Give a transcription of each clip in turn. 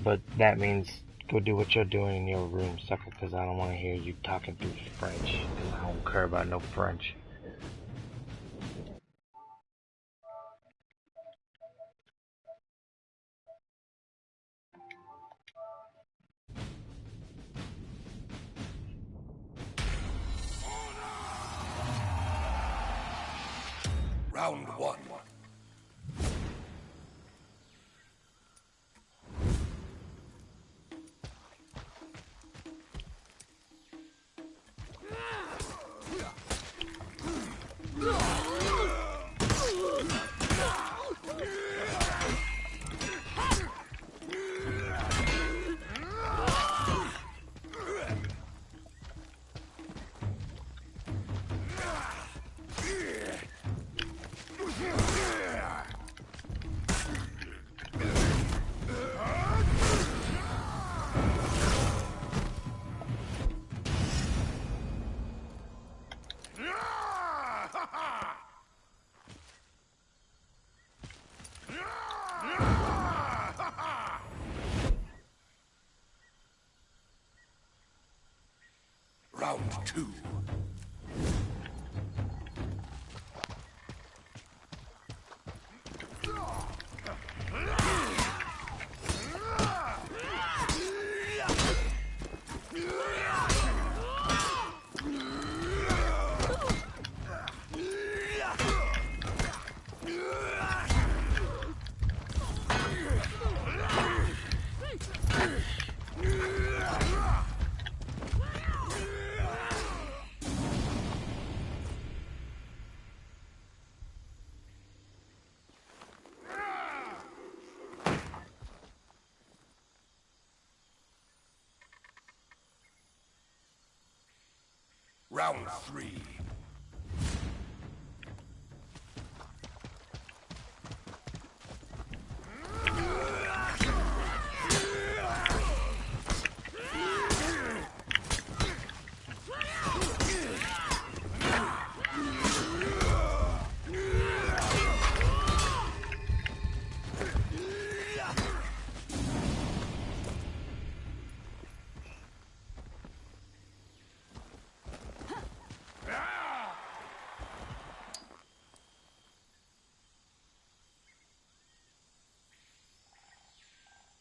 But that means go do what you're doing in your room, sucker, because I don't want to hear you talking through French, and I don't care about no French. Round one. Round two. Round three.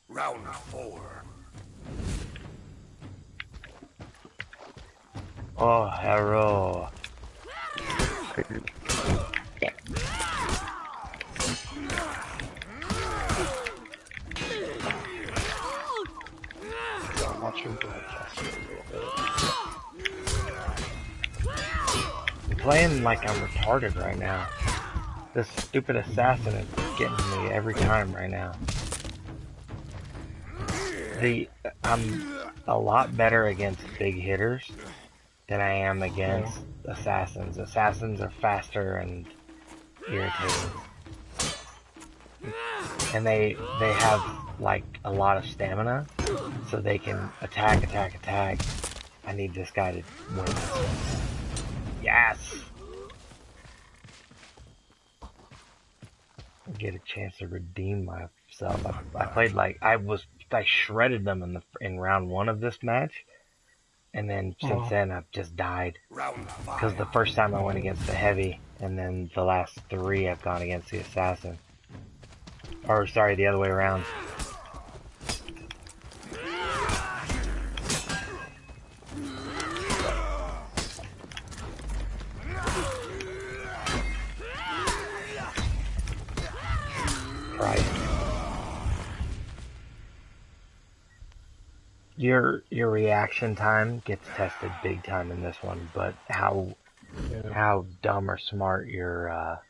Round four. Oh, hello. Watch your broadcast a little bit. I'm playing like I'm retarded right now. This stupid assassin is getting me every time right now. I'm a lot better against big hitters than I am against assassins. Assassins are faster and irritating. And they have like a lot of stamina, so they can attack. I need this guy to win this one. Yes! Get a chance to redeem myself. I played like I shredded them in round one of this match, and then since then I've just died. Because the first time I went against the heavy, and then the last three I've gone against the assassin. Or sorry, the other way around. Your reaction time gets tested big time in this one, but how dumb or smart your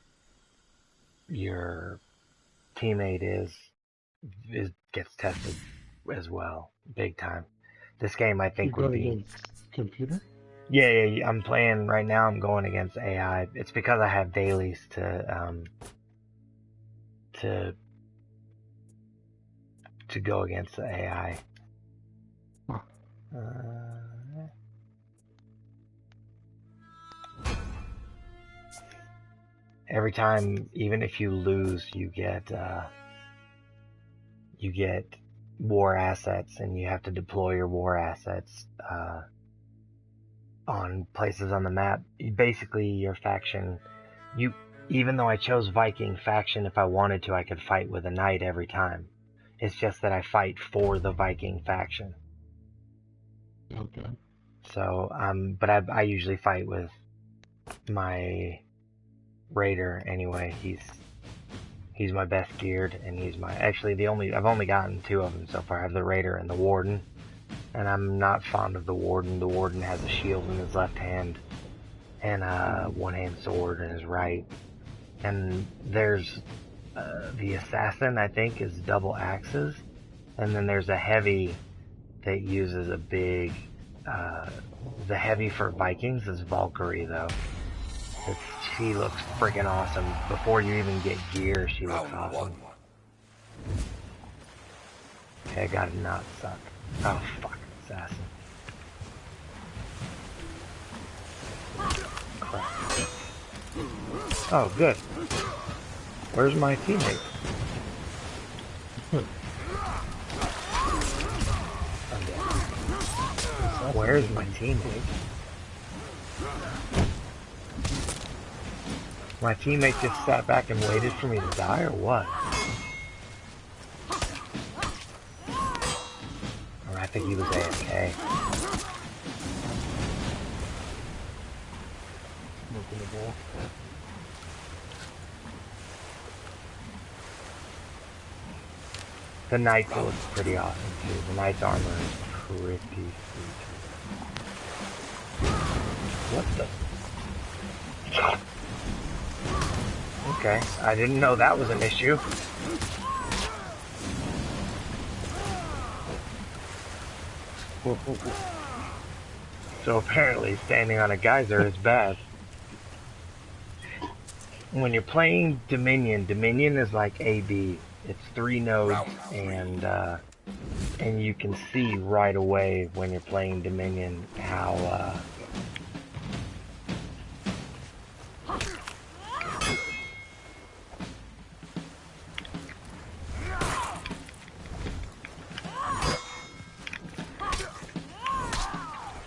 teammate is gets tested as well, big time. This game I think would be against computer. Yeah, I'm playing right now. I'm going against AI. It's because I have dailies to go against the AI. Every time, even if you lose, you get war assets, and you have to deploy your war assets on places on the map. Basically, your faction, even though I chose Viking faction, if I wanted to, I could fight with a knight every time. It's just that I fight for the Viking faction. Okay. So, but I usually fight with my raider anyway. He's my best geared, and he's my I've only gotten 2 of them so far. I have the raider and the warden, and I'm not fond of the warden. The warden has a shield in his left hand and a one-hand sword in his right. And there's the assassin, I think, is double axes, and then there's a heavy that uses a big. The heavy for Vikings is Valkyrie, though. She looks freaking awesome. Before you even get gear, she looks awesome. Okay, I gotta not suck. Oh, fuck. Assassin. Crap. Oh, good. Where's my teammate? Where's my teammate? My teammate just sat back and waited for me to die, or what? Or I think he was AFK. Smoking the ball. The knight looks pretty awesome too. The knight's armor is pretty sweet. What the? Okay, I didn't know that was an issue. So apparently standing on a geyser is bad. When you're playing Dominion, Dominion is like AB. It's 3 nodes, and you can see right away when you're playing Dominion how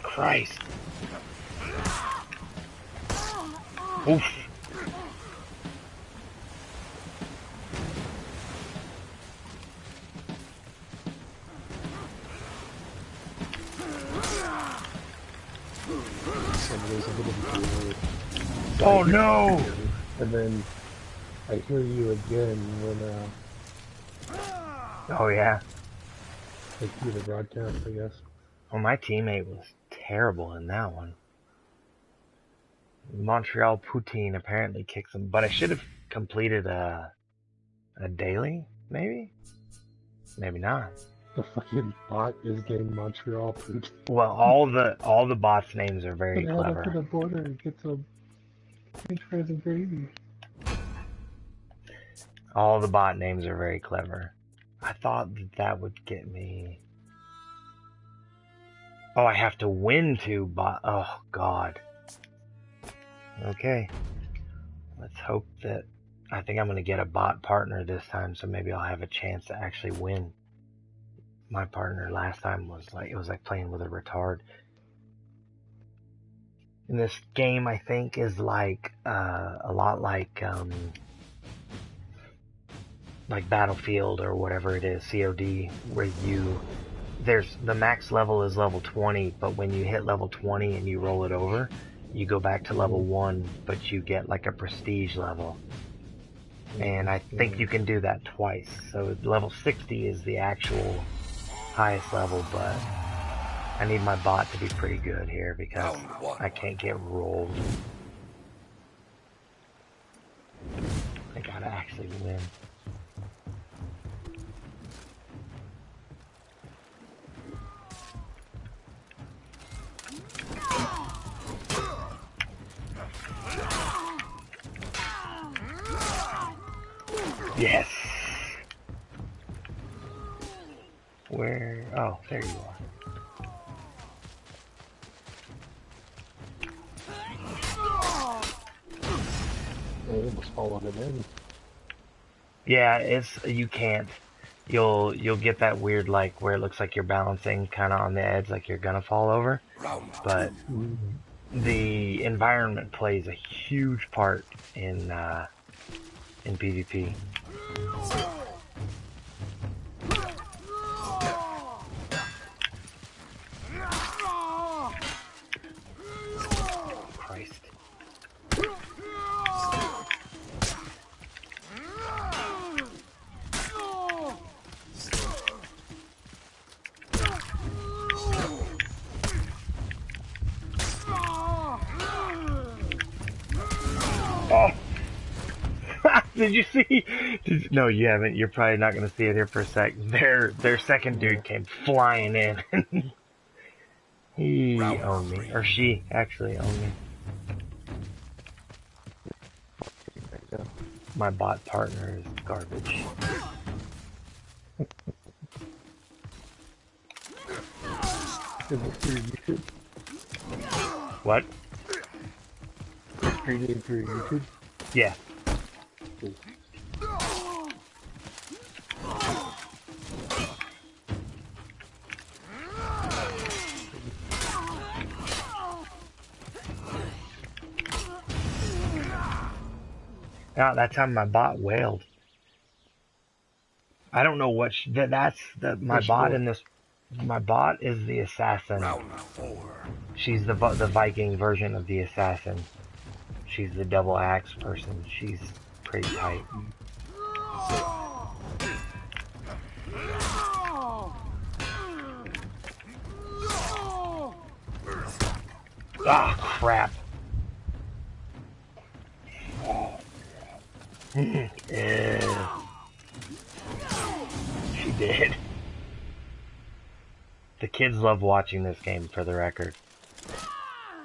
Christ. Oof. Oh no! And then I hear you again when Oh yeah. I hear the broadcast, I guess. Well, my teammate was terrible in that one. Montreal Poutine apparently kicks him, but I should have completed a daily, maybe? Maybe not. The fucking bot is getting Montreal food. Well, all the bots' names are very Head up to clever. the border and get some French fries and gravy. All the bot names are very clever. I thought that would get me. Oh, I have to win 2 bot. Oh God. Okay. Let's hope that. I think I'm gonna get a bot partner this time, so maybe I'll have a chance to actually win. My partner last time was like, it was like playing with a retard. And this game, I think, is like a lot like Battlefield or whatever it is, COD, where there's the max level is level 20, but when you hit level 20 and you roll it over, you go back to level 1, but you get like a prestige level. And I think you can do that twice. So level 60 is the actual highest level, but I need my bot to be pretty good here because I can't get rolled. I gotta actually win. Yes! Where? Oh, there you are. I almost followed it in. Yeah, you can't. you'll get that weird like where it looks like you're balancing kind of on the edge, like you're gonna fall over. But the environment plays a huge part in PvP. Christ. Oh! Did you see? No, you haven't. You're probably not going to see it here for a sec. Their second dude came flying in. He owned me. Or she actually owned me. My bot partner is garbage. What? Are you doing through YouTube? Yeah. Cool. Ah, that time my bot wailed. I don't know what my bot in this. My bot is the assassin. Round 4. She's the Viking version of the assassin. She's the double axe person. She's pretty tight. Ah, crap. Ew. She did. The kids love watching this game, for the record.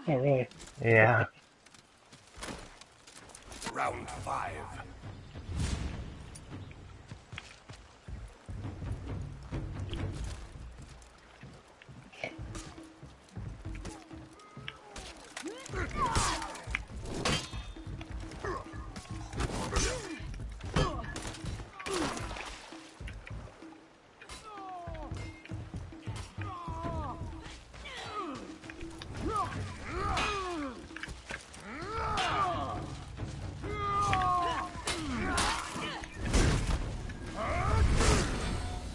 Oh, really? Yeah. Round 5.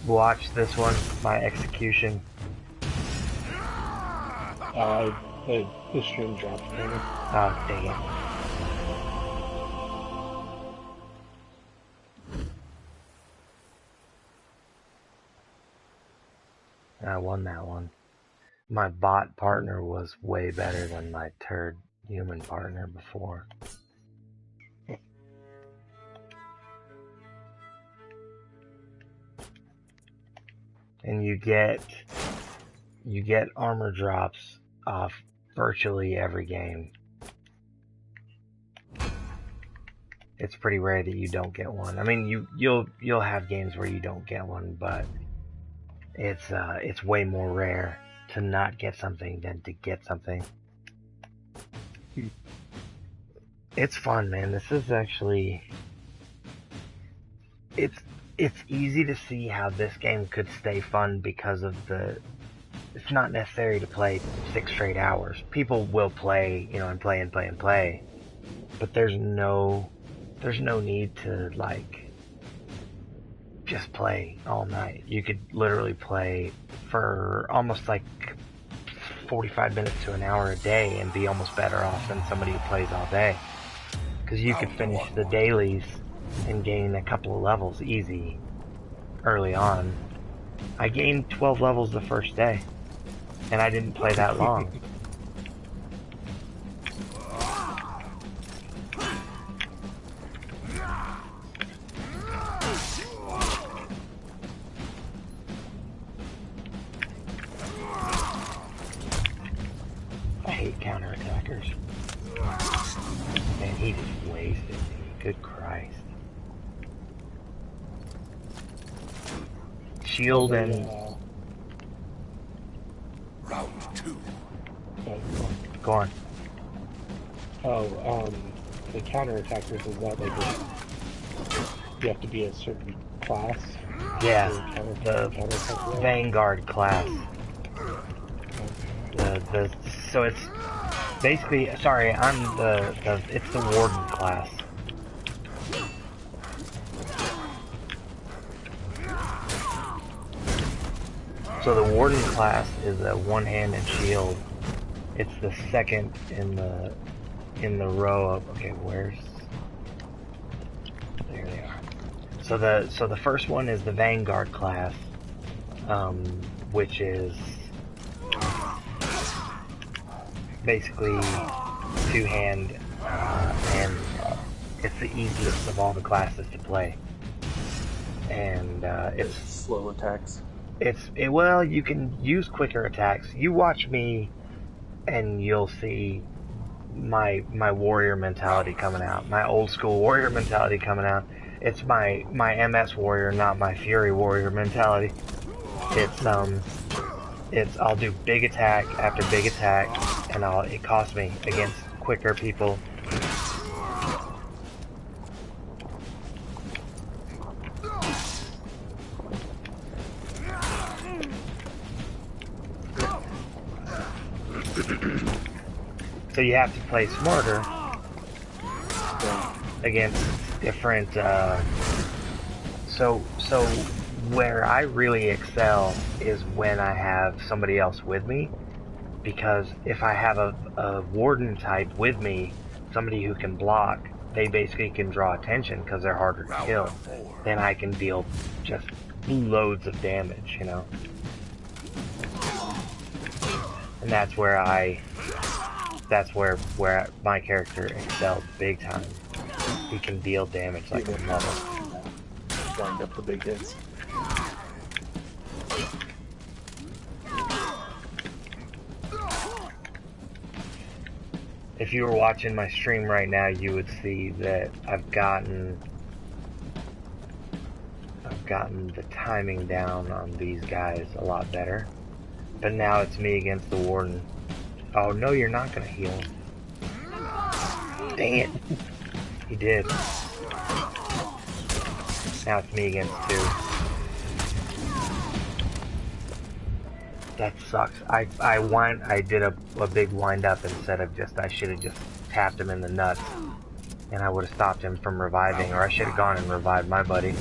Watch this one, my execution. The stream dropped, kind of. Oh, dang it. I won that one. My bot partner was way better than my turd human partner before. And you get armor drops off virtually every game. It's pretty rare that you don't get one. I mean, you'll have games where you don't get one, but it's way more rare to not get something than to get something. It's fun, man. This is actually it's easy to see how this game could stay fun because of it's not necessary to play 6 straight hours. People will play, and play and play and play. But there's no need to like just play all night. You could literally play for almost like 45 minutes to an hour a day and be almost better off than somebody who plays all day. Because you could finish the dailies and gain a couple of levels easy early on. I gained 12 levels the first day, and I didn't play that long. I hate counterattackers. Man, he just wasted me. Good Christ. Shield and... Round 2. Go on. The counterattackers is that like you have to be a certain class? Yeah, the Vanguard class. So it's basically, sorry, I'm it's the Warden class. So the Warden class is a one-handed shield. It's the second in the row of, okay, there they are. So the first one is the Vanguard class, which is basically two-hand, and it's the easiest of all the classes to play. And it's slow attacks. Well, you can use quicker attacks. You watch me, and you'll see my warrior mentality coming out. My old school warrior mentality coming out. It's my MS warrior, not my fury warrior mentality. I'll do big attack after big attack, and it costs me against quicker people. So you have to play smarter against different, so where I really excel is when I have somebody else with me, because if I have a warden type with me, somebody who can block, they basically can draw attention because they're harder to kill. Then I can deal just loads of damage, you know? And that's where my character excels big time. He can deal damage like a mother. Wind up the big hits. If you were watching my stream right now, you would see that I've gotten the timing down on these guys a lot better. But now it's me against the Warden. Oh, no, you're not gonna heal him. Dang it. He did. Now it's me against two. That sucks. I did a big wind up instead of I should have just tapped him in the nuts. And I would have stopped him from reviving, or I should have gone and revived my buddy.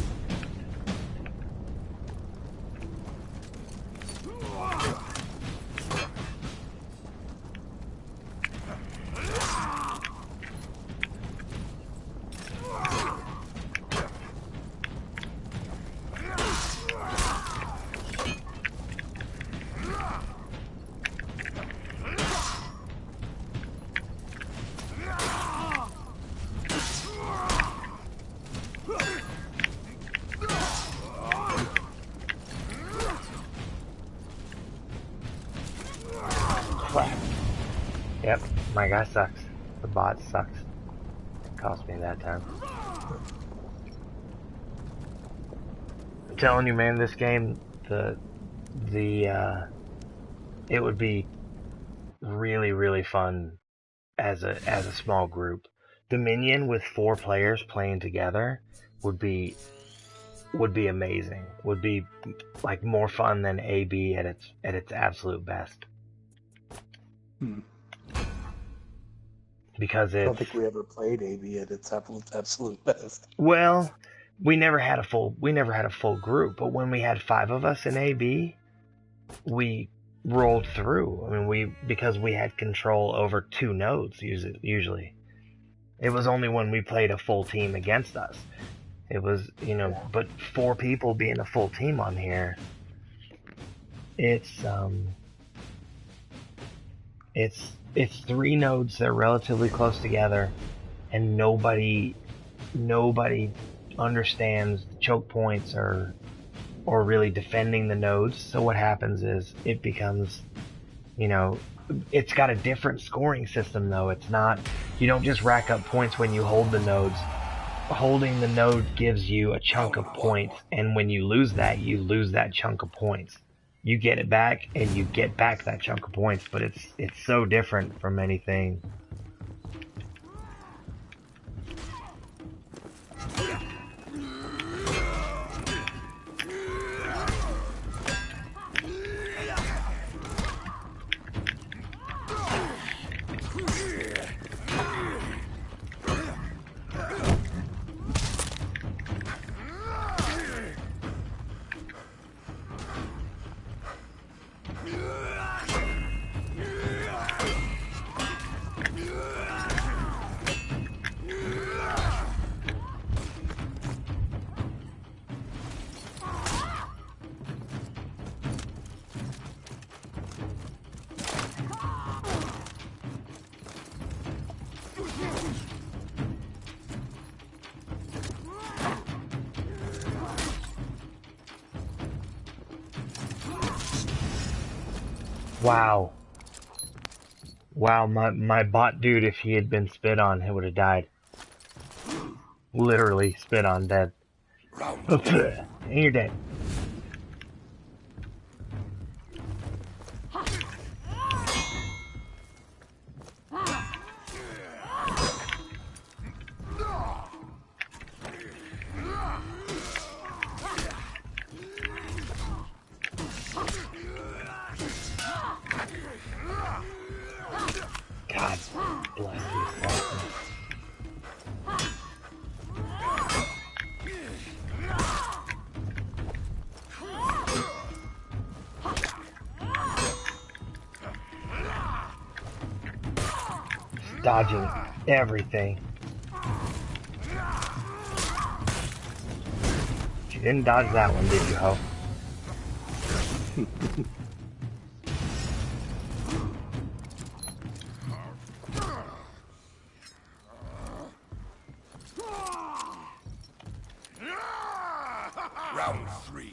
Yep, my guy sucks. The bot sucks. Cost me that time. I'm telling you, man, this game, it would be really, really fun as a small group. Dominion with 4 players playing together would be amazing. Would be like more fun than AB at its absolute best. Because I don't think we ever played AB at its absolute best. Well, we never had a full group, but when we had 5 of us in AB, we rolled through. I mean, because we had control over 2 nodes usually. It was only when we played a full team against us. It was, but 4 people being a full team on here, it's 3 nodes that are relatively close together, and nobody understands choke points or really defending the nodes. So what happens is it becomes, it's got a different scoring system though. It's not, you don't just rack up points when you hold the nodes. Holding the node gives you a chunk of points, and when you lose that chunk of points. You get it back, and you get back that chunk of points, but it's so different from anything. Wow. Wow, my bot dude, if he had been spit on, he would have died. Literally spit on, dead. And you're dead. God bless you, Satan. Dodging everything. You didn't dodge that one, did you, ho? Round 3.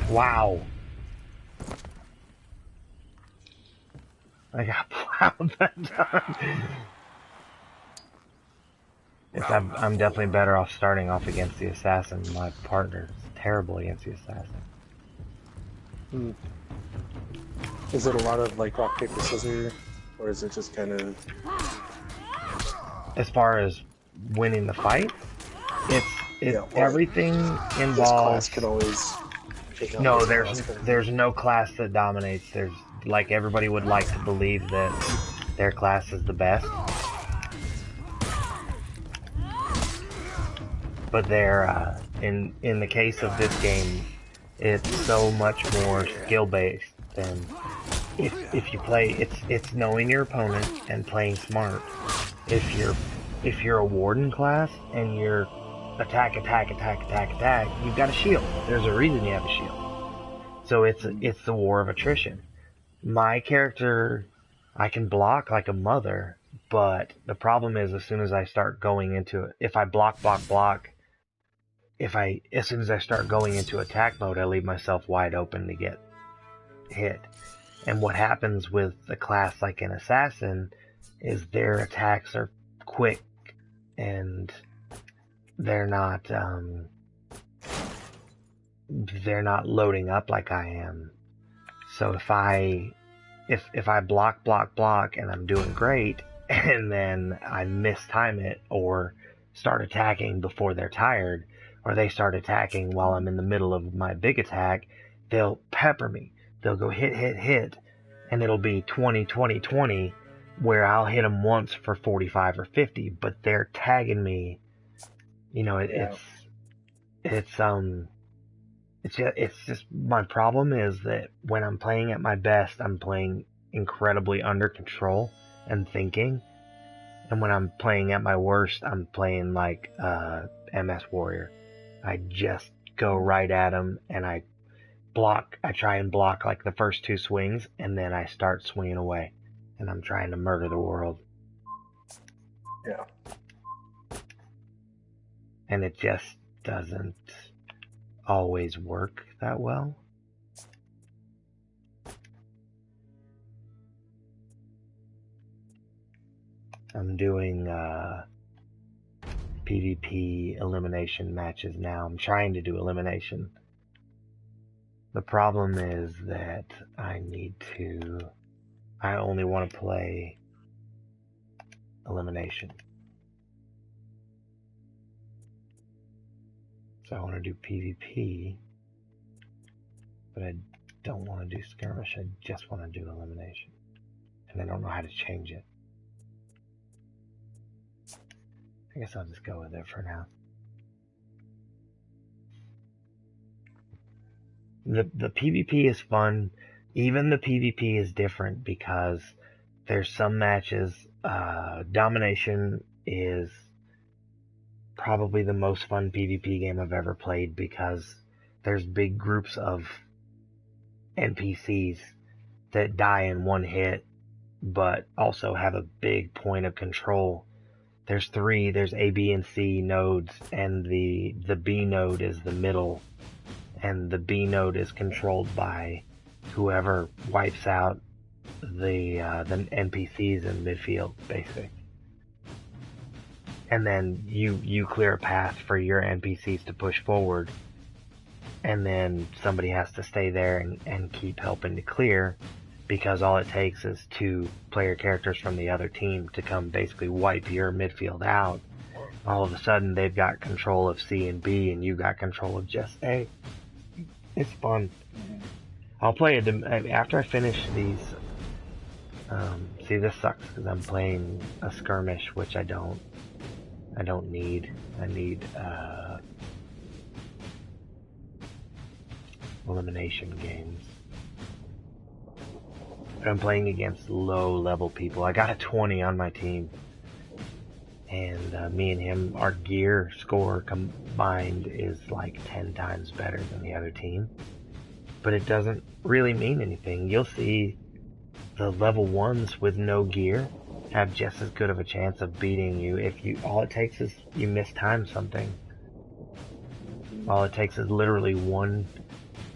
Wow. I got plowed that time. I'm definitely better off starting off against the assassin. My partner's terrible against the assassin. Hmm. Is it a lot of like rock, paper, scissors? Or is it just kind of... As far as winning the fight, everything involves... This class can always take out No, this there's no class that dominates. There's, like, everybody would like to believe that their class is the best. But they're, in the case of this game, it's so much more skill-based than... If you play, it's knowing your opponent and playing smart. If you're a warden class and you're attack, you've got a shield. There's a reason you have a shield. So it's the war of attrition. My character, I can block like a mother, but the problem is as soon as I start going into it, if I block, as soon as I start going into attack mode, I leave myself wide open to get hit. And what happens with a class like an assassin is their attacks are quick and they're not loading up like I am. So if I block and I'm doing great and then I mistime it or start attacking before they're tired or they start attacking while I'm in the middle of my big attack, they'll pepper me. They'll go hit, and it'll be 20, where I'll hit them once for 45 or 50, but they're tagging me. You know, it's just my problem is that when I'm playing at my best, I'm playing incredibly under control and thinking, and when I'm playing at my worst, I'm playing like MS Warrior. I just go right at them, and I try and block like the first 2 swings, and then I start swinging away, and I'm trying to murder the world. Yeah. And it just doesn't always work that well. I'm doing PvP elimination matches now. I'm trying to do elimination. The problem is that I only want to play elimination. So I want to do PvP, but I don't want to do skirmish. I just want to do elimination. And I don't know how to change it. I guess I'll just go with it for now. The PvP is fun. Even the PvP is different because there's some matches, domination is probably the most fun PvP game I've ever played because there's big groups of NPCs that die in one hit, but also have a big point of control. There's three, there's A, B, and C nodes, and the B node is the middle, and the B node is controlled by whoever wipes out the NPCs in midfield, basically. And then you clear a path for your NPCs to push forward, and then somebody has to stay there and keep helping to clear, because all it takes is 2 player characters from the other team to come basically wipe your midfield out. All of a sudden they've got control of C and B, and you got control of just A. It's fun. I'll play it after I finish these. See, this sucks because I'm playing a skirmish, which I don't need. I need elimination games. But I'm playing against low level people. I got a 20 on my team, and me and him, our gear score combined is like 10 times better than the other team. But it doesn't really mean anything. You'll see the level 1s with no gear have just as good of a chance of beating you if all it takes is you mistime something. All it takes is literally one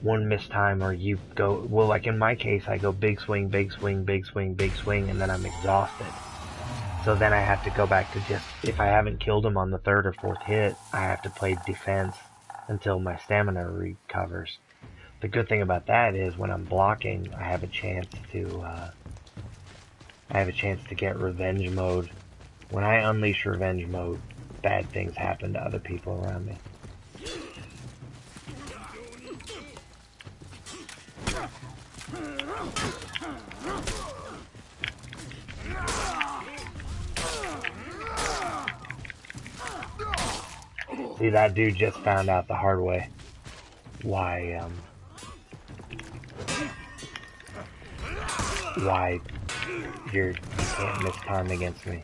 mistime, or you go, well, like in my case, I go big swing, big swing, big swing, big swing, and then I'm exhausted. So then I have to go back to just, if I haven't killed him on the 3rd or 4th hit, I have to play defense until my stamina recovers. The good thing about that is when I'm blocking, I have a chance to get revenge mode. When I unleash revenge mode, bad things happen to other people around me. See, that dude just found out the hard way why you can't miss time against me.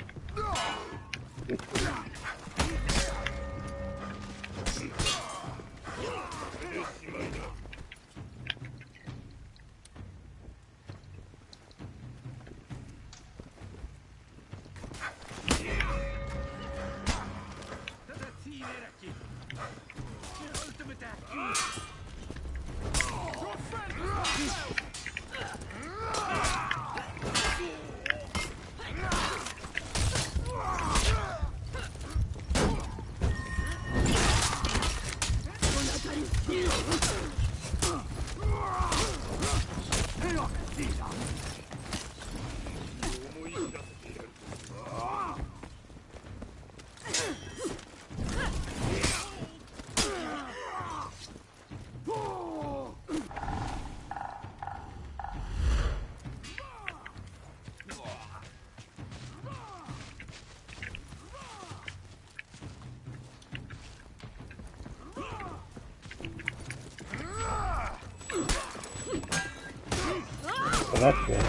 So that's good.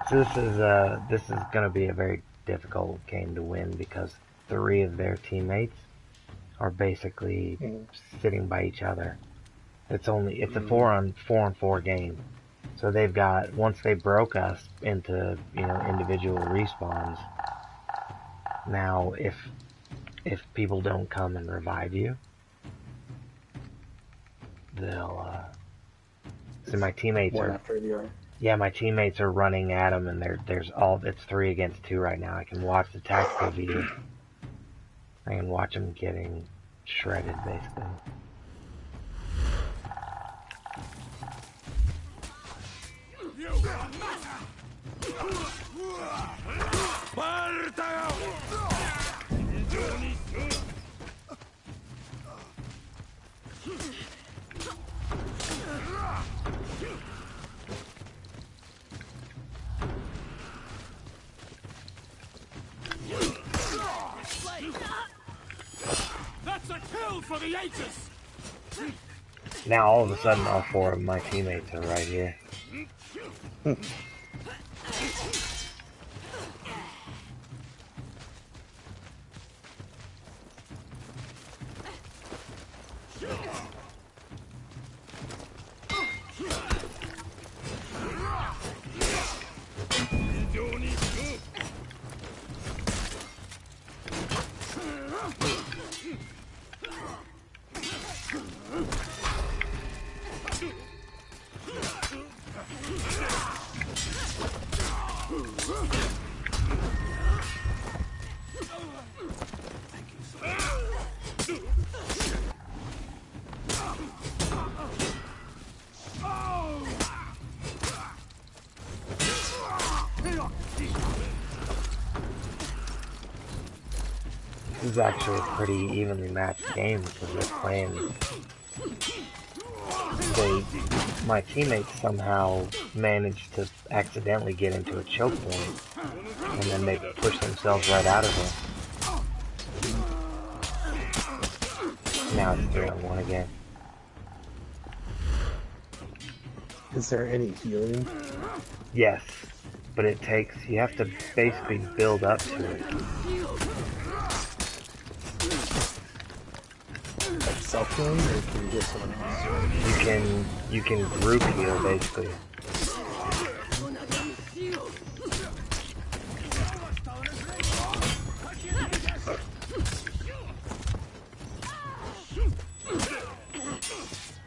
So this is going to be a very difficult game to win because 3 of their teammates are basically sitting by each other. It's a 4-on-4 game. So they've got, once they broke us into, individual respawns, now if people don't come and revive you, they'll so my teammates One after the other. Yeah, my teammates are running at them, and it's 3 against 2 right now. I can watch the tactical view. I can watch them getting shredded, basically. That's a kill for the ages! Now all of a sudden all 4 of my teammates are right here. This is actually a pretty evenly matched game because they're playing. My teammates somehow managed to accidentally get into a choke point, and then they push themselves right out of it. Now it's 3-on-1 again. Is there any healing? Yes, but you have to basically build up to it. Like self-healing, or can you get someone else? You can group heal basically.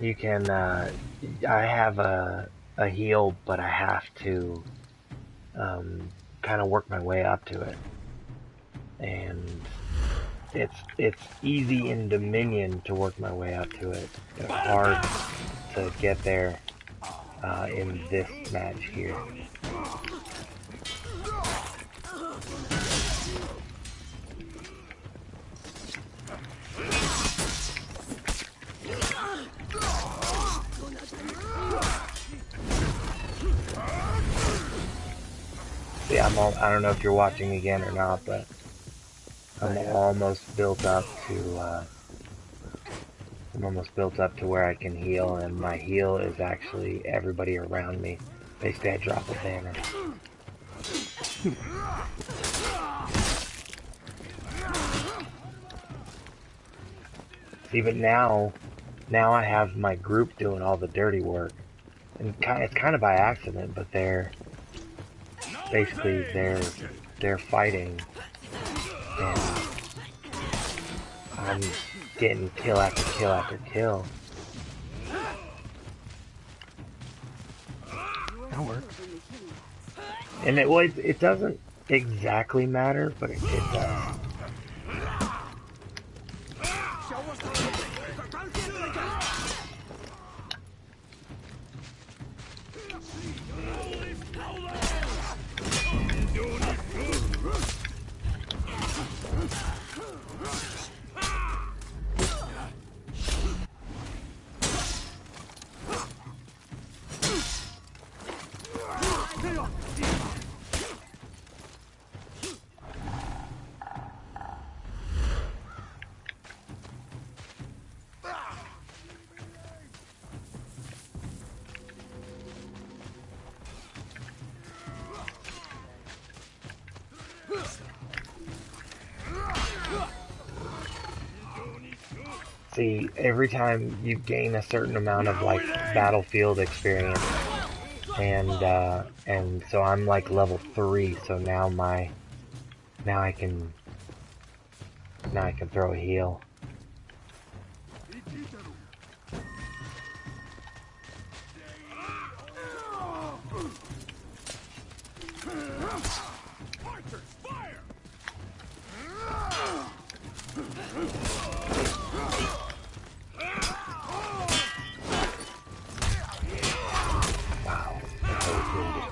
You can, I have a heal, but I have to, kind of work my way up to it. And it's easy in Dominion to work my way up to it. It's hard to get there, in this match here. See, I don't know if you're watching again or not, but I'm almost built up to where I can heal, and my heal is actually everybody around me. Basically, I drop a banner. See, but now I have my group doing all the dirty work, and it's kind of by accident, but they're fighting, and I'm getting kill after kill after kill. That works. And it doesn't exactly matter, but it does. See, every time you gain a certain amount of like battlefield experience, and so I'm like level 3, so now I can throw a heal.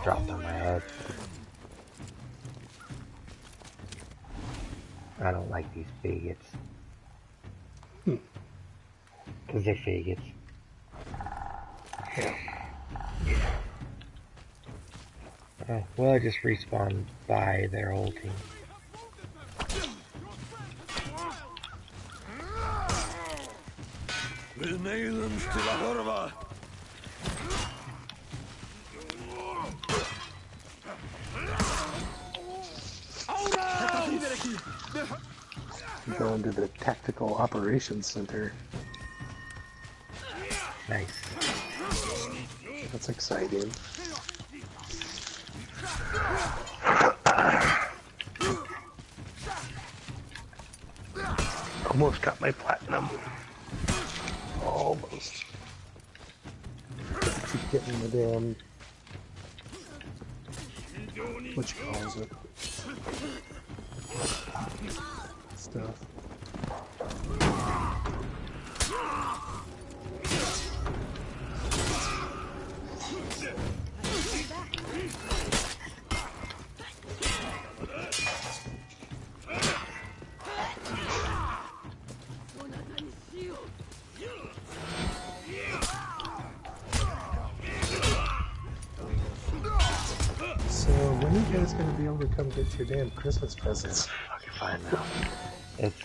Dropped on my head. I don't like these faggots. Because they're faggots. Yeah. Oh, well, I just respawned by their whole team. Going to the Tactical Operations Center. Nice. That's exciting. Almost got my platinum. Almost. Keep getting the damn... What you calls it? Stuff. So, when are you guys going to be able to come get your damn Christmas presents? Fucking fine now. It's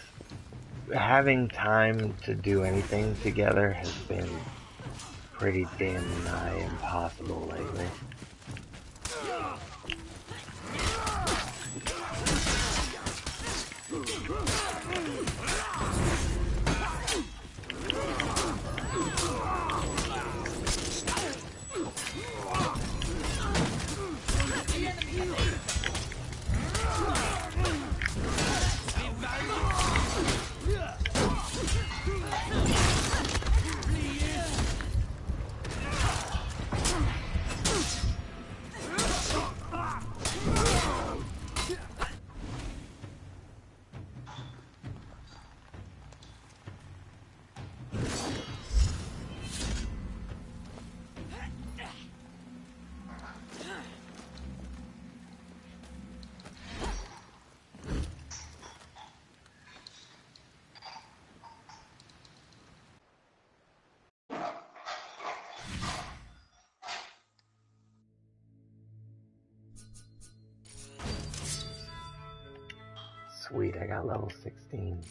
having time to do anything together has been pretty damn nigh impossible lately. Sweet, I got level 16.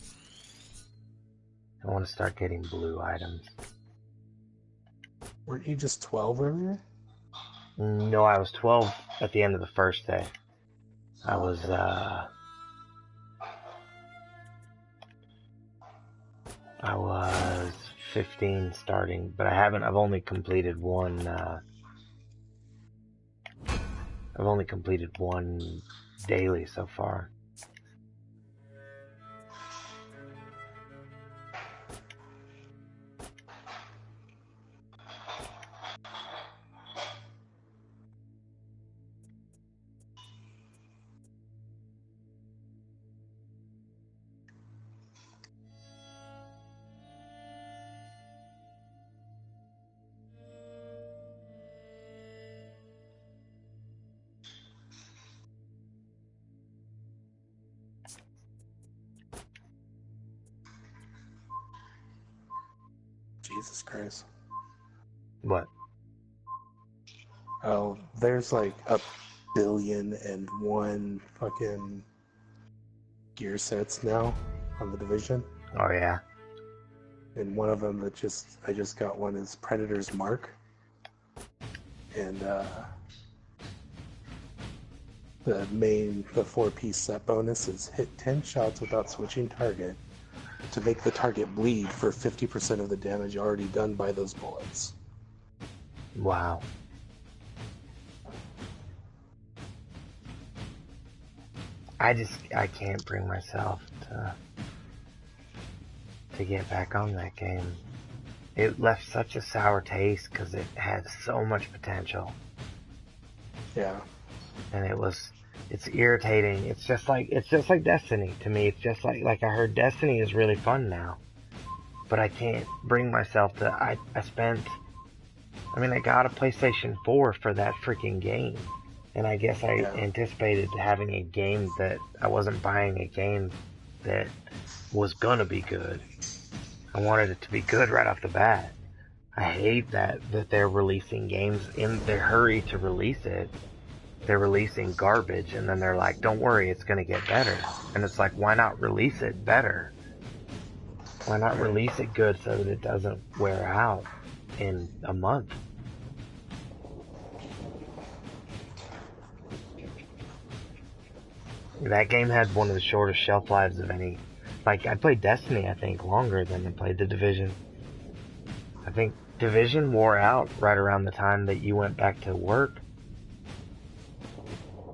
I want to start getting blue items. Weren't you just 12 earlier? No, I was 12 at the end of the first day. I was, I was 15 starting, but I've only completed one, I've only completed one daily so far. Jesus Christ. What? Oh, there's like 1,000,000,001 fucking gear sets now on the Division. Oh yeah. And one of them that I just got one is Predator's Mark. And the 4-piece set bonus is hit 10 shots without switching target to make the target bleed for 50% of the damage already done by those bullets. Wow. I can't bring myself to get back on that game. It left such a sour taste because it had so much potential. Yeah. And it's irritating. It's just like Destiny to me. It's just like I heard Destiny is really fun now, but I can't bring myself to. I got a PlayStation 4 for that freaking game, and I guess I anticipated having a game that I wasn't buying a game that was gonna be good. I wanted it to be good right off the bat. I hate that they're releasing games in their hurry to release it. They're releasing garbage, and then they're like, don't worry, it's going to get better. And it's like, why not release it better? Why not release it good so that it doesn't wear out in a month? That game had one of the shortest shelf lives of any. Like, I played Destiny, I think, longer than I played The Division. I think Division wore out right around the time that you went back to work.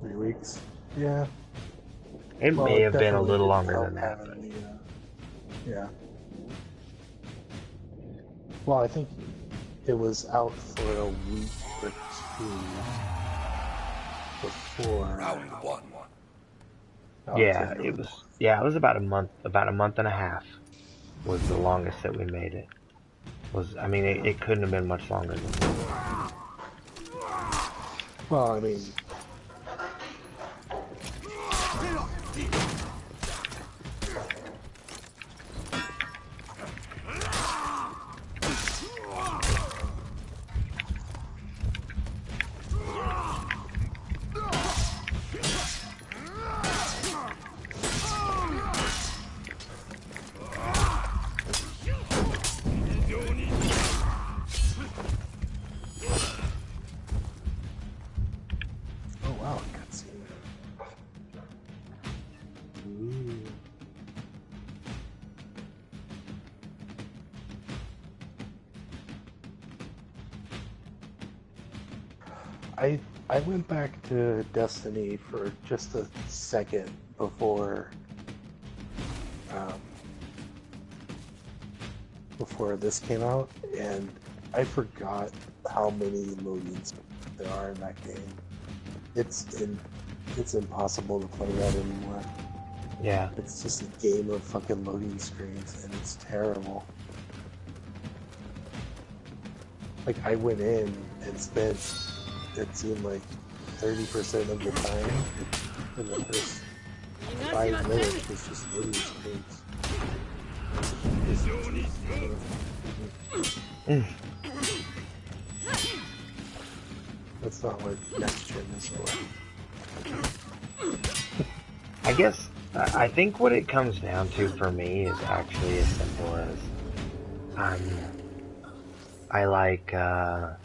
3 weeks. Yeah. It Well, may have been a definitely little didn't longer help than that. having the, yeah. Well, I think it was out for a week or two before. Round 1. Yeah, it was. Yeah, it was about a month and a half was the longest that we made it. I mean, it couldn't have been much longer than that. Well, I mean, oh wow, cutscene. Ooh. I went back to Destiny for just a second before this came out, and I forgot how many loadings there are in that game. It's impossible to play that anymore. Yeah. It's just a game of fucking loading screens, and it's terrible. Like, I went in and spent, it seemed like 30% of the time in the first 5 minutes was just loading screens. That's not what next gen is for. I guess, I think what it comes down to for me is actually as simple as, I like, I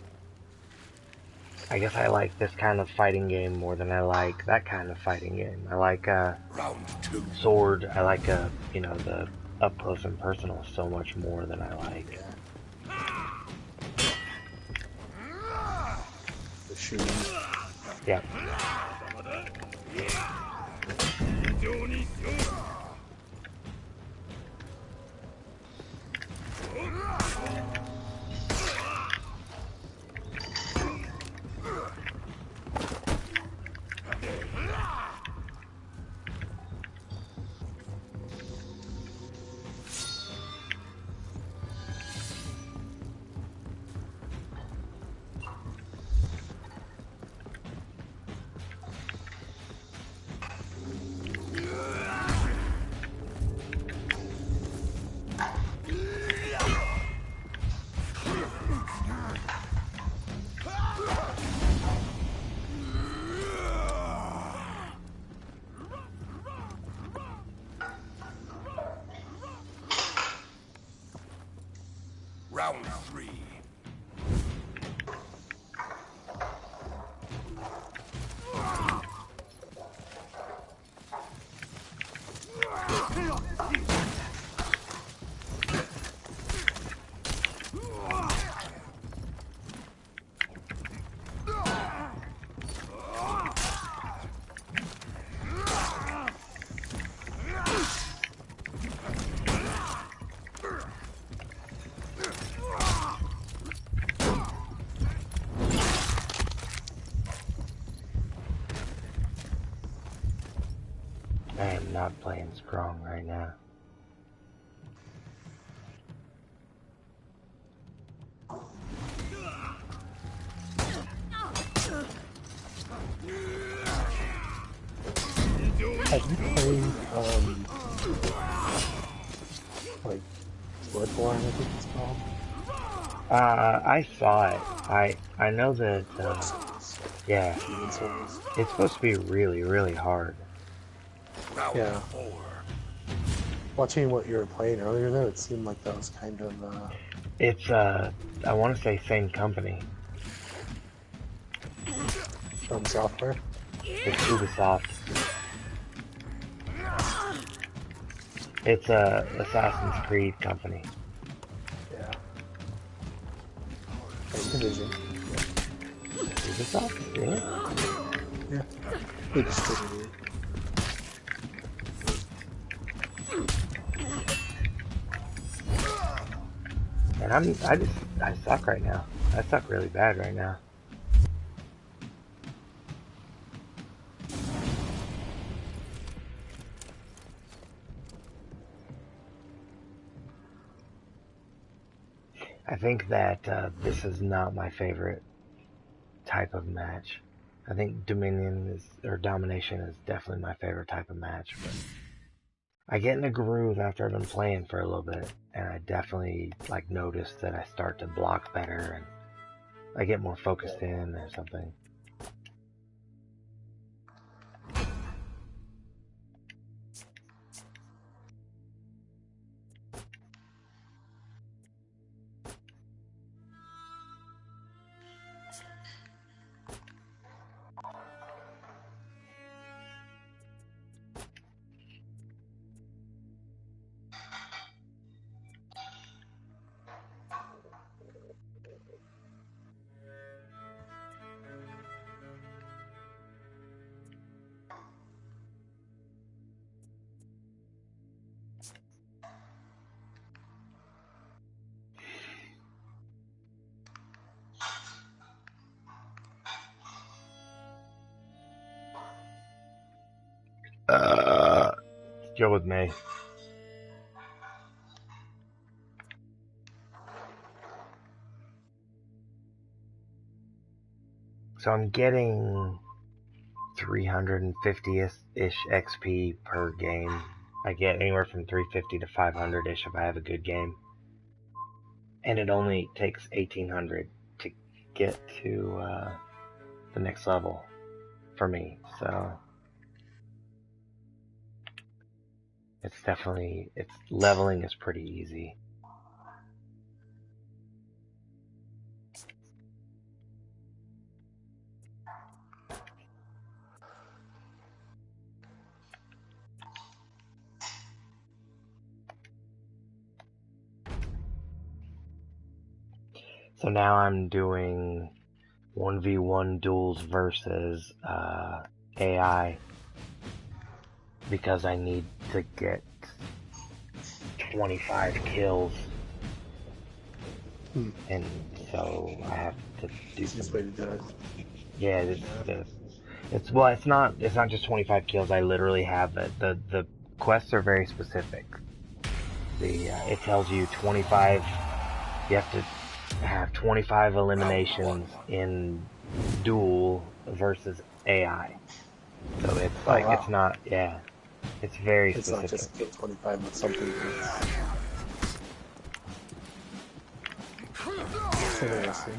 guess I like this kind of fighting game more than I like that kind of fighting game. I like, Round 2. Sword, I like, you know, the up close and personal so much more than I like. The shooting. Yeah. Round 3. I am not playing strong right now. Have you played, like, Bloodborne, I think it's called? I saw it. I know that, yeah, Demon Souls. it's supposed to be really, really hard. Round Yeah. 4. Watching what you were playing earlier, though, it seemed like that was kind of. It's I want to say same company. From software. It's Ubisoft. It's a Assassin's Creed company. Yeah. Activision. Ubisoft? Really? Yeah. They distributed it. And I suck right now. I suck really bad right now. I think that this is not my favorite type of match. I think Domination is definitely my favorite type of match. But I get in a groove after I've been playing for a little bit, and I definitely like notice that I start to block better and I get more focused in or something. Go with me. So I'm getting 350-ish XP per game. I get anywhere from 350 to 500-ish if I have a good game. And it only takes 1800 to get to the next level for me. So leveling is pretty easy. So now I'm doing 1v1 duels versus AI because I need to get 25 kills. And so I have to do Easiest way to do it. Yeah, it's not just 25 kills. I literally have it. The quests are very specific. It tells you 25. You have to have 25 eliminations in duel versus AI. So it's like it's not. Yeah, it's very specific. It's not just kill 25 with something. That's interesting.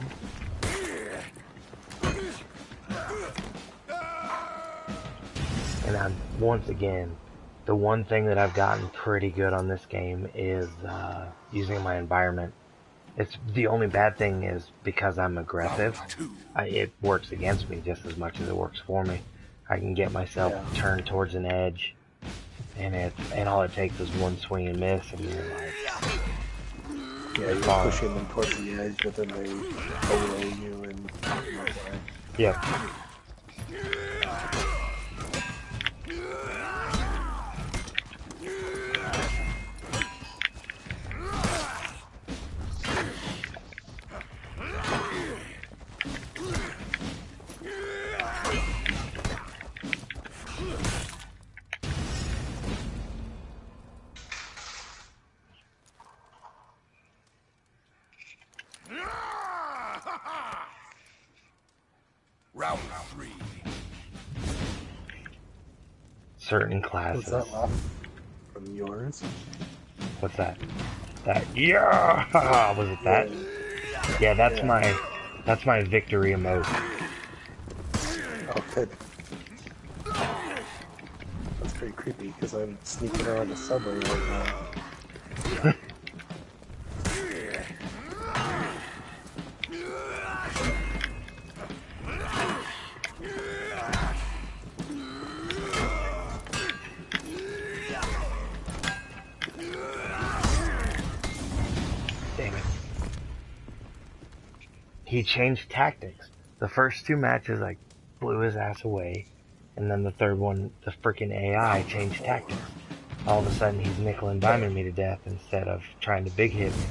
And once again, the one thing that I've gotten pretty good on this game is using my environment. It's the only bad thing is because I'm aggressive, it works against me just as much as it works for me. I can get myself turned towards an edge, and all it takes is one swing and miss, and you're like, yeah, you're pushing them towards the edge, but then they overlay you and yeah. Round 3. Certain classes. What's that left from yours? What's that? Yeah! Was it that? Yeah, that's my victory emote. Oh, good. That's pretty creepy because I'm sneaking around the subway right now. Dang it. He changed tactics. The first two matches, I blew his ass away. And then the third one, the freaking AI changed tactics. All of a sudden, he's nickel and diming me to death instead of trying to big hit me.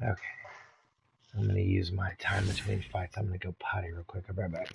Okay. I'm going to use my time between fights. I'm going to go potty real quick. I'll be right back.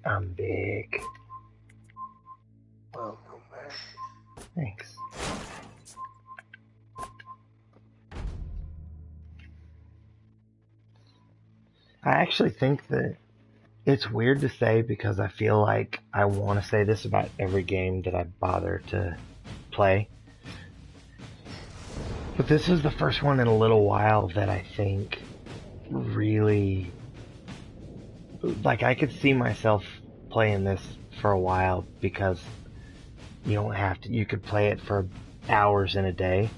I'm big. Welcome back. Thanks. I actually think that it's weird to say because I feel like I want to say this about every game that I bother to play. But this is the first one in a little while that I think really, like, I could see myself playing this for a while because you don't have to, you could play it for hours in a day,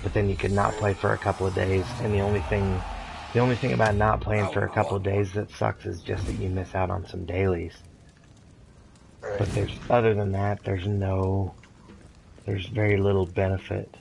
but then you could not play for a couple of days, and the only thing about not playing for a couple of days that sucks is just that you miss out on some dailies. Right. But other than that, there's very little benefit.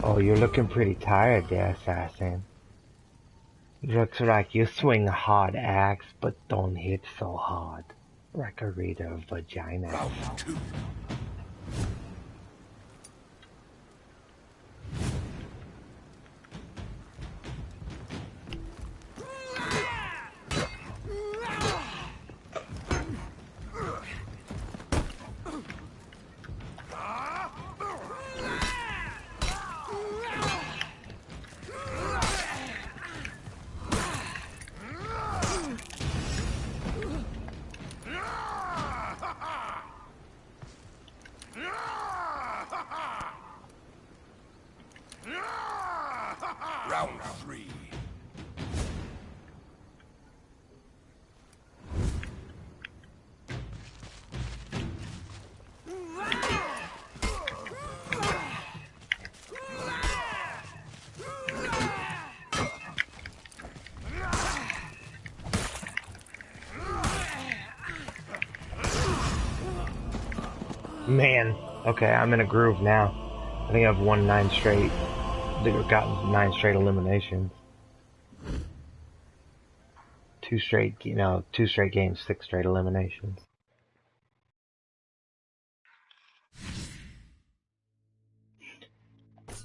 Oh, you're looking pretty tired there, assassin. Looks like you swing a hard axe, but don't hit so hard. Like a reader of vagina. Round two. Round three. Man, okay, I'm in a groove now. I think I've won 9 straight. I think I've gotten 9 straight eliminations. 2 straight games, 6 straight eliminations.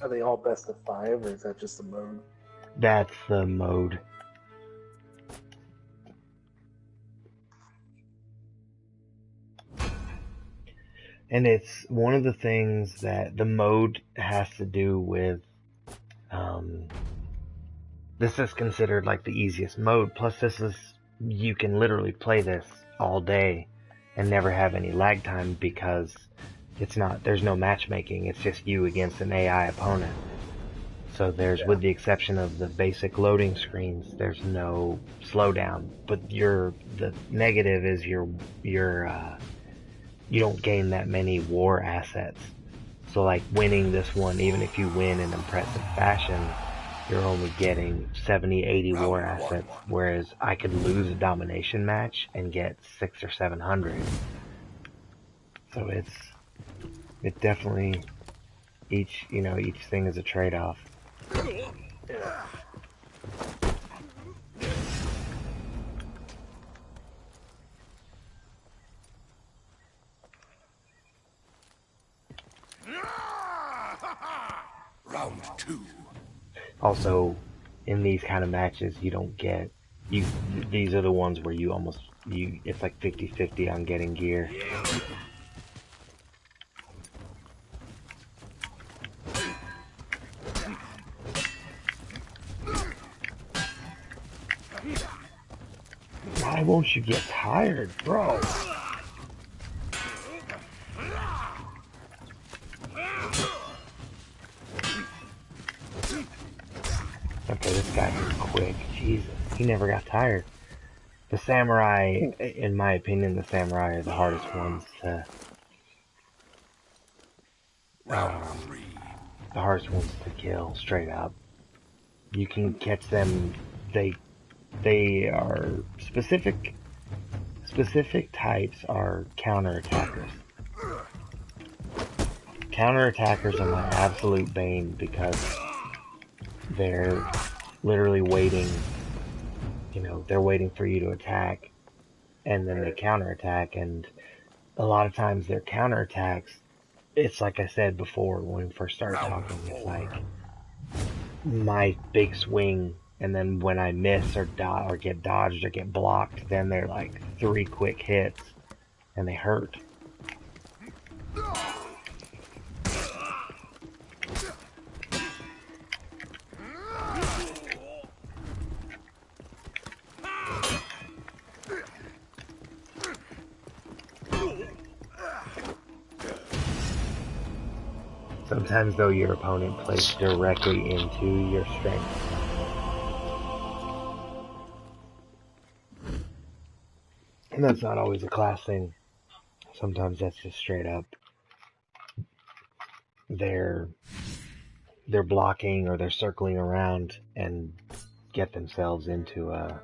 Are they all best of 5, or is that just a mode? That's the mode. And it's one of the things that the mode has to do with, this is considered like the easiest mode, plus you can literally play this all day and never have any lag time because there's no matchmaking, it's just you against an AI opponent. So with the exception of the basic loading screens, there's no slowdown, but the negative is you don't gain that many war assets. So like winning this one, even if you win in impressive fashion, you're only getting 70, 80 war assets, whereas I could lose a domination match and get 600 or 700. So it definitely, each thing is a trade-off. Round 2. Also, in these kind of matches, you don't get these are the ones where it's like 50-50 on getting gear. Why won't you get tired, bro? Okay, this guy is quick. Jesus, he never got tired. The samurai, in my opinion, the samurai are the hardest ones to... the hardest ones to kill, straight up. You can catch them, they are specific types are counterattackers. Counterattackers are my absolute bane because they're literally waiting, they're waiting for you to attack and then they counterattack, and a lot of times their counterattacks, it's like I said before when we first started talking, it's like my big swing, and then when I miss or get dodged or get blocked, then they're like 3 quick hits and they hurt. Sometimes, though, your opponent plays directly into your strength. And that's not always a class thing. Sometimes that's just straight up. They're blocking or they're circling around and get themselves into a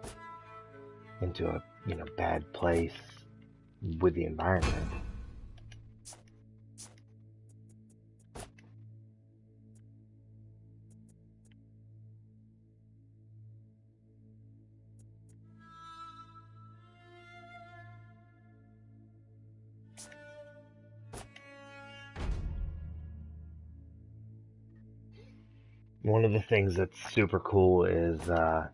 bad place with the environment. One of the things that's super cool is the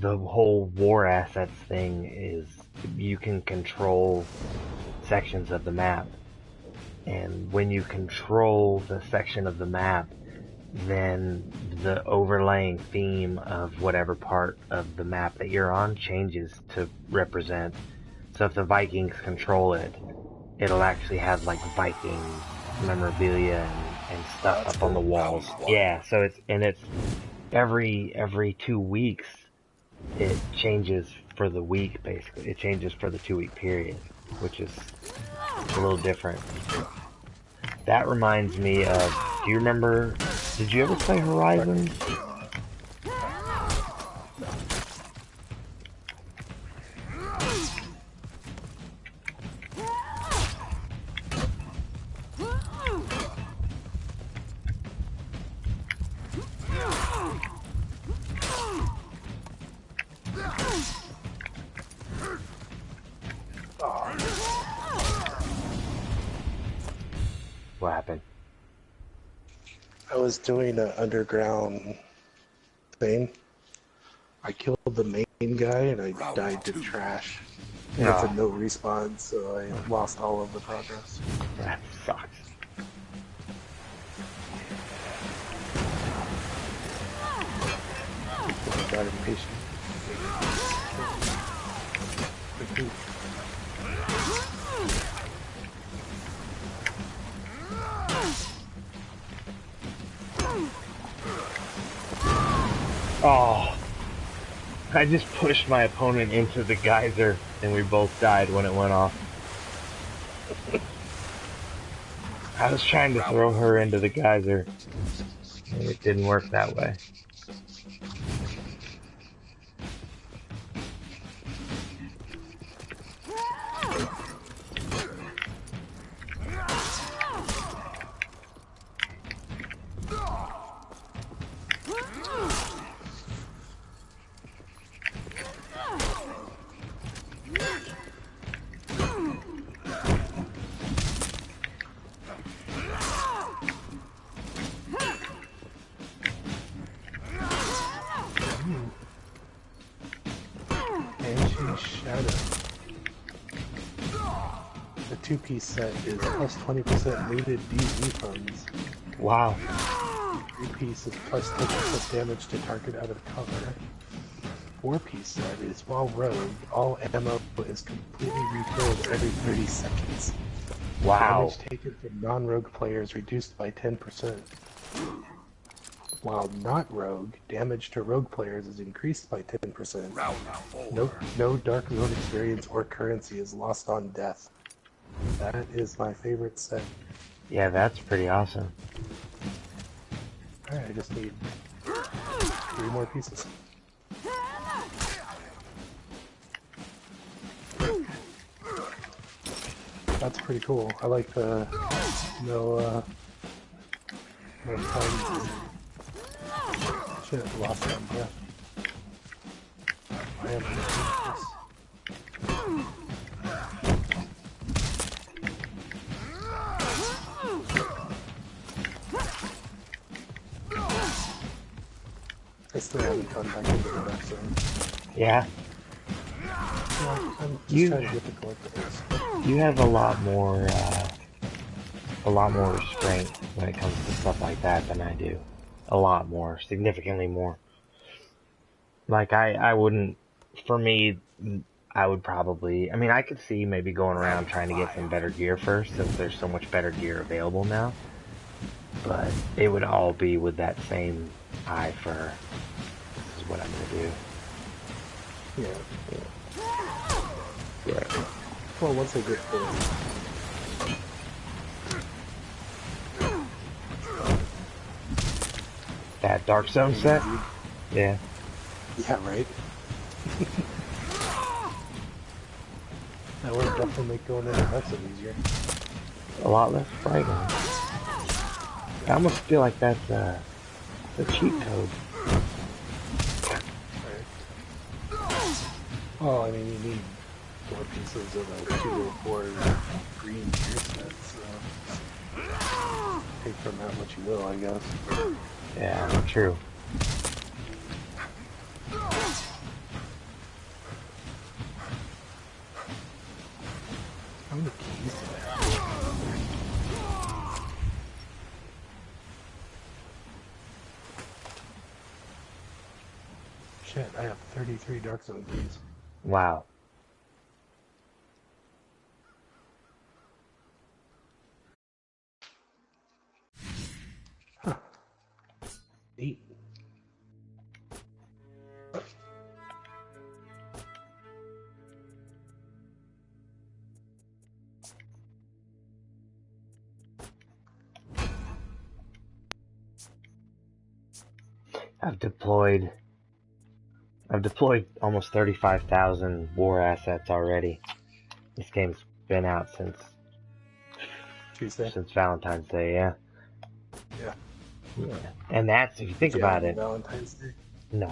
whole war assets thing is you can control sections of the map. And when you control the section of the map, then the overlaying theme of whatever part of the map that you're on changes to represent. So if the Vikings control it, it'll actually have like Viking memorabilia and stuff up on the walls. Yeah, so it's every 2 weeks it changes for the week, basically. It changes for the 2-week period, which is a little different. That reminds me of, do you remember, did you ever play Horizon? What happened? I was doing an underground thing. I killed the main guy and I died to trash. And it's a no respawn, so I lost all of the progress. That sucks. Got impatient. Oh, I just pushed my opponent into the geyser and we both died when it went off. I was trying to throw her into the geyser and it didn't work that way. The two-piece set is plus 20% looted DZ funds. Wow. Three-piece is plus 10% damage to target out of cover. Four-piece set is while rogue, all ammo is completely refilled every 30 seconds. Wow. Damage taken from non-rogue players reduced by 10%. While not rogue, damage to rogue players is increased by 10%. No dark zone experience or currency is lost on death. That is my favorite set. Yeah, that's pretty awesome. Alright, I just need 3 more pieces. That's pretty cool. I like the no tons. Shit, lost on death. I am this. I still haven't gone back into the dark zone. Yeah. Yeah, I'm just trying to get the collectibles. You have a lot more restraint when it comes to stuff like that than I do. A lot more, significantly more. Like I wouldn't, for me, I would probably, I mean, I could see maybe going around trying to get some better gear first, since there's so much better gear available now. But it would all be with that same eye for, this is what I'm gonna do. Yeah. Well, once I get that Dark Zone set? Yeah. Yeah, right? That would definitely make going into that some easier. A lot less frightening. I almost feel like that's the cheat code. Well, I mean, you need 4 pieces of a 204 green gear set, so take from that what you will, I guess. Yeah, true. How many keys do I have? Shit, I have 33 Dark Zone keys. Wow. Huh. Neat. I've deployed almost 35,000 war assets already. This game's been out since Tuesday? Since Valentine's Day, yeah. Yeah. And that's, if you think about it. Valentine's Day? No,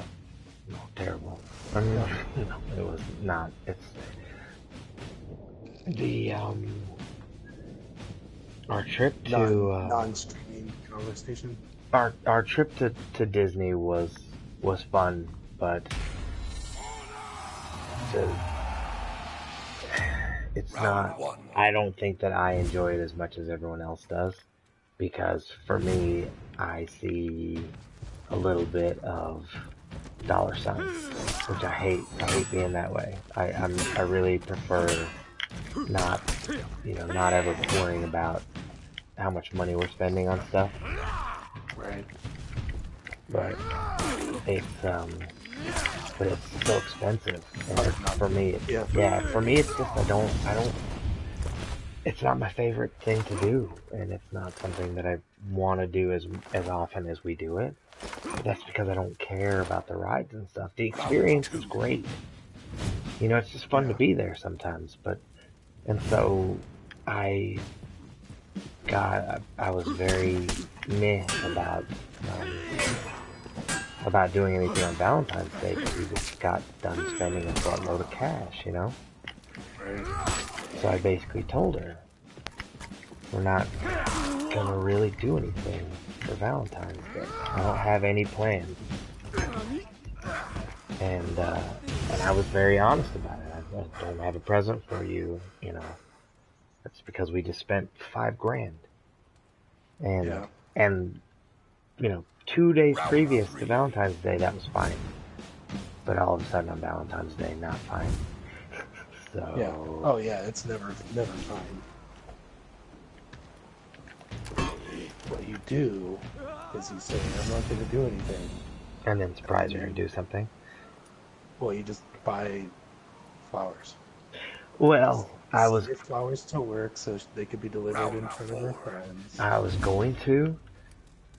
terrible. I mean, no, it was not. It's the our trip to non-streaming conversation. our trip to Disney was fun, but it's not. I don't think that I enjoy it as much as everyone else does, because for me, I see a little bit of dollar signs, which I hate. I hate being that way. I really prefer not, not ever worrying about how much money we're spending on stuff. Right. But it's so expensive. And for me, for me, it's just I don't. It's not my favorite thing to do, and it's not something that I want to do as often as we do it. But that's because I don't care about the rides and stuff. The experience is great. It's just fun to be there sometimes. And so I was very meh about doing anything on Valentine's Day, because we just got done spending a buttload of cash, Right. So I basically told her, we're not gonna really do anything for Valentine's Day. I don't have any plans. And I was very honest about it. I don't have a present for you, That's because we just spent $5,000. And 2 days previous to Valentine's Day, that was fine. But all of a sudden on Valentine's Day, not fine. So. Yeah. Oh yeah, it's never fine. What you do is you say, I'm not going to do anything. And then surprise her and do something. Well, you just buy flowers. Well, I was... Your flowers to work so they could be delivered in front of her friends. I was going to,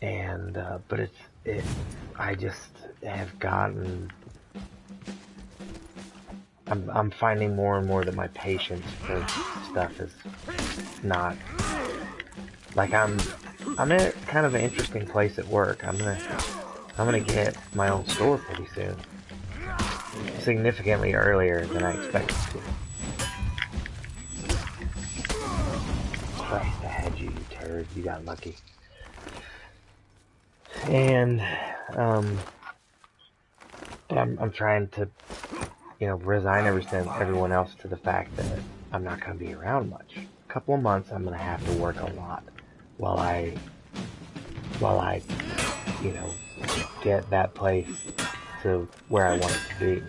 and, but I just have gotten... I'm finding more and more that my patience for stuff is not... Like, I'm at kind of an interesting place at work. I'm gonna get my own store pretty soon. Significantly earlier than I expected to. Christ, I had you, you turd. You got lucky. And, but I'm trying to, resign everyone else to the fact that I'm not going to be around much. A couple of months, I'm going to have to work a lot while I, get that place to where I want it to be.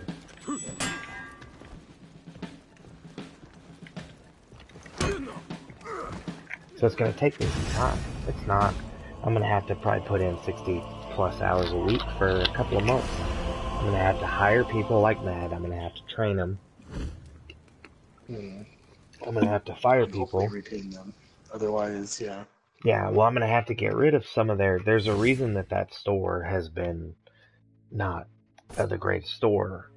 So it's going to take me some time. It's not, I'm going to have to probably put in 60 plus hours a week for a couple of months. I'm going to have to hire people like mad. I'm going to have to train them. I'm going to have to fire people. Retain them. Otherwise, yeah. Yeah, well, I'm going to have to get rid of some of there's a reason that store has been not the greatest store.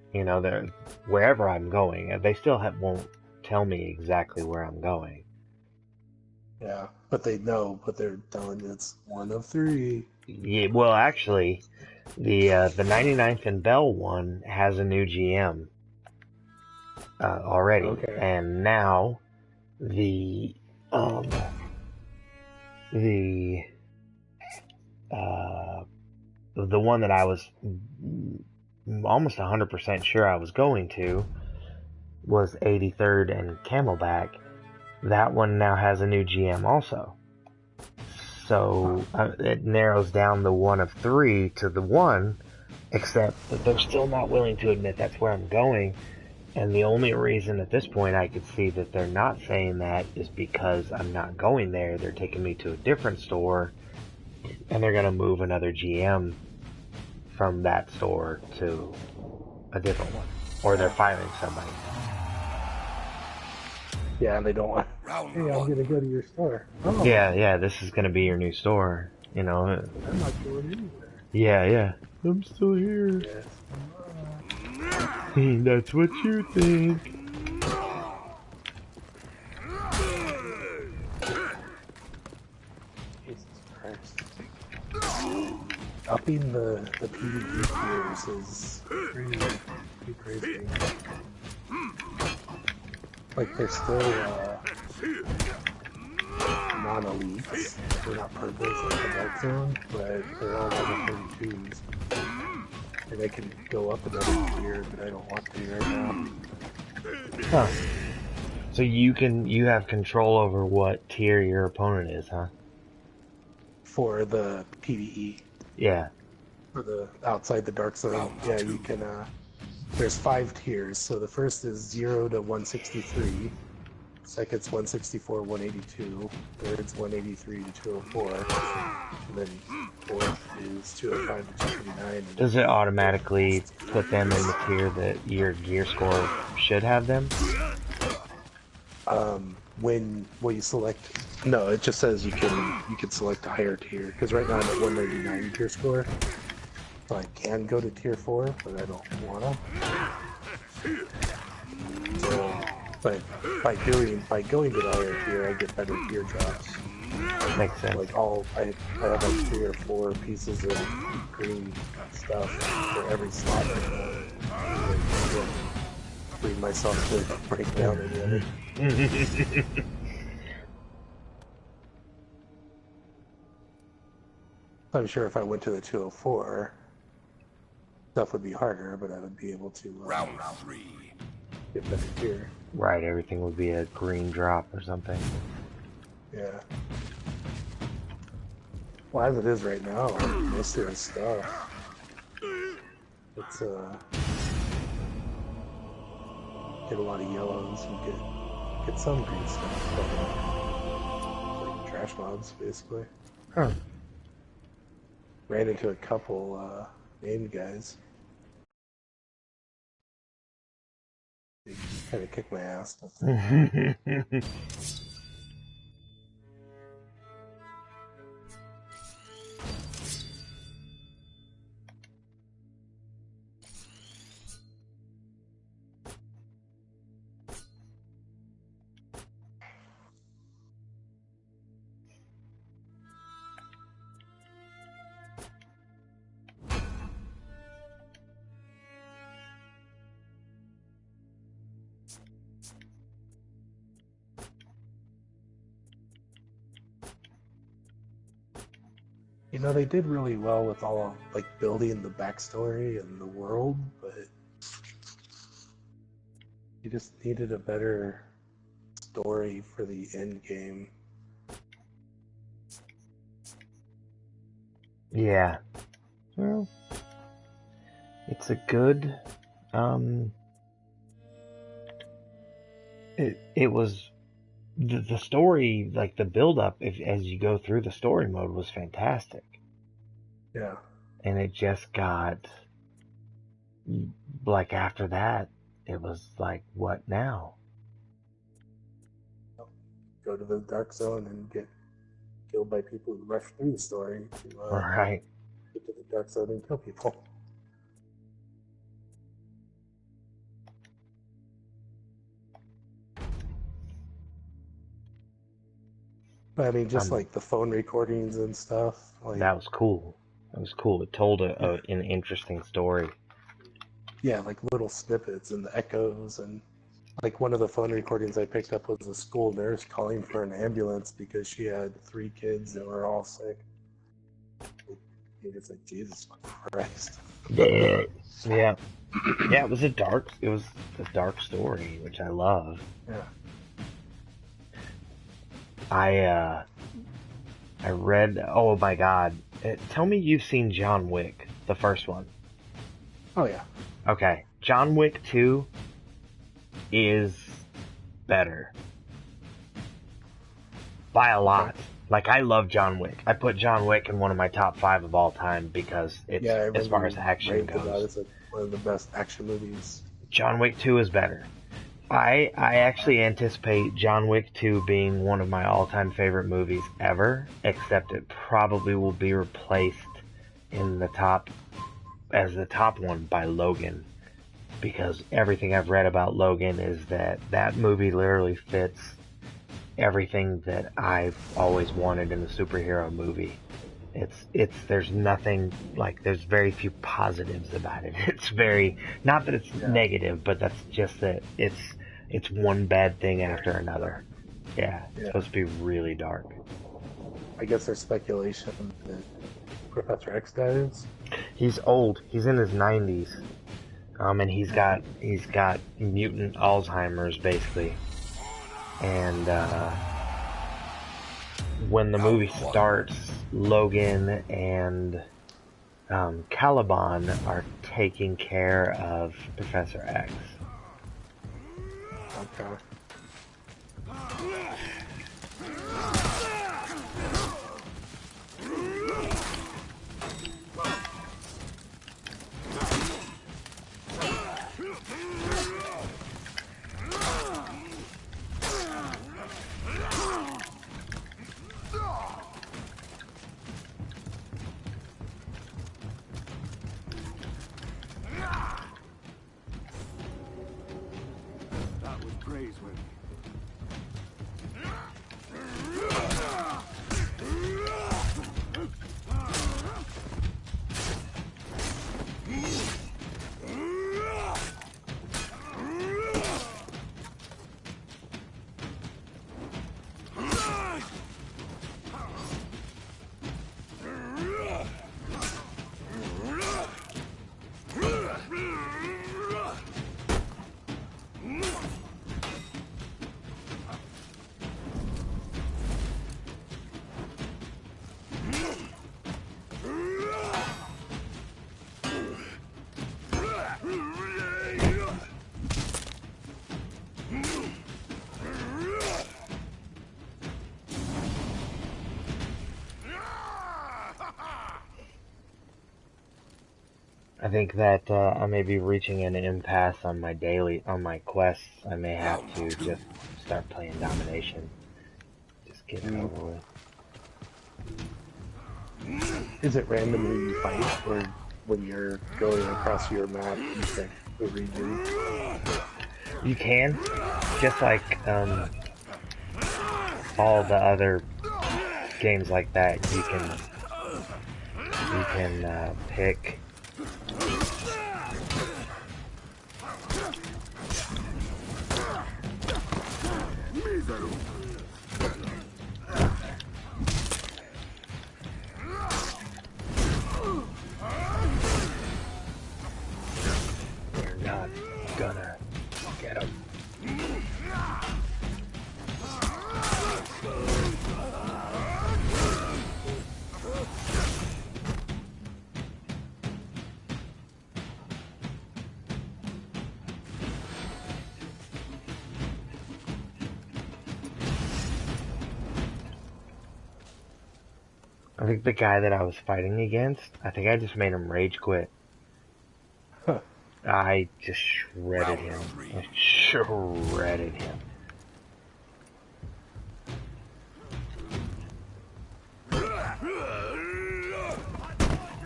Wherever I'm going, they still won't tell me exactly where I'm going. Yeah, but they know, but they're telling you it's one of 3. Yeah, well, actually, the 99th and Bell one has a new GM already, and now the one that I was almost 100% sure I was going to was 83rd and Camelback. That one now has a new GM also. So it narrows down the one of 3 to the 1, except that they're still not willing to admit that's where I'm going. And the only reason at this point I could see that they're not saying that is because I'm not going there. They're taking me to a different store, and they're going to move another GM from that store to a different one. Or they're firing somebody. Yeah, and they don't want, hey, I'm going to go to your store. Oh. Yeah, this is going to be your new store, I'm not going anywhere. Yeah. I'm still here. Yes. That's what you think. Jesus Christ. Upping the PvP tiers is pretty crazy. Like, they're still not non-elites. They're not purples like the Dark Zone, but they're all level 32s. And they can go up another tier, but I don't want to right now. Huh. So you have control over what tier your opponent is, huh? For the PvE. Yeah. For the outside the Dark Zone, yeah, you can, there's 5 tiers. So the first is 0 to 163. Second's 164, 182. Third's 183 to 204. And then fourth is 205 to 239. Does it automatically put them in the tier that your gear score should have them? When you select, no, it just says you can select a higher tier. Because right now I'm at 199 tier score, so I can go to tier 4, but I don't wanna. So, but by going to the higher tier, I get better gear drops. Makes sense. Like I have like 3 or 4 pieces of green stuff for every slot. Bring myself to break down again. I'm sure if I went to the 204, stuff would be harder, but I would be able to Round 3. get better gear. Right, everything would be a green drop or something. Yeah. Well, as it is right now, most of the stuff, it's get a lot of yellows and get some green stuff, but like trash mobs basically. Huh. Ran into a couple named guys. They kind of kicked my ass. You know, they did really well with all like building the backstory and the world, but you just needed a better story for the end game. Yeah. Well, it's a good, it was, the story, like the build up, as you go through the story mode was fantastic. Yeah. And it just got, like after that, it was like, what now? Go to the Dark Zone and get killed by people who rush through the story to Right. get to the Dark Zone and kill people. But I mean, just like the phone recordings and stuff. Like, that was cool. That was cool. It told an interesting story. Yeah, like little snippets and the echoes, and like one of the phone recordings I picked up was a school nurse calling for an ambulance because she had 3 kids that were all sick. It's like, Jesus Christ. Yeah. Yeah, it was a dark story, which I love. Yeah. I read, oh my god. Tell me you've seen John Wick, the first one. Oh yeah. Okay. John Wick 2 is better. By a lot. Like, I love John Wick. I put John Wick in one of my top 5 of all time because it's, as far as action goes. It's like one of the best action movies. John Wick 2 is better. I actually anticipate John Wick 2 being one of my all-time favorite movies ever, except it probably will be replaced in the top, as the top one by Logan, because everything I've read about Logan is that movie literally fits everything that I've always wanted in a superhero movie. There's nothing, like, there's very few positives about it. It's very, not that it's negative, but that's just that it's one bad thing after another. Yeah, it's supposed to be really dark. I guess there's speculation that Professor X dies. He's old. He's in his 90s. And he's got mutant Alzheimer's basically. And when the movie starts, Logan and Caliban are taking care of Professor X. Okay. That was praiseworthy. I think that I may be reaching an impasse on my quests. I may have to just start playing domination. Just get it over with. Is it randomly you fight, or when you're going across your map, you pick the region? You can, just like all the other games like that. You can pick. We're not gonna get him. I think the guy that I was fighting against, I think I just made him rage quit. Huh. I just shredded him. I shredded him.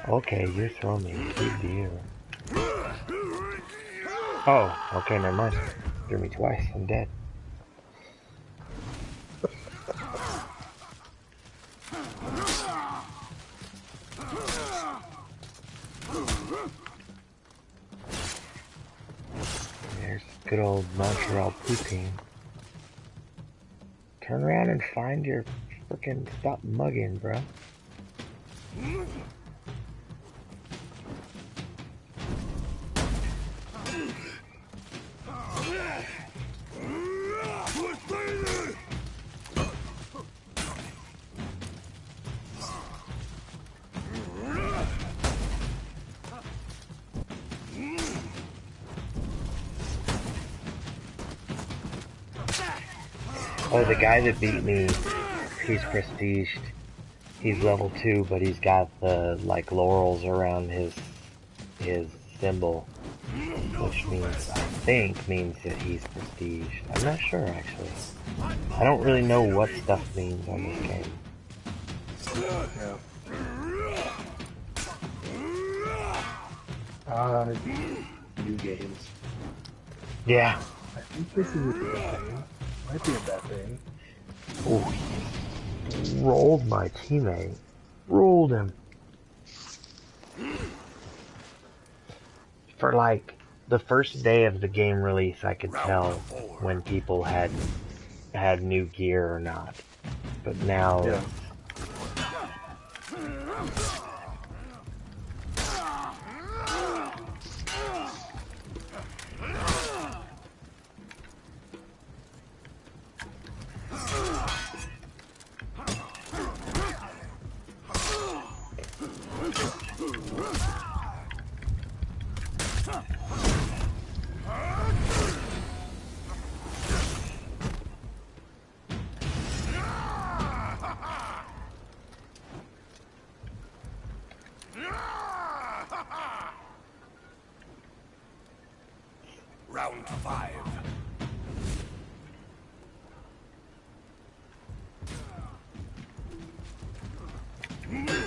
Okay, you're throwing me. Good deal. Oh, okay, never mind. Threw me twice. I'm dead. There's good old Montreal poutine. Turn around and find your frickin' stop mugging, bro. Oh, the guy that beat me, he's prestiged. He's level 2, but he's got the, like, laurels around his symbol, which means, I think, means that he's prestiged. I'm not sure, actually. I don't really know what stuff means on this game. Yeah. New games. Yeah. I think this is a good thing. Might be a bad thing. Oh, he rolled my teammate. Rolled him. For like the first day of the game release, I could tell when people had new gear or not. But now Round 5. Yeah.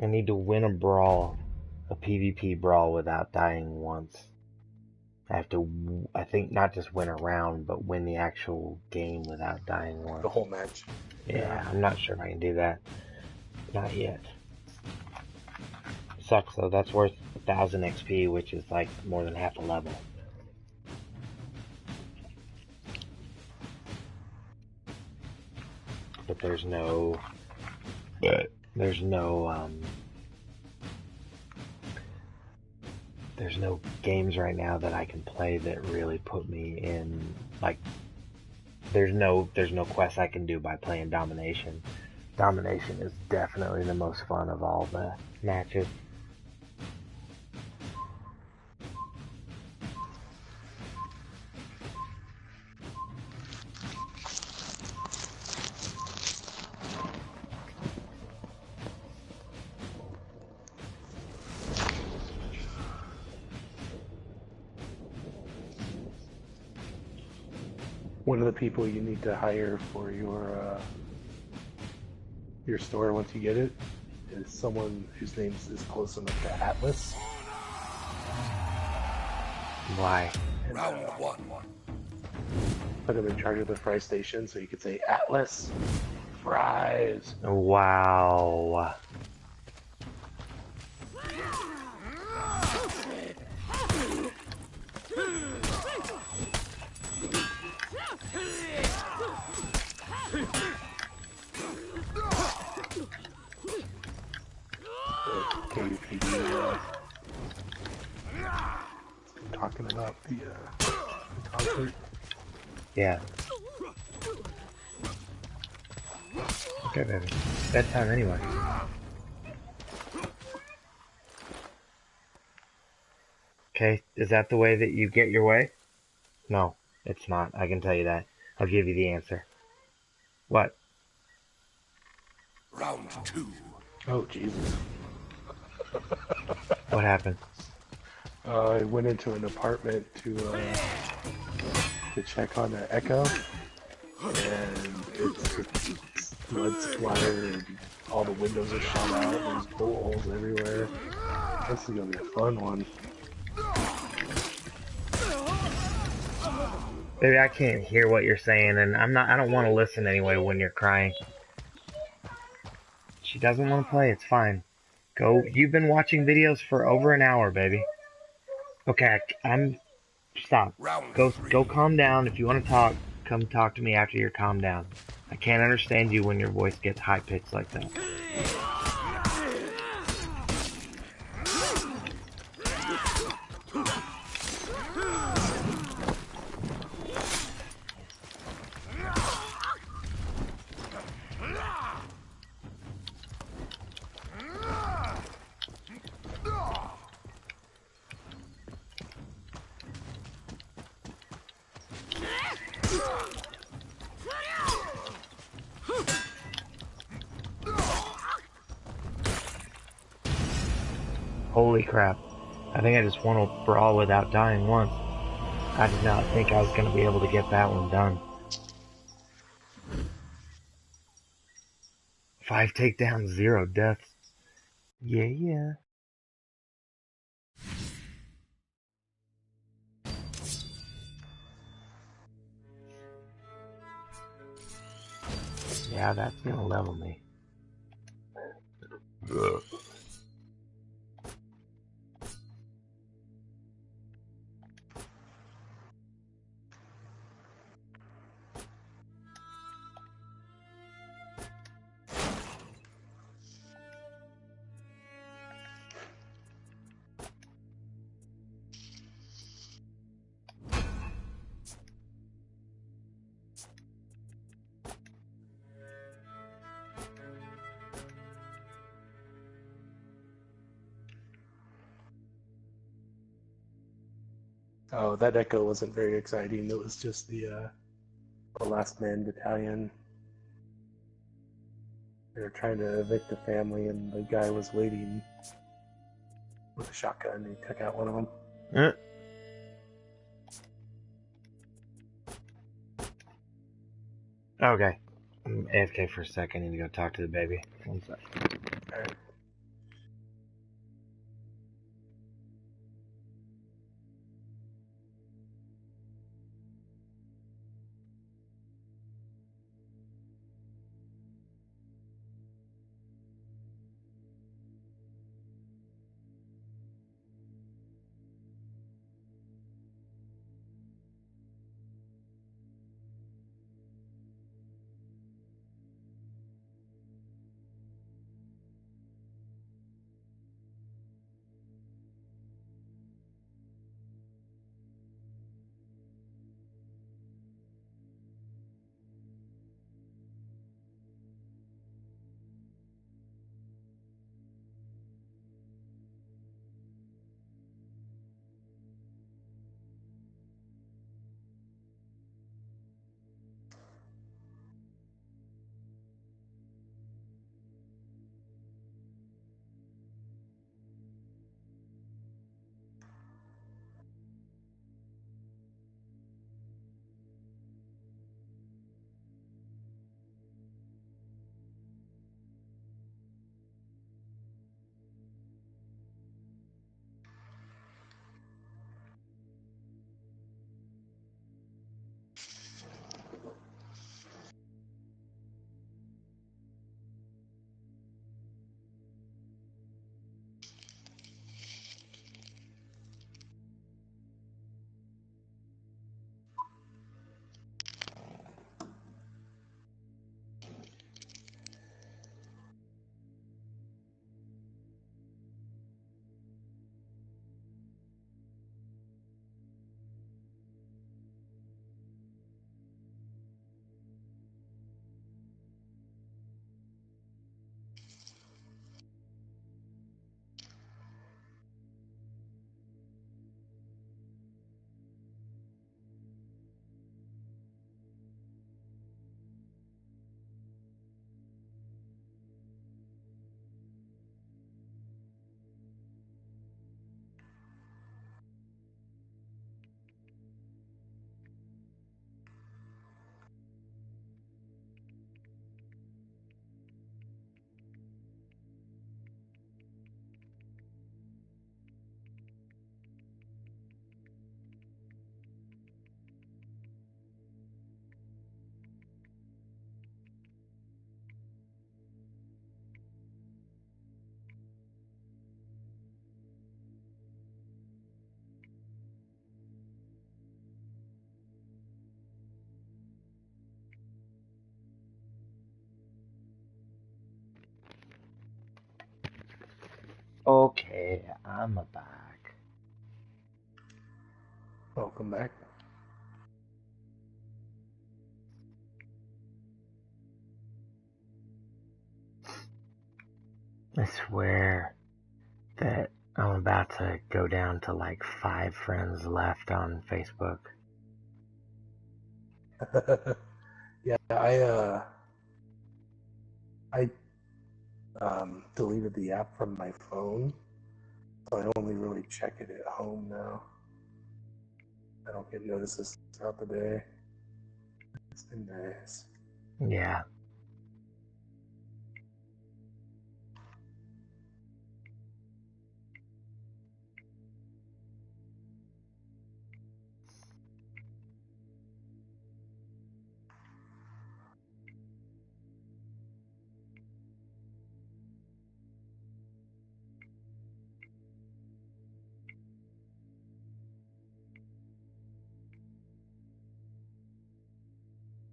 I need to win a brawl, a PvP brawl without dying once. I have to, I think, not just win a round, but win the actual game without dying once. The whole match. Yeah, I'm not sure if I can do that. Not yet. Sucks though, that's worth 1,000 XP, which is like more than half a level. But there's no games right now that I can play that really put me in, like, there's no quests I can do by playing Domination. Domination is definitely the most fun of all the matches. One of the people you need to hire for your store once you get it is someone whose name is close enough to Atlas. Why? And, Round 1. put him in charge of the fry station so you could say, Atlas, fries. Wow. Talking about the concert. Yeah. Okay, baby. Bedtime anyway. Okay, is that the way that you get your way? No, it's not. I can tell you that. I'll give you the answer. What? Round 2. Oh, Jesus. What happened? I went into an apartment to check on an Echo, and it's blood splatter and all the windows are shot out. There's bullet holes everywhere. This is gonna be a fun one. Baby, I can't hear what you're saying, and I don't want to listen anyway when you're crying. She doesn't want to play, it's fine. Go, you've been watching videos for over an hour, baby. Okay, stop. Go calm down. If you want to talk, come talk to me after you're calmed down. I can't understand you when your voice gets high-pitched like that. Holy crap. I think I just won a brawl without dying once. I did not think I was going to be able to get that one done. 5 takedowns, 0 deaths. Yeah. Yeah, that's going to level me. Oh, that echo wasn't very exciting. It was just the last man battalion. They were trying to evict the family, and the guy was waiting with a shotgun. He took out one of them. Okay. I'm AFK for a second. I need to go talk to the baby. One sec. Alright. Okay, I'm back. Welcome back. I swear that I'm about to go down to like 5 friends left on Facebook. Yeah, I deleted the app from my phone, so I only really check it at home now. I don't get notices throughout the day. It's been nice. Yeah.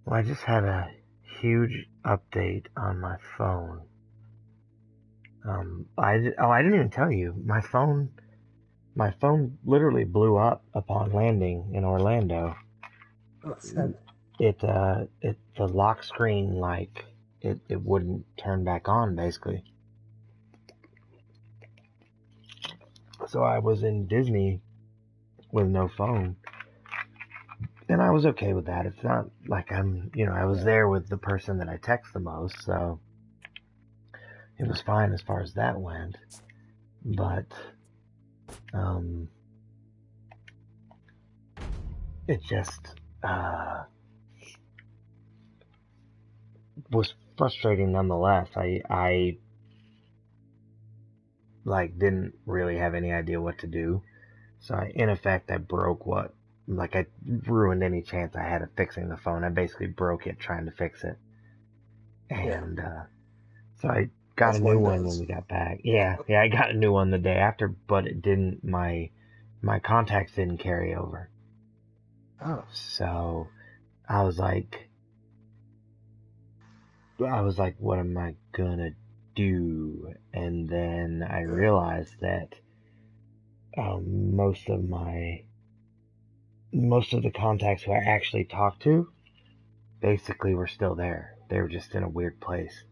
Well, I just had a huge update on my phone. I didn't even tell you. My phone literally blew up upon landing in Orlando. Oh, sad. The lock screen, like, it wouldn't turn back on, basically. So I was in Disney with no phone. And I was okay with that. It's not like I was there with the person that I text the most, so it was fine as far as that went. But, it just, was frustrating nonetheless. I like didn't really have any idea what to do. So in effect I broke I ruined any chance I had of fixing the phone. I basically broke it trying to fix it. And so I got As a new one one does. when we got back. Yeah, I got a new one the day after, but it didn't my contacts didn't carry over. Oh. So I was like, what am I gonna do? And then I realized that most of the contacts who I actually talked to basically were still there. They were just in a weird place.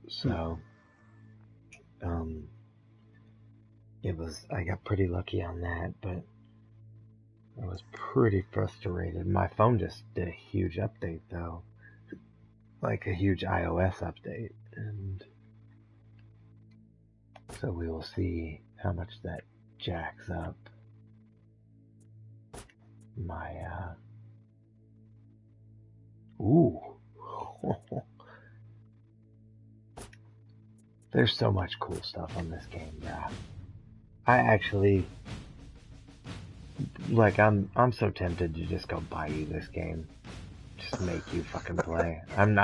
So I got pretty lucky on that, but I was pretty frustrated. My phone just did a huge update though. Like a huge iOS update, and so we will see how much that jacks up my ooh. There's so much cool stuff on this game, bruh. I actually I'm so tempted to just go buy you this game. Just make you fucking play. I'm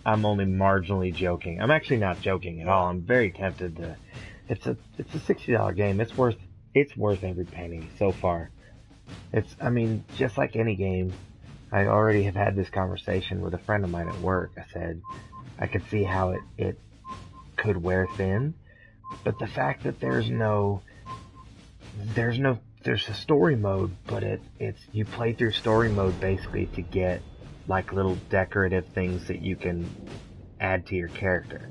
only marginally joking. I'm actually not joking at all. I'm very tempted to. It's a $60 game. It's worth every penny so far. I mean, just like any game, I already have had this conversation with a friend of mine at work. I said I could see how it could wear thin, but the fact that there's a story mode, but it's you play through story mode basically to get like little decorative things that you can add to your character.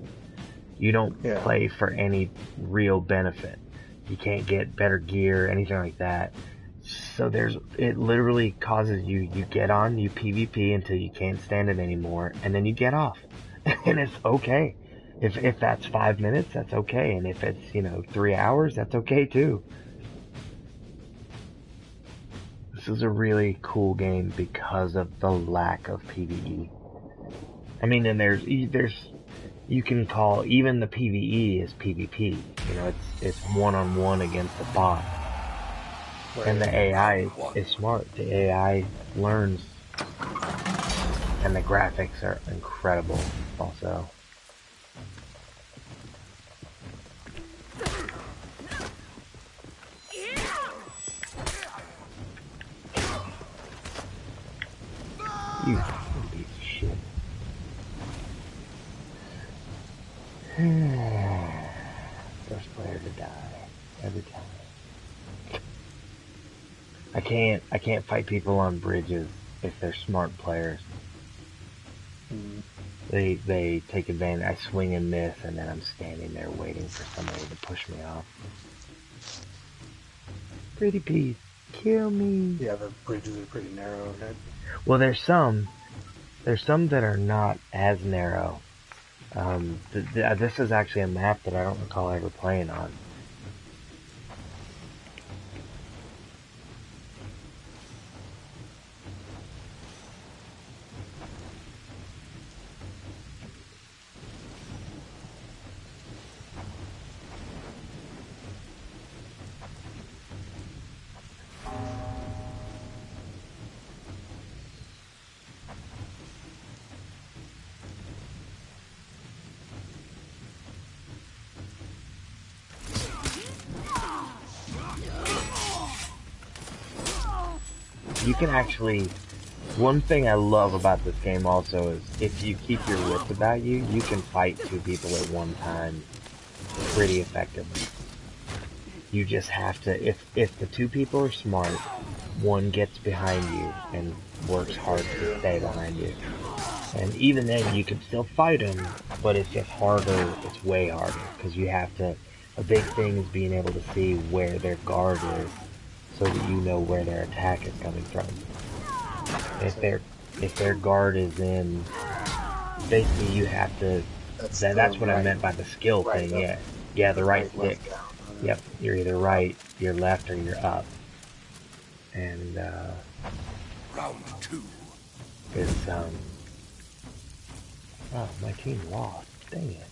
You don't play for any real benefit. You can't get better gear, anything like that. So it literally causes you get on, you PvP until you can't stand it anymore, and then you get off. And it's okay. If that's 5 minutes, that's okay. And if it's, 3 hours, that's okay too. This is a really cool game because of the lack of PvE. I mean, and you can call even the PvE is PvP. It's one-on-one against the bot. Right. And the AI is smart. The AI learns, and the graphics are incredible also. You piece of shit. first player to die every time. I can't fight people on bridges if they're smart players. They take advantage. I swing and miss, and then I'm standing there waiting for somebody to push me off. Pretty please, kill me. Yeah, the bridges are pretty narrow, right? Well, there's some that are not as narrow. This is actually a map that I don't recall ever playing on. You can actually, one thing I love about this game also is if you keep your wits about you, you can fight two people at one time pretty effectively. You just have to, if the two people are smart, one gets behind you and works hard to stay behind you. And even then you can still fight them, but it's just harder, it's way harder, because you have to, a big thing is being able to see where their guard is, so that you know where their attack is coming from. If their guard is in, basically you have to. That's what I meant by the skill thing. Yeah, yeah, the right stick. Yep, you're either right, you're left, or you're up. And Round 2. It's oh, my team lost. Dang it.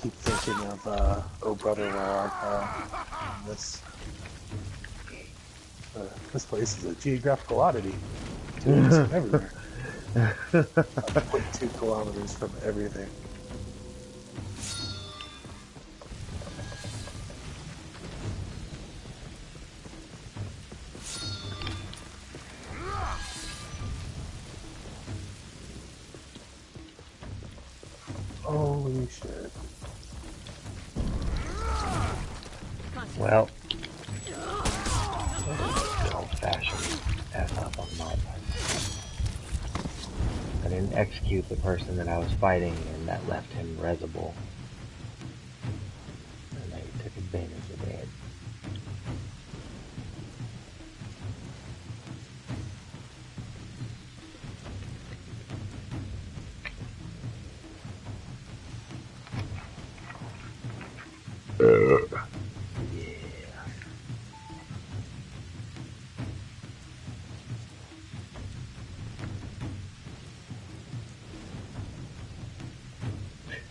Keep thinking of Oh Brother Where Art Thou? This place is a geographical oddity. It's everywhere. 0.2 kilometers from everything. Holy shit. Well, old-fashioned F up on my part. I didn't execute the person that I was fighting, and that left him resible. And I took advantage of it.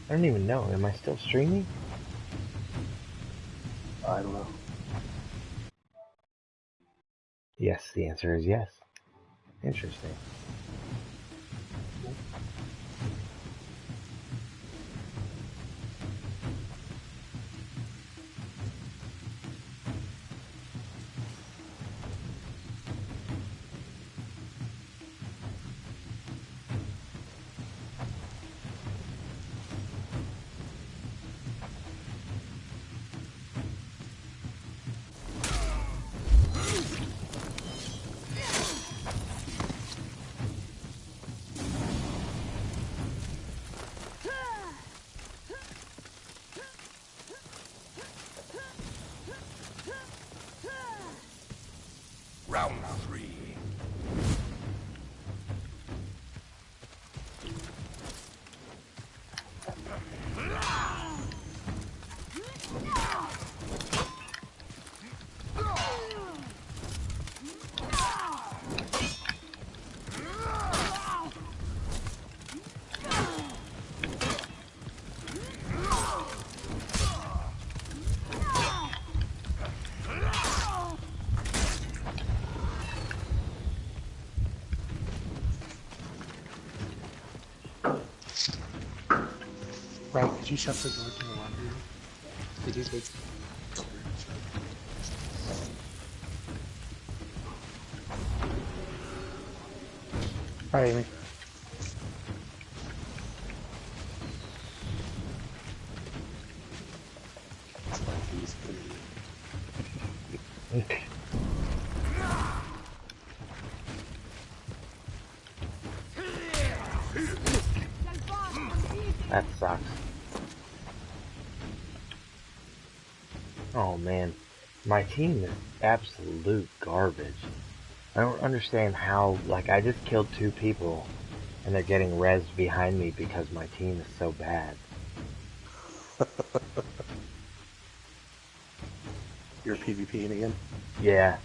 I don't even know. Am I still streaming? I don't know. Yes, the answer is yes. Interesting. Round 3. Rob, could you shut the door to the laundry room? Did you take Hi, Amy. That sucks. Oh man, my team is absolute garbage. I don't understand how, like, I just killed 2 people and they're getting rezzed behind me because my team is so bad. You're PvPing again? Yeah.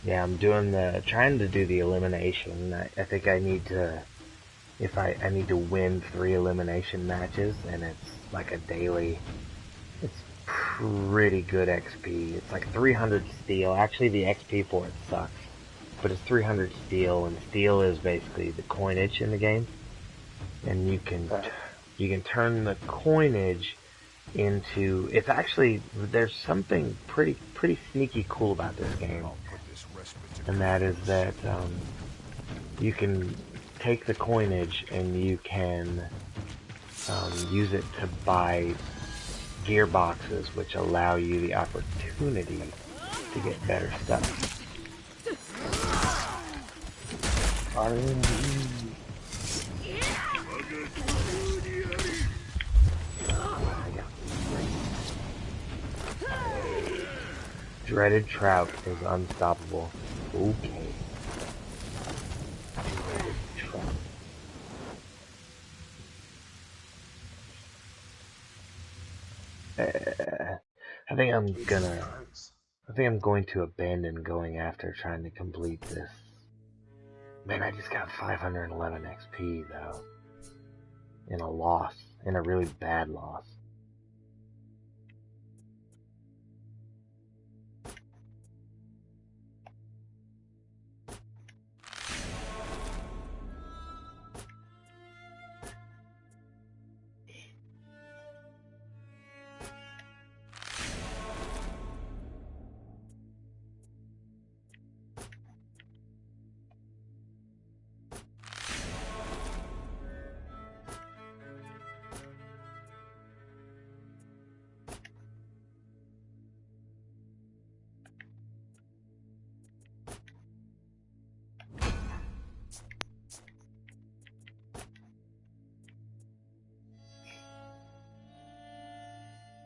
Yeah, I'm trying to do the elimination. I think I need to, I need to win 3 elimination matches, and it's like a daily, it's pretty good XP. It's like 300 steel. Actually, the XP for it sucks, but it's 300 steel, and steel is basically the coinage in the game, and you can turn the coinage into, it's actually, there's something pretty sneaky cool about this game, and that is that you can take the coinage and you can use it to buy gearboxes, which allow you the opportunity to get better stuff. Dreaded trout is unstoppable. Okay. Dreaded trout. I think I'm going to abandon going after trying to complete this. Man, I just got 511 XP though. In a loss. In a really bad loss.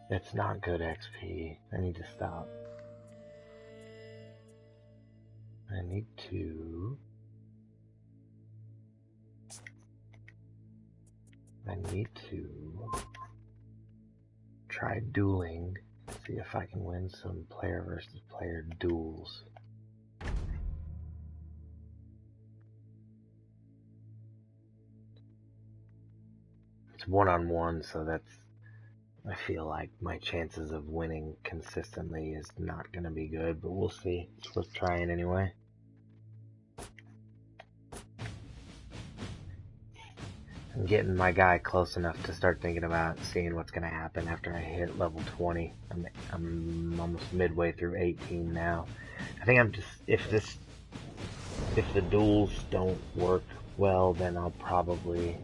It's not good XP. I need to stop. I need to try dueling. See if I can win some player versus player duels. It's 1-on-1, so I feel like my chances of winning consistently is not going to be good, but we'll see. It's worth trying anyway. I'm getting my guy close enough to start thinking about seeing what's going to happen after I hit level 20. I'm almost midway through 18 now. I think I'm just, if the duels don't work well, then I'll probably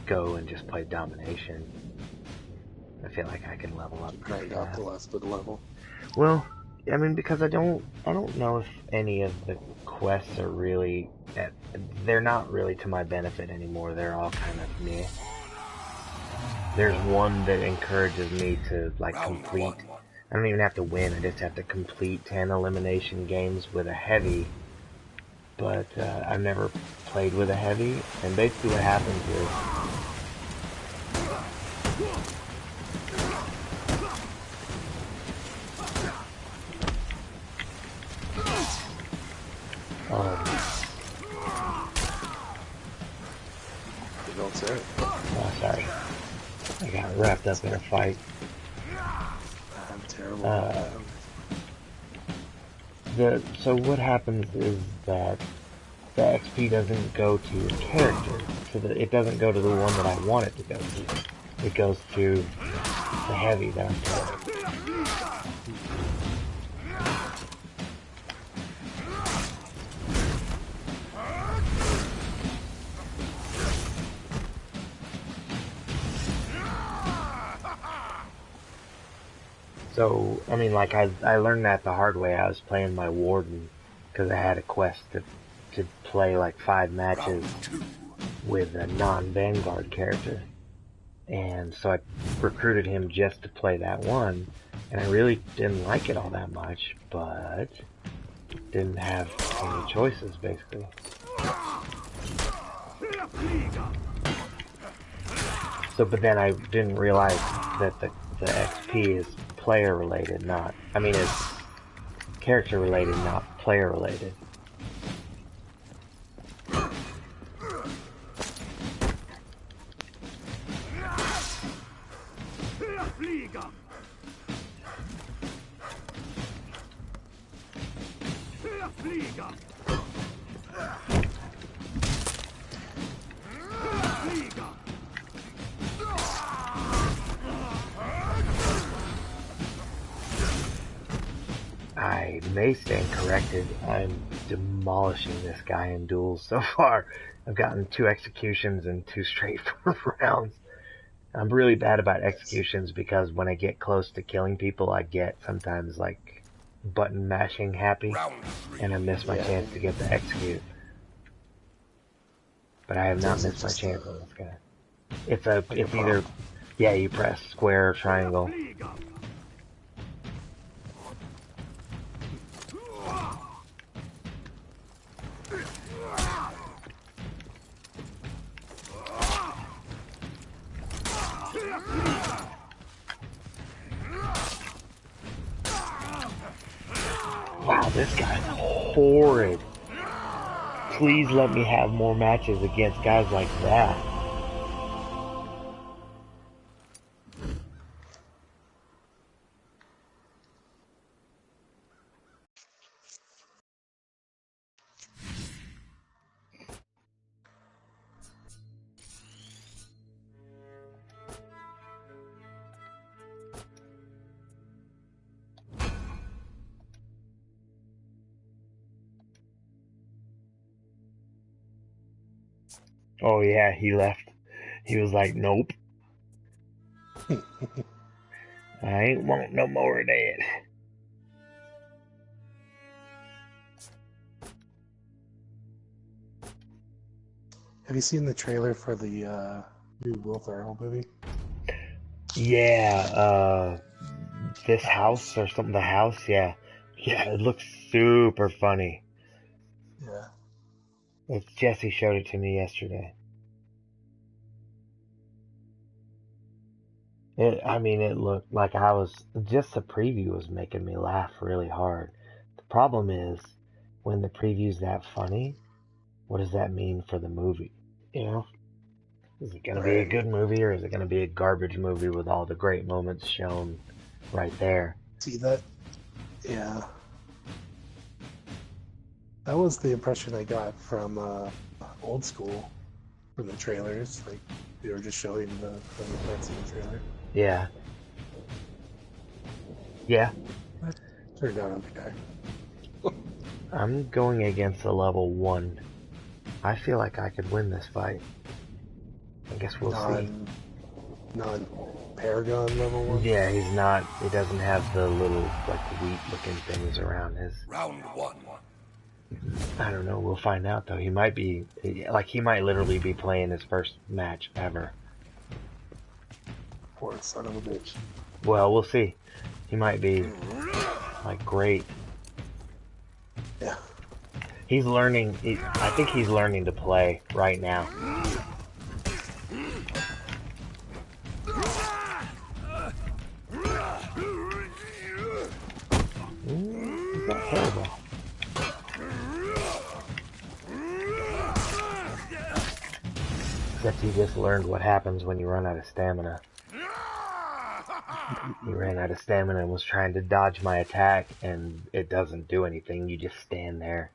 go and just play domination. I feel like I can level up pretty grind out fast. the last bit of level. Well, I mean, because I don't know if any of the quests are really, they're not really to my benefit anymore. They're all kind of meh. There's one that encourages me to, like, complete, I don't even have to win, I just have to complete 10 elimination games with a heavy, but I've never played with a heavy, and basically what happens is, You don't say it. oh, sorry. I got wrapped up in a fight. I'm terrible at that. So what happens is that the XP doesn't go to your character. It doesn't go to the one that I want it to go to. It goes to the heavy that I'm playing. So, I mean, like, I learned that the hard way. I was playing my warden because I had a quest to play like 5 matches with a non-Vanguard character. And so I recruited him just to play that one, and I really didn't like it all that much, but didn't have any choices, basically. So, but then I didn't realize that the XP is player related, not, I mean, it's character related, not player related. I may stand corrected. I'm demolishing this guy in duels so far. I've gotten 2 executions and 2 straight rounds. I'm really bad about executions because when I get close to killing people, I get sometimes like button mashing happy, and I miss my chance to get the execute. But I have not missed my chance on this guy. It's either, yeah, you press square or triangle. Wow, this guy's horrid. Please let me have more matches against guys like that. Oh yeah, he left. He was like, nope. I ain't want no more of that. Have you seen the trailer for the new Will Ferrell movie? Yeah, this house or something, the house, yeah. Yeah, it looks super funny. Yeah. It's Jesse showed it to me yesterday. I mean, it looked like just the preview was making me laugh really hard. The problem is, when the preview's that funny, what does that mean for the movie? You know? Is it going to be a good movie, or is it going to be a garbage movie with all the great moments shown right there? See that? Yeah. That was the impression I got from Old School, from the trailers. Like, they were just showing the parts of the trailer. Yeah. Yeah. That turned out okay. I'm going against a level 1. I feel like I could win this fight. I guess we'll see. Non-Paragon level 1? Yeah, he doesn't have the little, like, wheat-looking things around his... Round 1. I don't know, we'll find out, though. He might literally be playing his first match ever. Poor son of a bitch. Well, we'll see. He might be, like, great. Yeah. He's learning, I think he's learning to play right now. He's got terrible. Except he just learned what happens when you run out of stamina. He ran out of stamina and was trying to dodge my attack, and it doesn't do anything. You just stand there.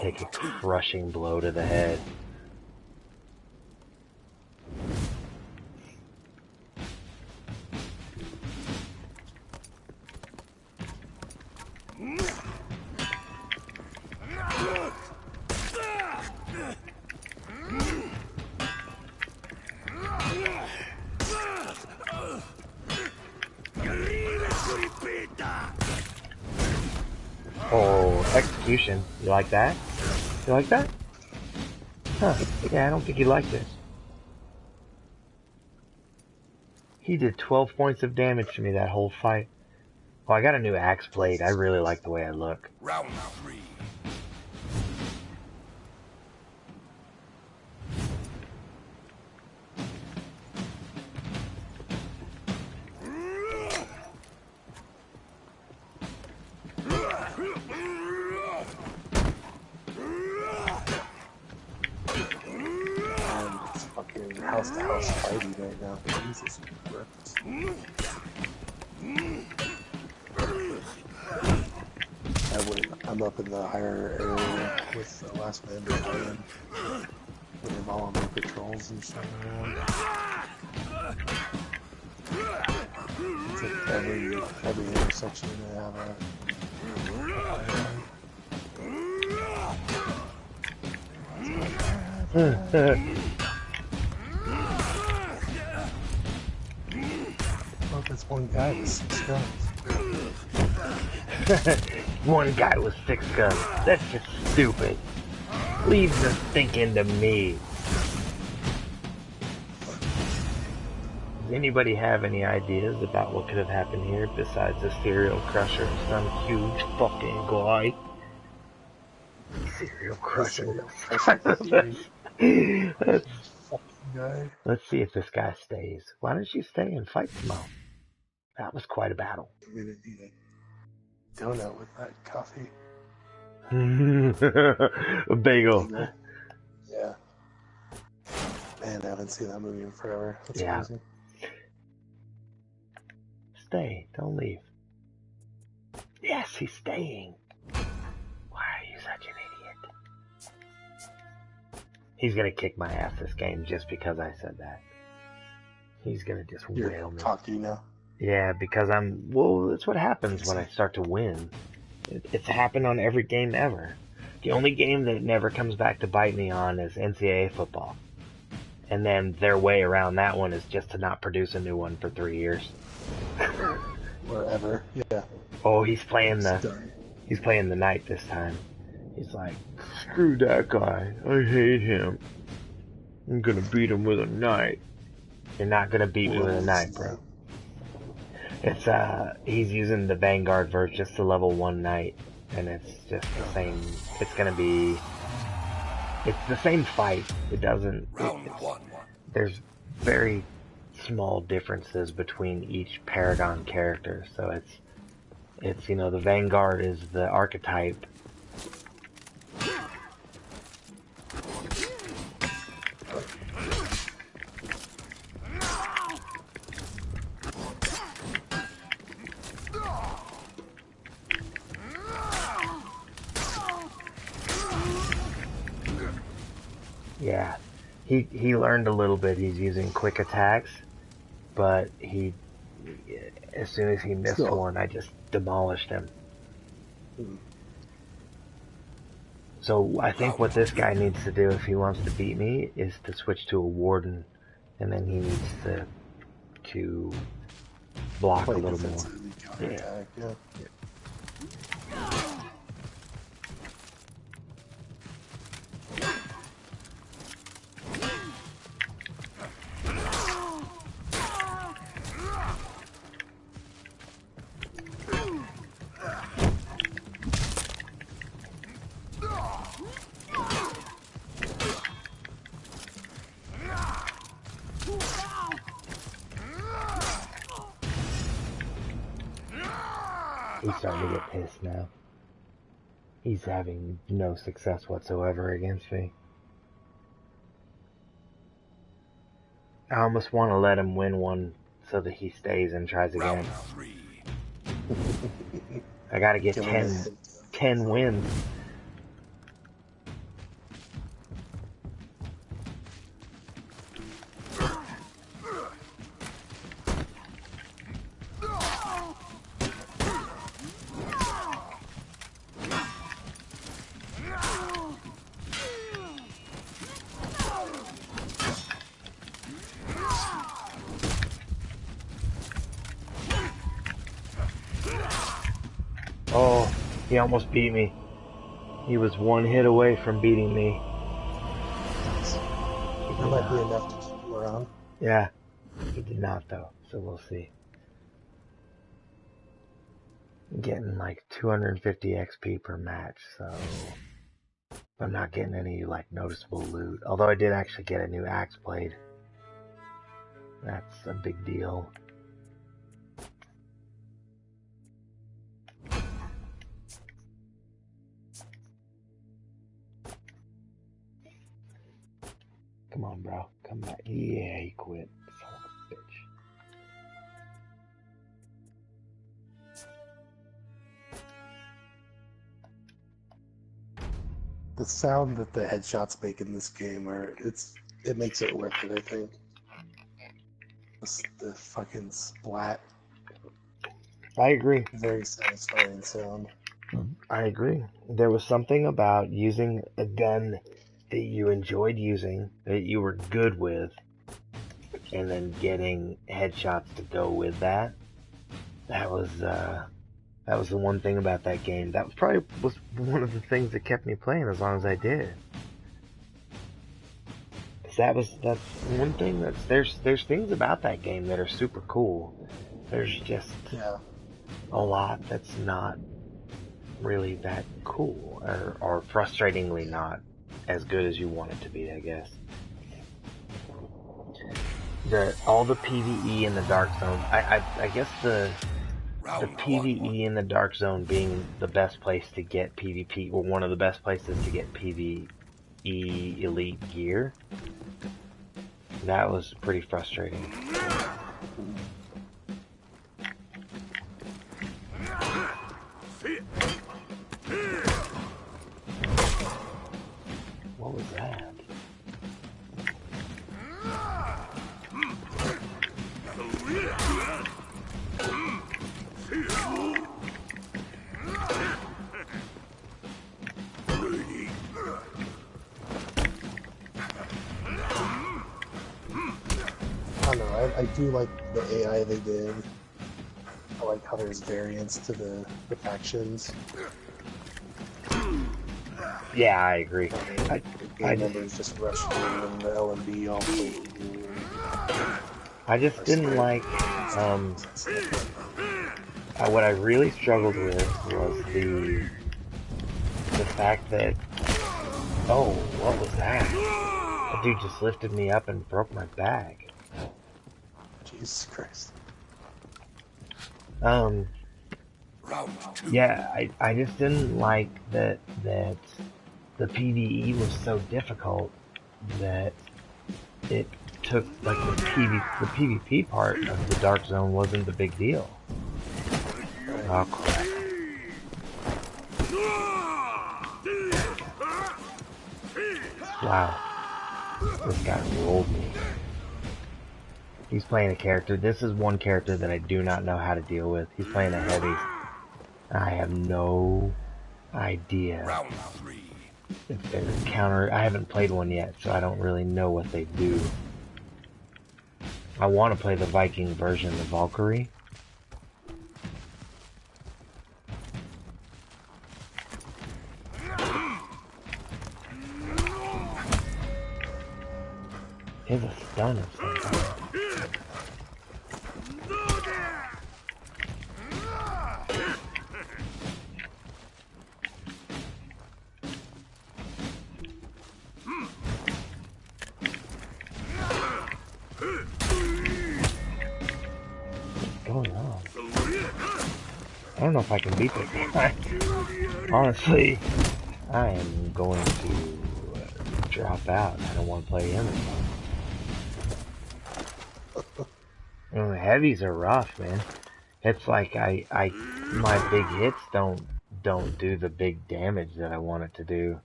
take a crushing blow to the head. Oh, execution. You like that? You like that? Huh. Yeah, I don't think he liked it. He did 12 points of damage to me that whole fight. Oh, I got a new axe blade. I really like the way I look. Round 3. It's fucking house to house fighting right now. Jesus Christ. I'm up in the higher area with the last man battalion. We have all of my patrols and stuff around. It's like every intersection they have Well, that's one guy with 6 guns. One guy with 6 guns. That's just stupid. Leave the thinking to me. Does anybody have any ideas about what could have happened here besides a serial crusher of some huge fucking guy? Serial crusher. Let's see if this guy stays. Why don't you stay and fight some more? That was quite a battle. I'm gonna need a donut with that coffee. A bagel. Yeah. Man, I haven't seen that movie in forever. That's Yeah. amazing. Stay. Don't leave. Yes, he's staying. Why are you such an idiot? He's gonna kick my ass this game just because I said that. He's gonna just wail me. Talk to you now. Yeah, because well, that's what happens when I start to win. It's happened on every game ever. The only game that never comes back to bite me on is NCAA football. And then their way around that one is just to not produce a new one for 3 years. Wherever, yeah. Oh, he's playing the knight this time. He's like, screw that guy. I hate him. I'm gonna beat him with a knight. You're not gonna beat me with a knight, bro. It's he's using the Vanguard verse just to level 1 knight, and it's just the same. It's the same fight. It doesn't. There's very small differences between each Paragon character, so it's you know, the Vanguard is the archetype. Yeah, he learned a little bit. He's using quick attacks, but as soon as he missed one, I just demolished him. So I think what this guy needs to do if he wants to beat me is to switch to a warden, and then he needs to block a little more. Yeah. He's starting to get pissed now. He's having no success whatsoever against me. I almost want to let him win one so that he stays and tries again. I gotta get 10 wins. He almost beat me. He was one hit away from beating me. That might be enough to keep you around. Yeah. He did not, though, so we'll see. I'm getting like 250 XP per match, so I'm not getting any like noticeable loot. Although I did actually get a new axe blade. That's a big deal. Come on, bro. Come back. Yeah, he quit. Son of a bitch. The sound that the headshots make in this game it makes it worth it, I think. The fucking splat. I agree. Very satisfying sound. I agree. There was something about using a gun that you enjoyed using, that you were good with, and then getting headshots to go with that. That was the one thing about that game. That probably was one of the things that kept me playing as long as I did. That's one thing there's things about that game that are super cool. There's just a lot that's not really that cool, or frustratingly not as good as you want it to be, I guess. All the PvE in the Dark Zone, I guess the PvE in the Dark Zone being the best place to get PvP, or one of the best places to get PvE elite gear, that was pretty frustrating. What was that? I don't know, I do like the AI they did. I like how there's variance to the factions. Yeah, I agree. Game members just rush through and the LMB all play through. I just didn't like, what I really struggled with was the fact that, oh, what was that? That dude just lifted me up and broke my back. Jesus Christ. Yeah, I just didn't like that the PvE was so difficult that it took, like, the PvP part of the Dark Zone wasn't the big deal. Oh crap. Wow. This guy rolled me. He's playing a character. This is one character that I do not know how to deal with. He's playing a heavy. I have no idea if they're counter. I haven't played one yet, so I don't really know what they do. I want to play the Viking version, the Valkyrie. He has a stun of some kind. What's going on? I don't know if I can beat this guy. Honestly, I am going to drop out. I don't want to play him anymore. The heavies are rough, man. It's like my big hits don't do the big damage that I want it to do,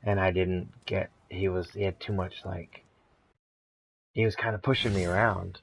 and I didn't get. He had too much, like, he was kind of pushing me around.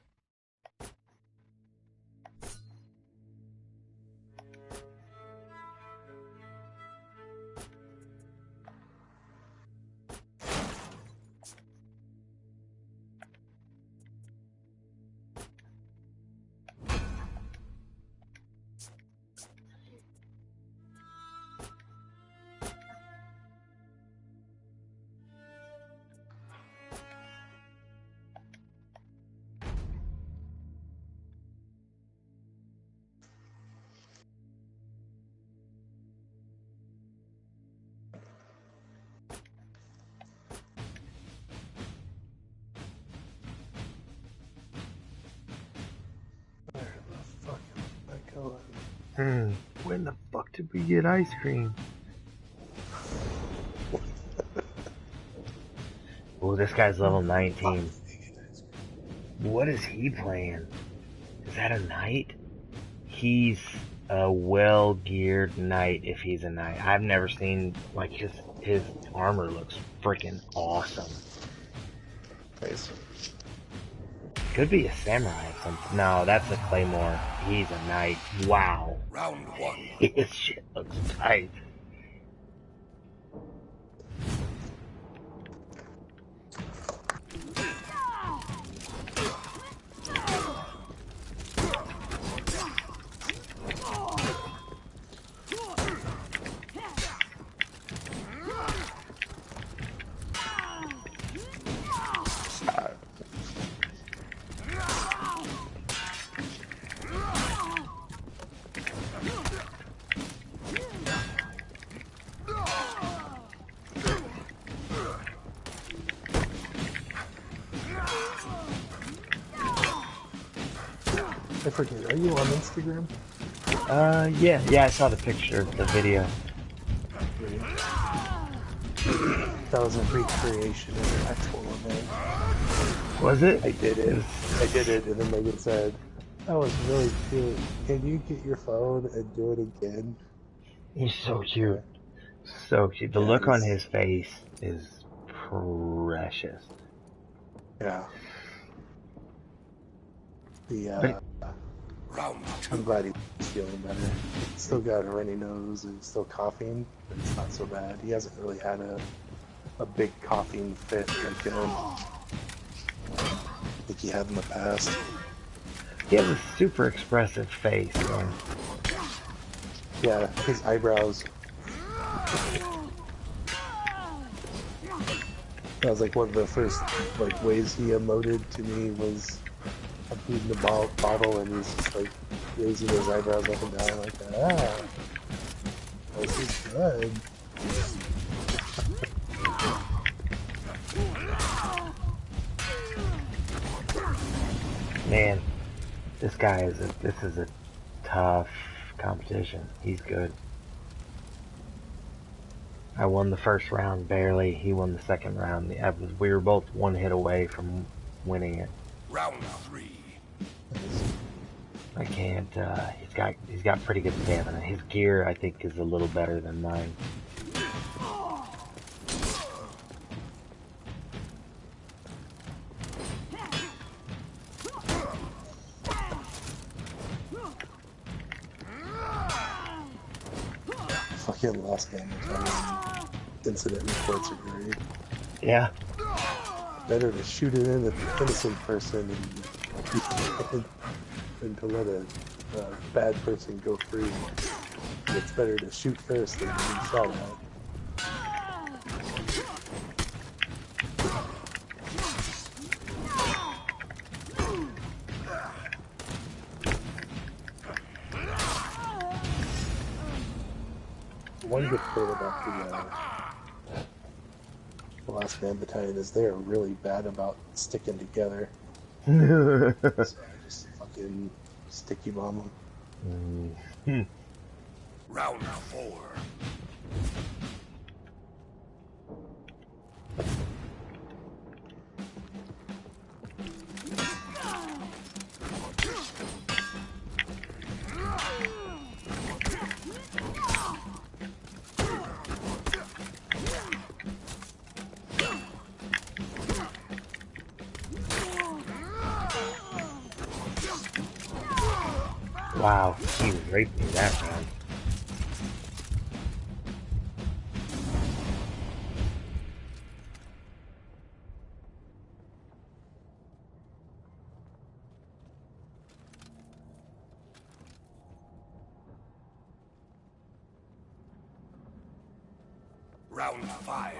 When the fuck did we get ice cream? Oh, this guy's level 19. What is he playing? Is that a knight? He's a well-geared knight if he's a knight. I've never seen, like, his armor looks freaking awesome. Nice. Could be a samurai or something. No, that's a claymore. He's a knight. Wow. Round 1. His shit looks tight. I forget, are you on Instagram? Yeah, I saw the picture, the video. That was a recreation of an actual event. Was it? I did it, and then Megan said, that was really cute. Can you get your phone and do it again? He's so cute. So cute. The look on his face is precious. Yeah. Round 2. I'm glad he's feeling better. He's still got a runny nose and still coughing, but it's not so bad. He hasn't really had a big coughing fit like he had in the past. He has a super expressive face, man. Yeah, his eyebrows. That was like one of the first ways he emoted to me was I'm feeding the bottle and he's just like raising his eyebrows up and down like that. This is good. Man, this is a tough competition. He's good. I won the first round barely. He won the second round. We were both one hit away from winning it. Round 3. I can't. He's got pretty good stamina. His gear, I think, is a little better than mine. Fucking last damage. Incident reports are great. Yeah. Better to shoot an innocent person than to let a bad person go free. It's better to shoot first than to be shot at. One good part about the last man battalion is they're really bad about sticking together. So I just fucking sticky bomb them. Round 4. Wow, he raped me that round. Round 5.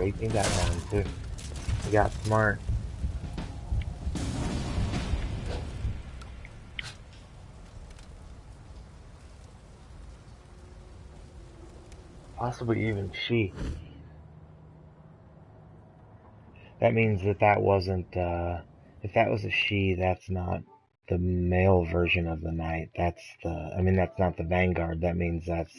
raped me that round too. He got smart. Possibly even she. That means that wasn't, if that was a she, that's not the male version of the knight. That's that's not the Vanguard. That means that's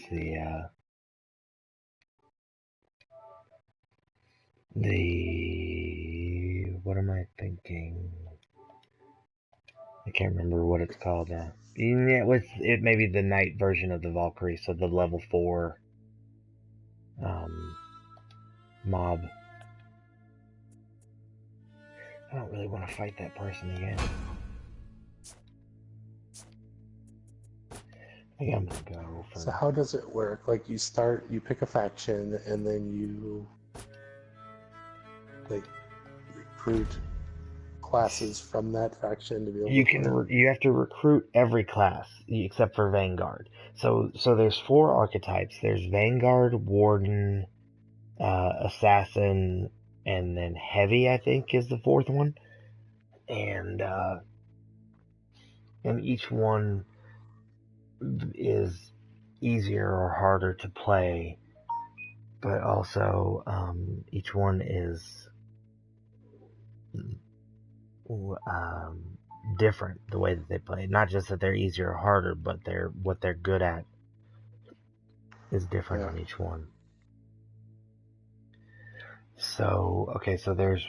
what am I thinking? I can't remember what it's called now. Yeah, it may be the knight version of the Valkyrie, so the level 4, mob. I don't really want to fight that person again. I think I'm gonna go for... So how does it work? Like you pick a faction, and then you like recruit classes from that faction to be able you have to recruit every class except for Vanguard. So there's 4 archetypes. There's Vanguard, Warden, Assassin, and then Heavy, I think, is the 4th one. And each one is easier or harder to play, but also each one is different the way that they play. Not just that they're easier or harder, but what they're good at is different on each one. So okay, so there's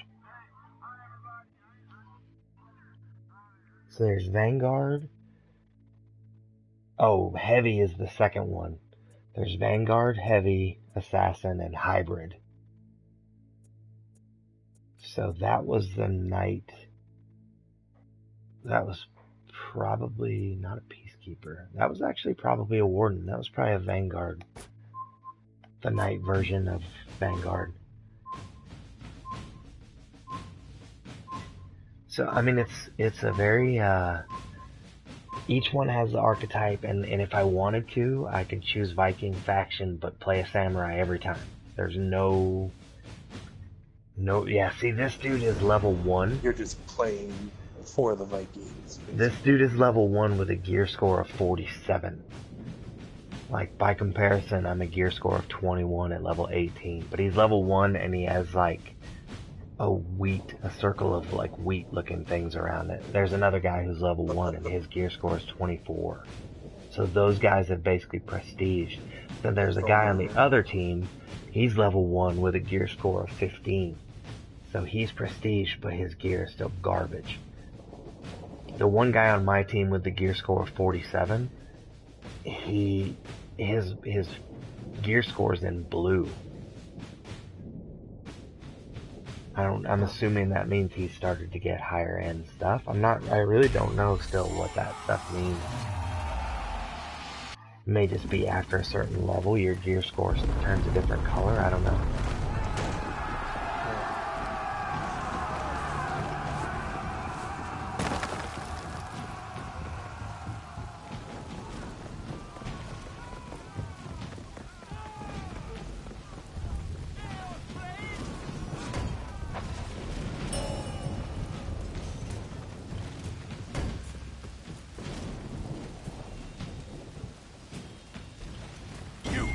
Vanguard. Oh, Heavy is the second one. There's Vanguard, Heavy, Assassin, and Hybrid. So that was the knight. That was probably not a Peacekeeper. That was actually probably a Warden. That was probably a Vanguard. The knight version of Vanguard. So, I mean, it's a very, each one has the archetype, and if I wanted to, I could choose Viking faction, but play a samurai every time. There's no, yeah, see, this dude is level 1. You're just playing for the Vikings. Basically. This dude is level 1 with a gear score of 47. Like, by comparison, I'm a gear score of 21 at level 18. But he's level 1, and he has, like, a circle of, like, wheat-looking things around it. There's another guy who's level 1, and his gear score is 24. So those guys have basically prestiged. Then there's a guy on the other team. He's level 1 with a gear score of 15. So he's prestige, but his gear is still garbage. The one guy on my team with the gear score of 47, his gear score is in blue. I'm assuming that means he started to get higher end stuff. I really don't know still what that stuff means. It may just be after a certain level, your gear score turns a different color. I don't know.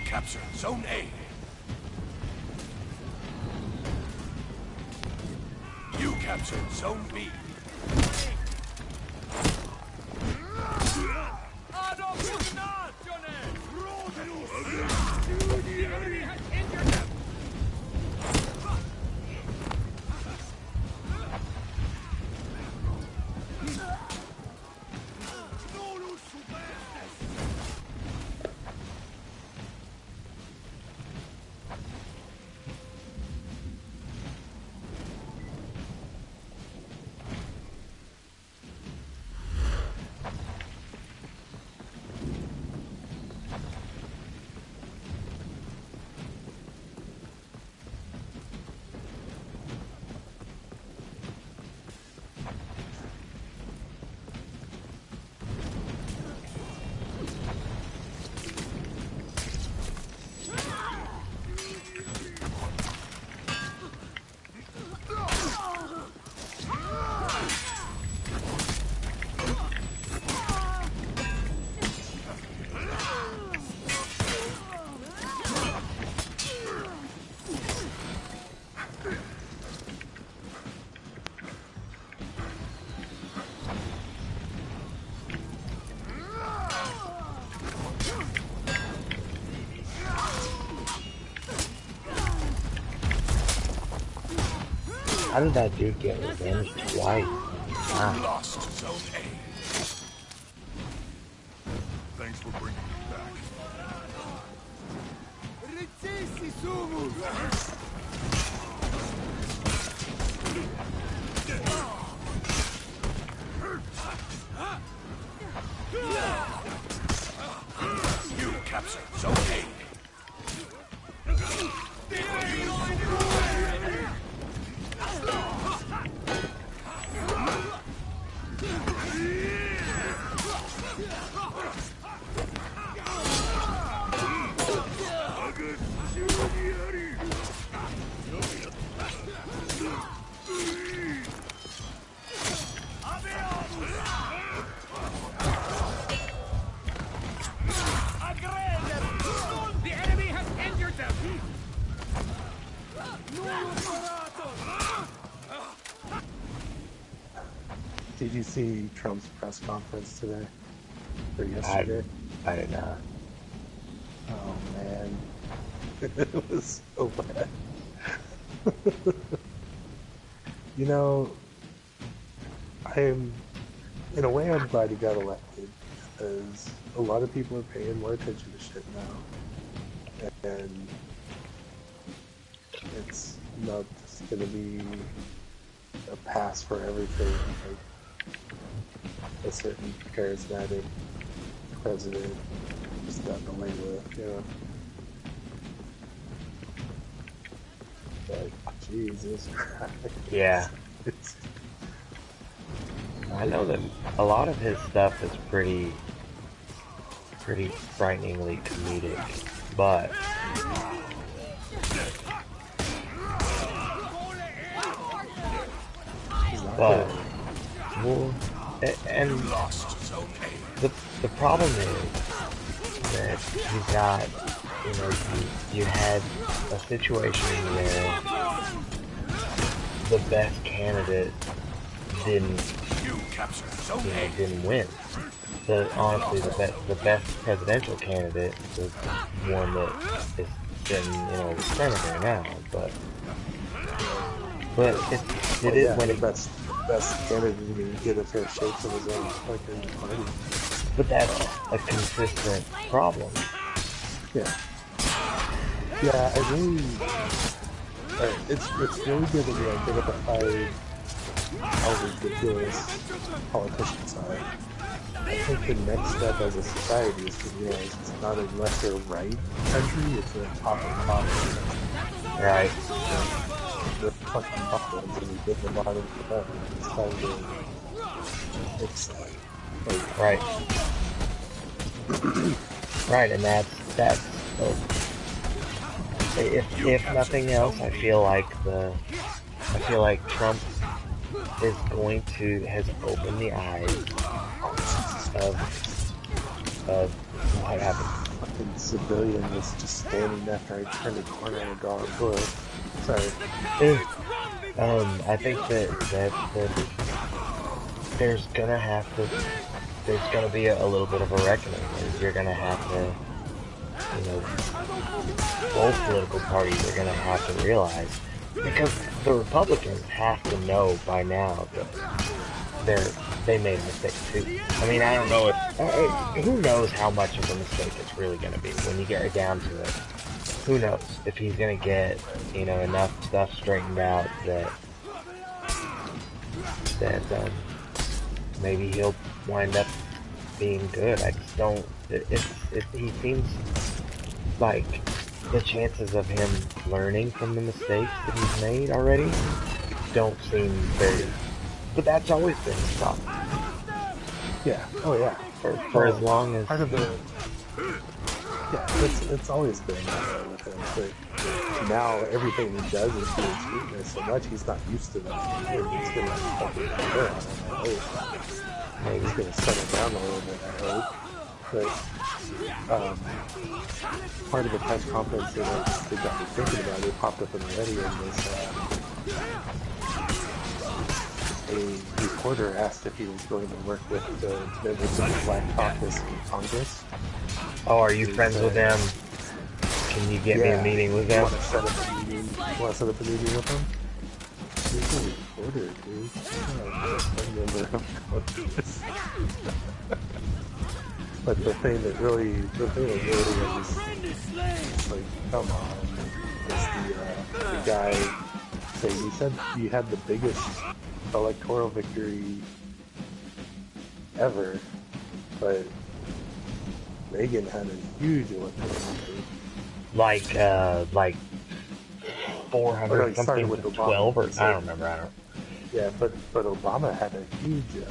Capture Zone A. You captured Zone B. The enemy has injured them. How did that dude get revenge twice? Wow. Lost Zone A. Thanks for bringing me back. You captured Zone A. The enemy has injured them! Did you see Trump's press conference today? Or yesterday? I did not. Oh man. It was so bad. You know, in a way I'm glad he got elected, because a lot of people are paying more attention to shit now. And it's not just gonna be a pass for everything like a certain charismatic president just got away with, you know. Like, Jesus Christ. Yeah. It's, I know that a lot of his stuff is pretty frighteningly comedic, but well, and the problem is that he's got, you know, you had a situation where the best candidate didn't win. Honestly, the best presidential candidate was one that has been, you know, senator now, but it is when the best candidate didn't get a fair shake of his own fucking party. But that's a consistent problem. Yeah. Yeah, I really... it's really good that we identify how ridiculous politicians are. I think the next step as a society is to realize it's not a left or right country, it's a top and bottom. Right. The fucking top ones and we get the bottom of the bottom. It's time to fix that. Like, right. Right, and that's if nothing else, I feel like Trump is has opened the eyes of what happened. Fucking civilian was just standing after I turned a corner and a dog book. Sorry. I think that there's gonna be a little bit of a reckoning. You're gonna have to, you know, both political parties are gonna have to realize, because the Republicans have to know by now that they made a mistake too. I mean, I don't know who knows how much of a mistake it's really gonna be when you get it down to it. Who knows if he's gonna get, you know, enough stuff straightened out that maybe he'll wind up being good. I just don't. He seems like the chances of him learning from the mistakes that he's made already don't seem very. But that's always been his problem. Yeah. Oh yeah. For as long as part of the. Yeah, it's always been with him, but now everything he does is being scrutinized so much he's not used to that. He's gonna fucking bear on it, I hope. Maybe he's gonna settle down a little bit, I hope. But part of the press conference that got me thinking about it popped up in the radio was a reporter asked if he was going to work with the members of the Black Caucus in Congress. Oh, are you friends with them? Can you get me a meeting with them? Want to set up a meeting with them? He's a reporter, dude. I remember But the thing that really was like, come on, was the guy saying, he said you had the biggest electoral victory ever, but Reagan had a huge electoral victory. Like 400 no, something with to Obama. 12, or So, I don't remember. Yeah, but Obama had a huge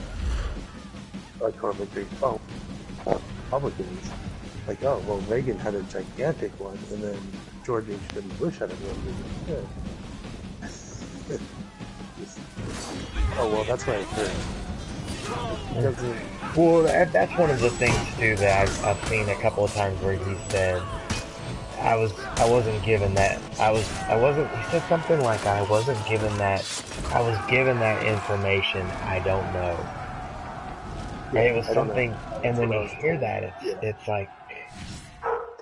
electoral victory. Oh, Republicans. Like, oh, well, Reagan had a gigantic one, and then George H.W. Bush had a really big one. Oh, well, that's what I heard. It doesn't... Well, that's one of the things too that I've seen a couple of times where he said I wasn't given that he said something like I was given that information, I don't know. Yeah, It was something, know. and when you hear that, it's like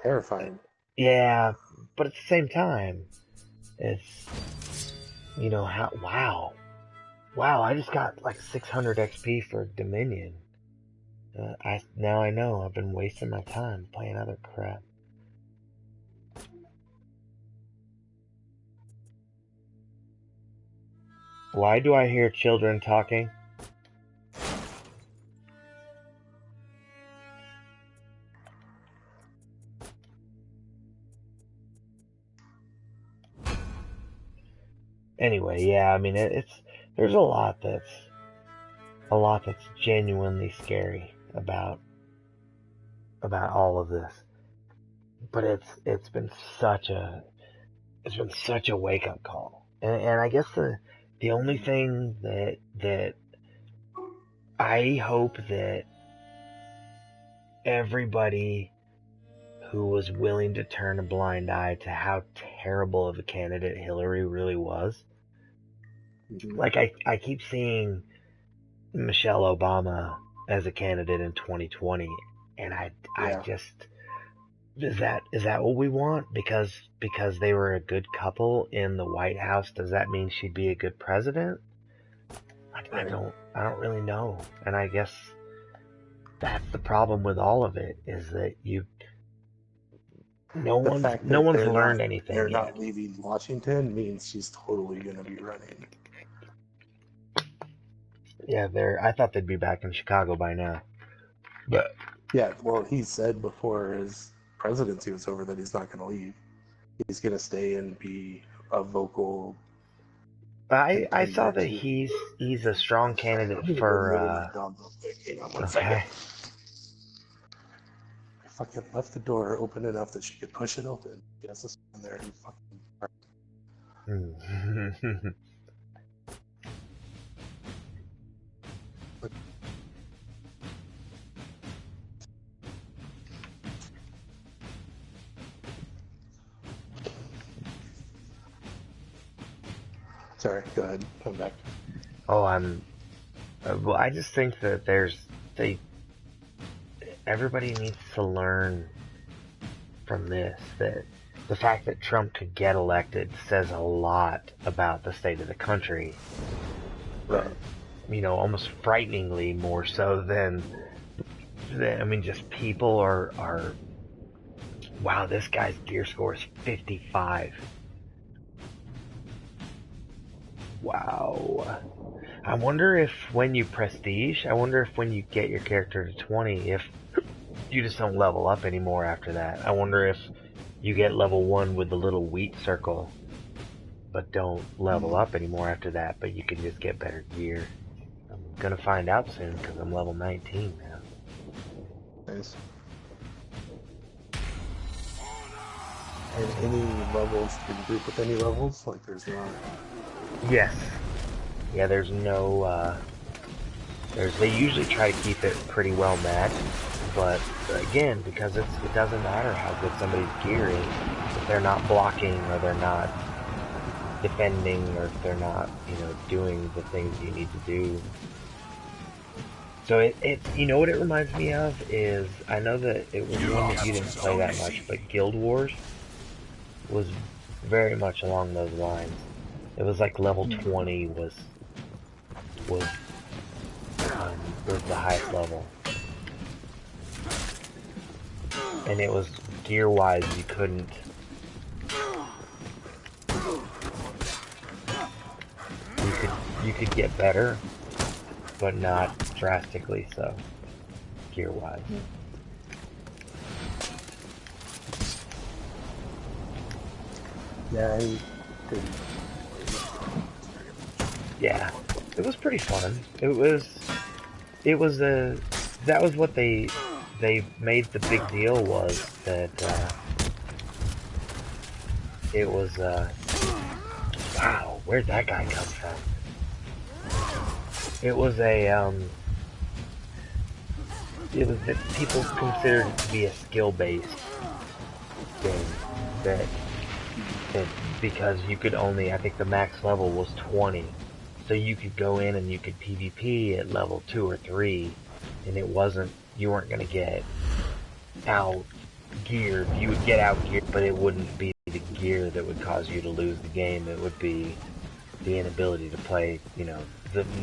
terrifying. Yeah, but at the same time, it's wow, I just got like 600 XP for Dominion. Now I know I've been wasting my time playing other crap. Why do I hear children talking? Anyway, yeah, I mean there's a lot that's genuinely scary about all of this. But it's been such a wake up call. And I guess the only thing that I hope that everybody who was willing to turn a blind eye to how terrible of a candidate Hillary really was. Like I keep seeing Michelle Obama as a candidate in 2020, and I just is that what we want? Because they were a good couple in the White House, does that mean she'd be a good president? I don't really know. And I guess that's the problem with all of it, is that no one's learned anything yet. They're yet. not leaving Washington means she's totally going to be running. Yeah, I thought they'd be back in Chicago by now. But yeah, well, he said before his presidency was over that he's not going to leave. He's going to stay and be a vocal. I saw that he's a strong candidate for. Okay. I fucking left the door open enough that she could push it open. He has to stand there and fucking. Sorry, go ahead. I'm back. Oh, well, I just think that everybody needs to learn from this, that the fact that Trump could get elected says a lot about the state of the country. Right. Almost frighteningly more so than just people are wow, this guy's gear score is 55. Wow. I wonder if when you prestige, when you get your character to 20, if you just don't level up anymore after that. I wonder if you get level 1 with the little wheat circle, but don't level up anymore after that, but you can just get better gear. I'm gonna find out soon, because I'm level 19 now. Nice. And any levels can group with any levels? Like there's not... Yes. Yeah, there's no, they usually try to keep it pretty well matched, but again, because it doesn't matter how good somebody's gear is, if they're not blocking, or they're not defending, or if they're not, doing the things you need to do. So it what it reminds me of is, I know that it was one that you didn't play that much, but Guild Wars was very much along those lines. It was like level 20 was the highest level. And it was gear-wise, you could get better, but not drastically so, gear-wise. Yeah, I didn't. Yeah, it was pretty fun. That was what they made the big deal was that, it was, wow, where'd that guy come from? It was it was that people considered it to be a skill-based thing, that because you could only, I think the max level was 20, so you could go in and you could PvP at level 2 or 3, and you weren't going to get out-geared. You would get out-geared, but it wouldn't be the gear that would cause you to lose the game. It would be the inability to play, the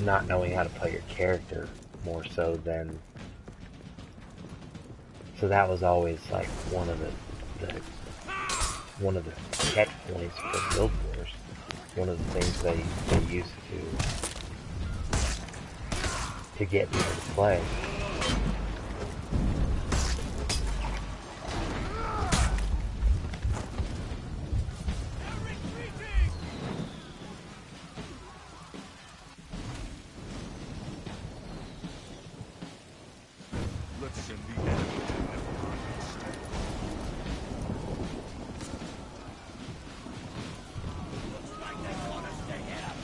not knowing how to play your character more so than... So that was always like one of the catch points for Guild Wars. One of the things they used to get people to play. Let's send the enemy to Neverwhere instead. Looks like they want us to hit 'em.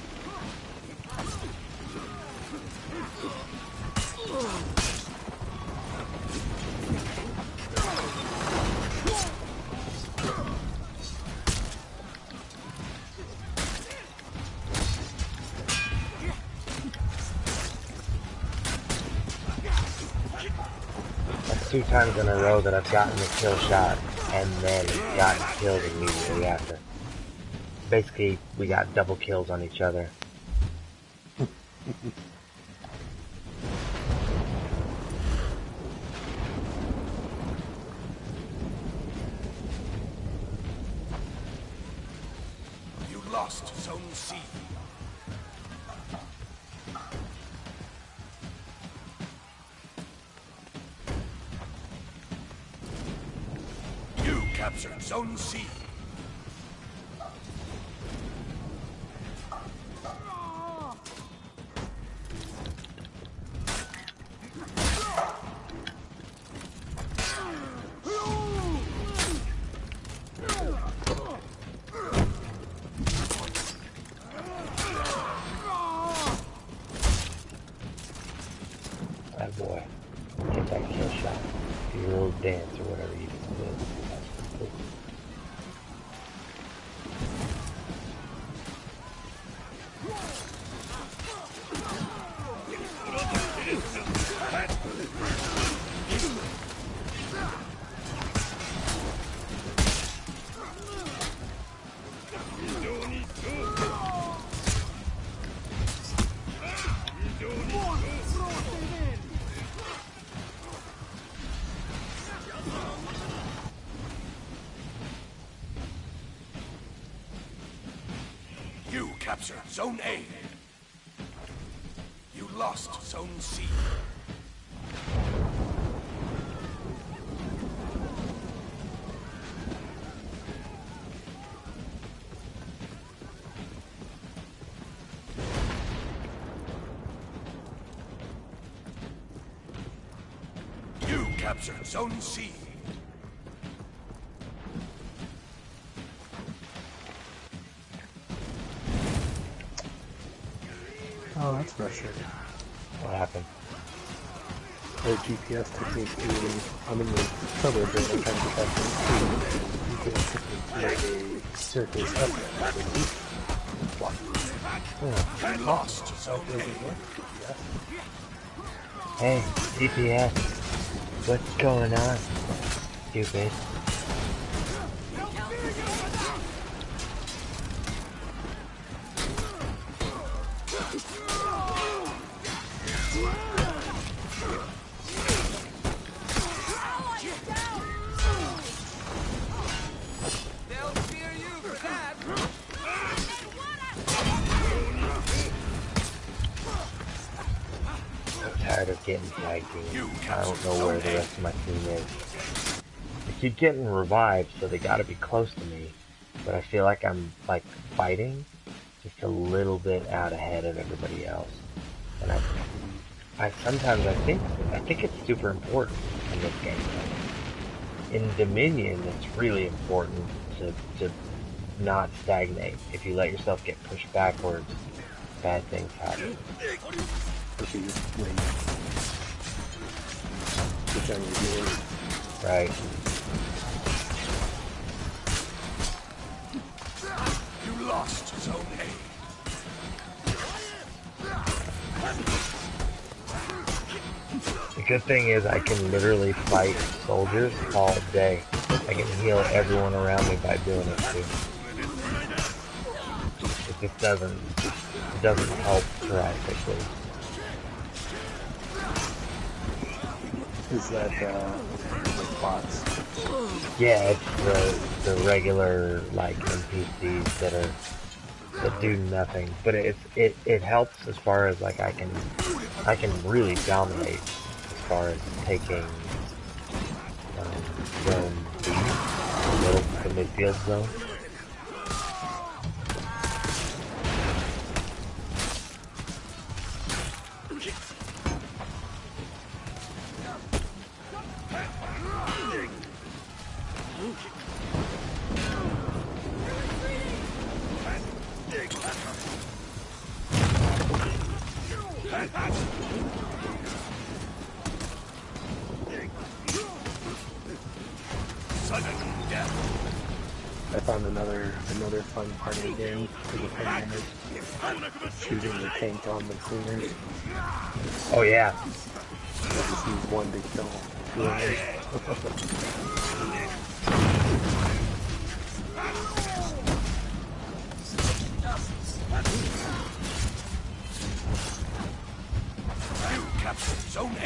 That's 2 times in a row that I've gotten a kill shot and then gotten killed immediately after. Basically, we got double kills on each other. You lost Zone C. You captured Zone C. That boy. Get that kill shot. Do your little dance or whatever you just did. You captured Zone A. You lost Zone C. You captured Zone C. Oh, that's frustrating. What happened? The GPS took me to, I'm in the suburbs and I'm trying to get back to the GPS took me to a staircase up there. You lost Zone A. Hey, DPS. What's going on? Stupid. They'll fear you for that. I'm tired of getting tag teamed. I don't know where the rest of my team is. They keep getting revived, so they gotta be close to me. But I feel like I'm, like, fighting just a little bit out ahead of everybody else. And I sometimes I think it's super important in this game. In Dominion, it's really important to not stagnate. If you let yourself get pushed backwards, bad things happen. Okay, wait. Which I'm doing. Right. You lost Zone A. The good thing is I can literally fight soldiers all day. I can heal everyone around me by doing it too. It just doesn't help drastically. Is that like bots? Yeah, it's the regular like NPCs that do nothing. But it helps as far as like I can really dominate as far as taking zone B, the midfield zone. I found another fun part of the game for the fun is shooting the tank on the cleaners. Oh yeah. I just use one to kill two You captured Zone A.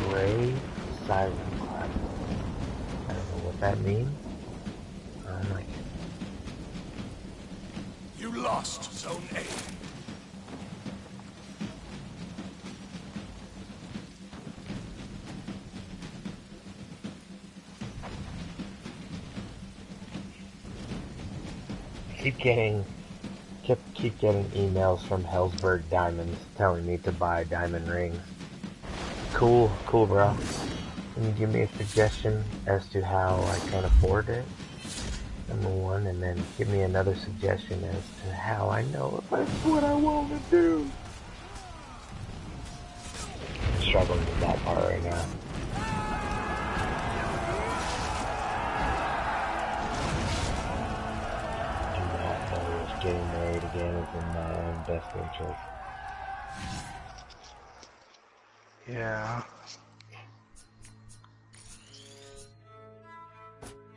Gray siren clap. I don't know what that means. I don't like it. You lost Zone A. Keep getting emails from Hellsberg Diamonds telling me to buy diamond rings. Cool, bro. Can you give me a suggestion as to how I can afford it? Number one, and then give me another suggestion as to how I know if that's what I want to do. I'm struggling with that part right now. Do not know if getting married again is in my own best interest. Yeah.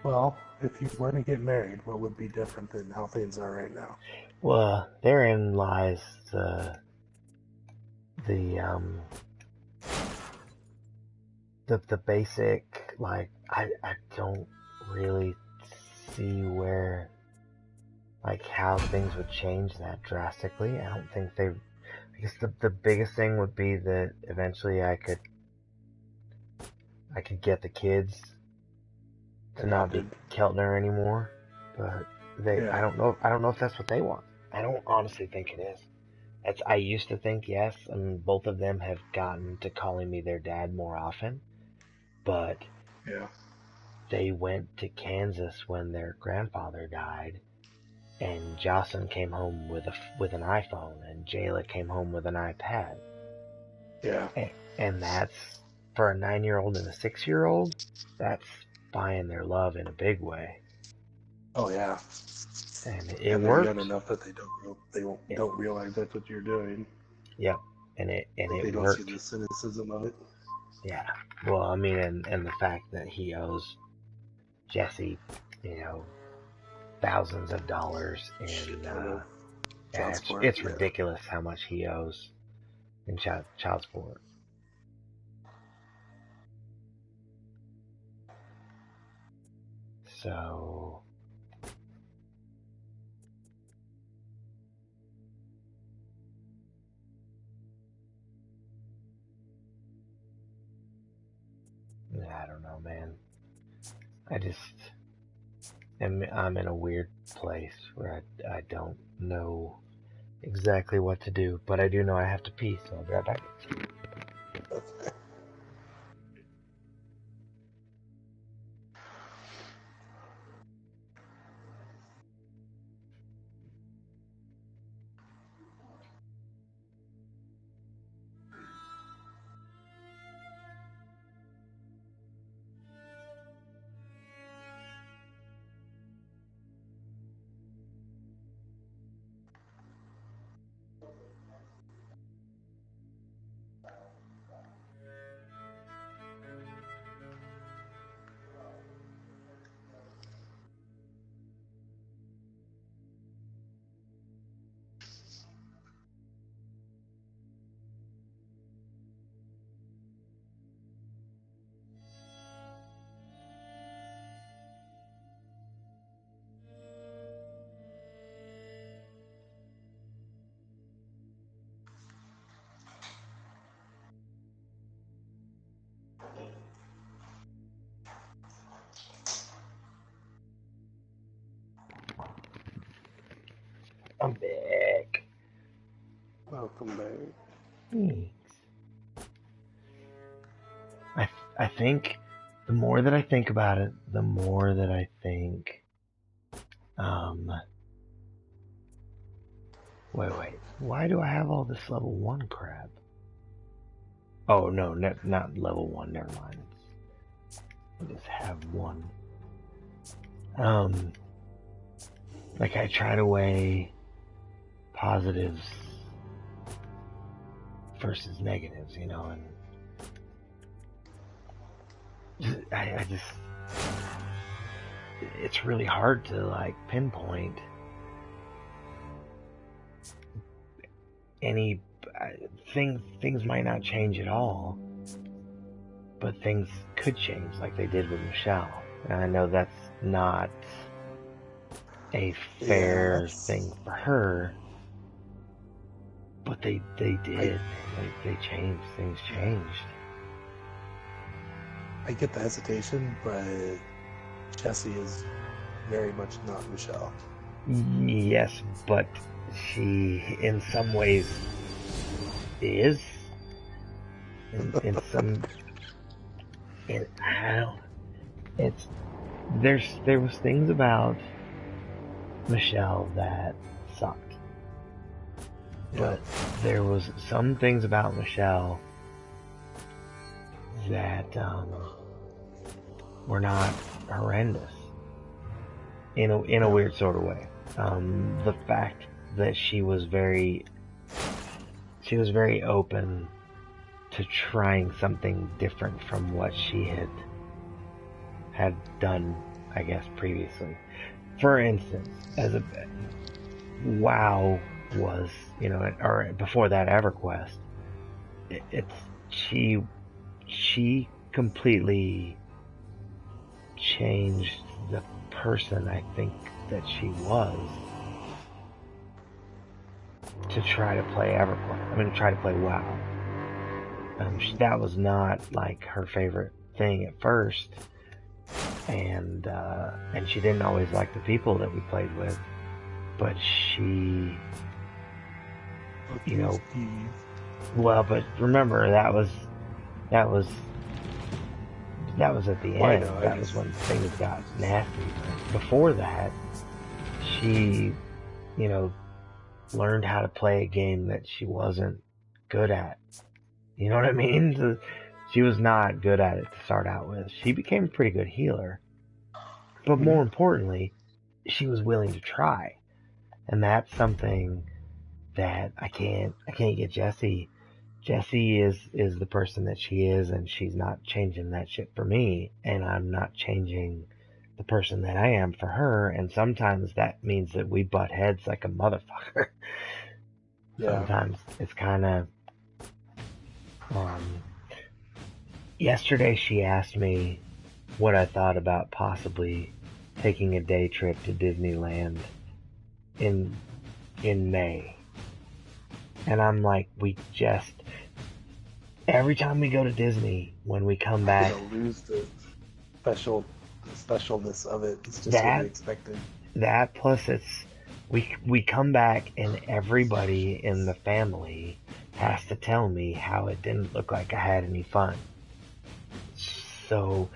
Well, if you were to get married, what would be different than how things are right now? Well, therein lies the basic, like, I don't really see where, like, how things would change that drastically. I don't think I guess the biggest thing would be that eventually I could get the kids to not be Keltner anymore, but I don't know if that's what they want. I don't honestly think it is. I used to think yes, and both of them have gotten to calling me their dad more often, but they went to Kansas when their grandfather died, and Jocelyn came home with an iPhone, and Jayla came home with an iPad. Yeah. And that's, for a 9-year-old and a 6-year-old, that's buying their love in a big way. Oh yeah. And it and worked. they're young enough that they don't realize that's what you're doing. Yep. and it They don't see worked. the cynicism of it. Yeah. Well, I mean, and the fact that he owes Jesse, thousands of dollars in Child yeah, support, it's yeah. ridiculous how much he owes in child support. So I don't know, man. I'm in a weird place where I don't know exactly what to do, but I do know I have to pee, so I'll be right back. Okay. I'm back. Welcome back. Thanks. I think the more that I think about it, the more that I think, wait, why do I have all this level 1 crap? Oh, no, not level 1, never mind. I just have one. Like I try to weigh positives versus negatives, and I just, it's really hard to like pinpoint any things might not change at all, but things could change like they did with Michelle. And I know that's not a fair thing for her, but they did. They changed. Things changed. I get the hesitation, but Jessie is very much not Michelle. Yes, but she, in some ways, is. In some, I don't. There was things about Michelle that sucked, but there was some things about Michelle that were not horrendous in a weird sort of way. The fact that she was very open to trying something different from what she had done, I guess, previously. For instance, WoW was, or before that, EverQuest, she completely changed the person I think that she was to try to play EverQuest. I mean, try to play WoW. That was not like her favorite thing at first, and she didn't always like the people that we played with, but she, well, but remember that was at the end. That was when things got nasty. Before that, she, learned how to play a game that she wasn't good at. You know what I mean? She was not good at it to start out with. She became a pretty good healer. But more importantly, she was willing to try. And that's something that I can't get Jessie Jessie is the person that she is, and she's not changing that shit for me, and I'm not changing the person that I am for her, and sometimes that means that we butt heads like a motherfucker. Yeah. Sometimes it's kind of, yesterday she asked me what I thought about possibly taking a day trip to Disneyland in May. And I'm like, every time we go to Disney, when we come back, lose the specialness of it. It's just what we expected. That plus we come back and everybody in the family has to tell me how it didn't look like I had any fun. So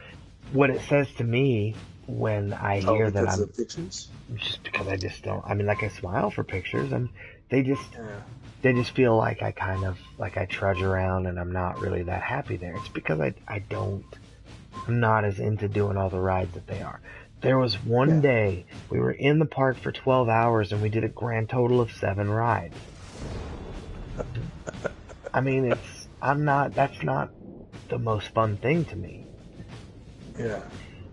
what it says to me when I hear that I'm of pictures? just because I just don't, I mean, like I smile for pictures and they just feel like I kind of, like I trudge around and I'm not really that happy there. It's because I'm not as into doing all the rides that they are. There was one day we were in the park for 12 hours and we did a grand total of 7 rides. I mean, that's not the most fun thing to me. Yeah.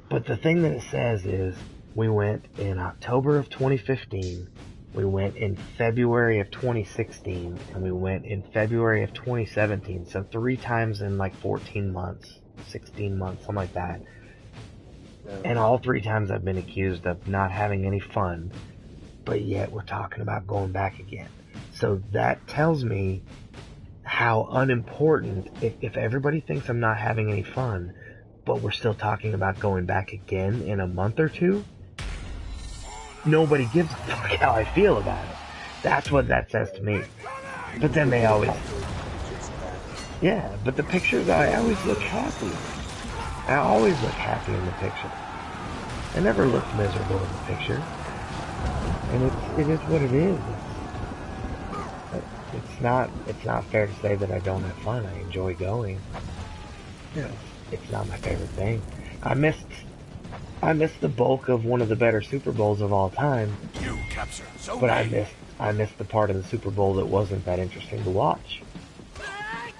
But the thing that it says is we went in October of 2015, we went in February of 2016, and we went in February of 2017. So 3 times in like 14 months, 16 months, something like that. And all 3 times I've been accused of not having any fun, but yet we're talking about going back again. So that tells me how unimportant, if everybody thinks I'm not having any fun, but we're still talking about going back again in a month or 2, nobody gives a fuck how I feel about it. That's what that says to me. But then they always... Yeah, but the pictures, I always look happy. I always look happy in the picture. I never look miserable in the picture. And it is what it is. It's not fair to say that I don't have fun. I enjoy going. Yeah. It's not my favorite thing. I missed the bulk of one of the better Super Bowls of all time. You captured Zone But A. I missed the part of the Super Bowl that wasn't that interesting to watch.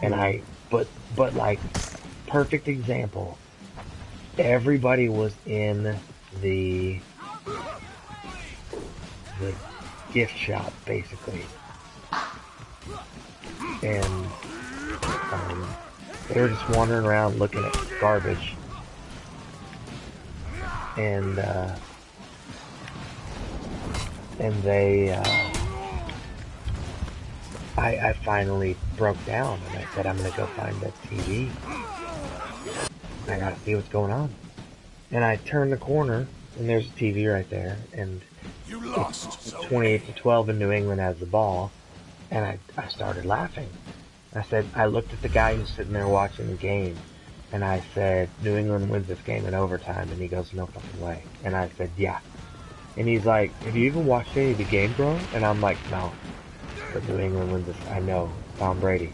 And but like, perfect example. Everybody was in the gift shop, basically. And they were just wandering around looking at garbage. And they, I finally broke down and I said, I'm gonna go find that TV. I gotta see what's going on. And I turned the corner and there's a TV right there, and You lost. it's 28-12 and New England has the ball. And I started laughing. I looked at the guy who's sitting there watching the game, and I said, New England wins this game in overtime. And he goes, no fucking way. And I said, yeah. And he's like, have you even watched any of the game, bro? And I'm like, no. But New England wins this. I know. Tom Brady.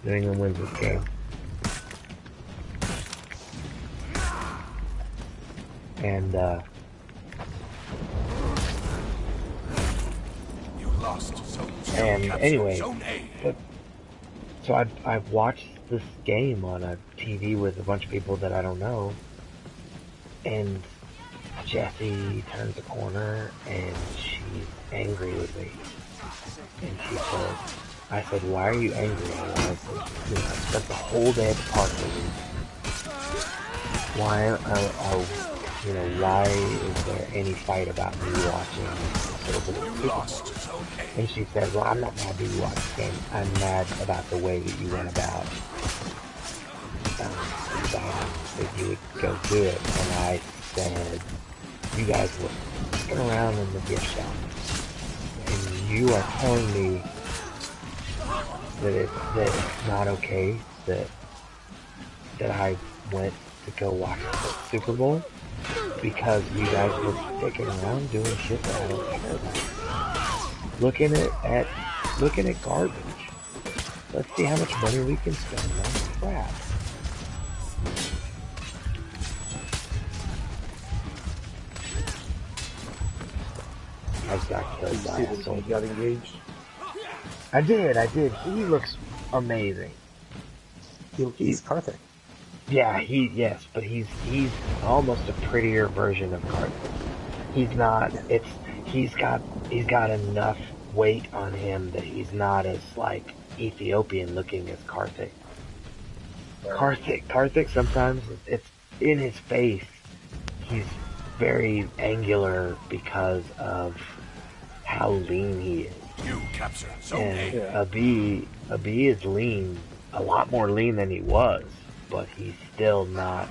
New England wins this game. And, You lost. and anyway, Zone A. but, so I've watched this game on a TV with a bunch of people that I don't know, and Jessie turns the corner and she's angry with me, and she said, I said, why are you angry? I spent the whole day at the park with you. Why why is there any fight about me watching You lost. Zone A. And she said, well, I'm not mad that you watched the game. I'm mad about the way that you went about deciding that you would go do it. And I said, you guys were looking around in the gift shop, and you are telling me that it's not okay that I went to go watch the Super Bowl because you guys were sticking around doing shit that I don't care about. Looking at garbage. Let's see how much money we can spend on crap. I've got killed by a He soldier. got engaged. I did. He looks amazing. He's Karthik. Yeah, yes, but he's almost a prettier version of Karthik. He's not. He's got enough weight on him that he's not as like Ethiopian looking as Karthik. Karthik sometimes it's in his face. He's very angular because of how lean he is. You capture Zone And A. Abi is lean, a lot more lean than he was, but he's still not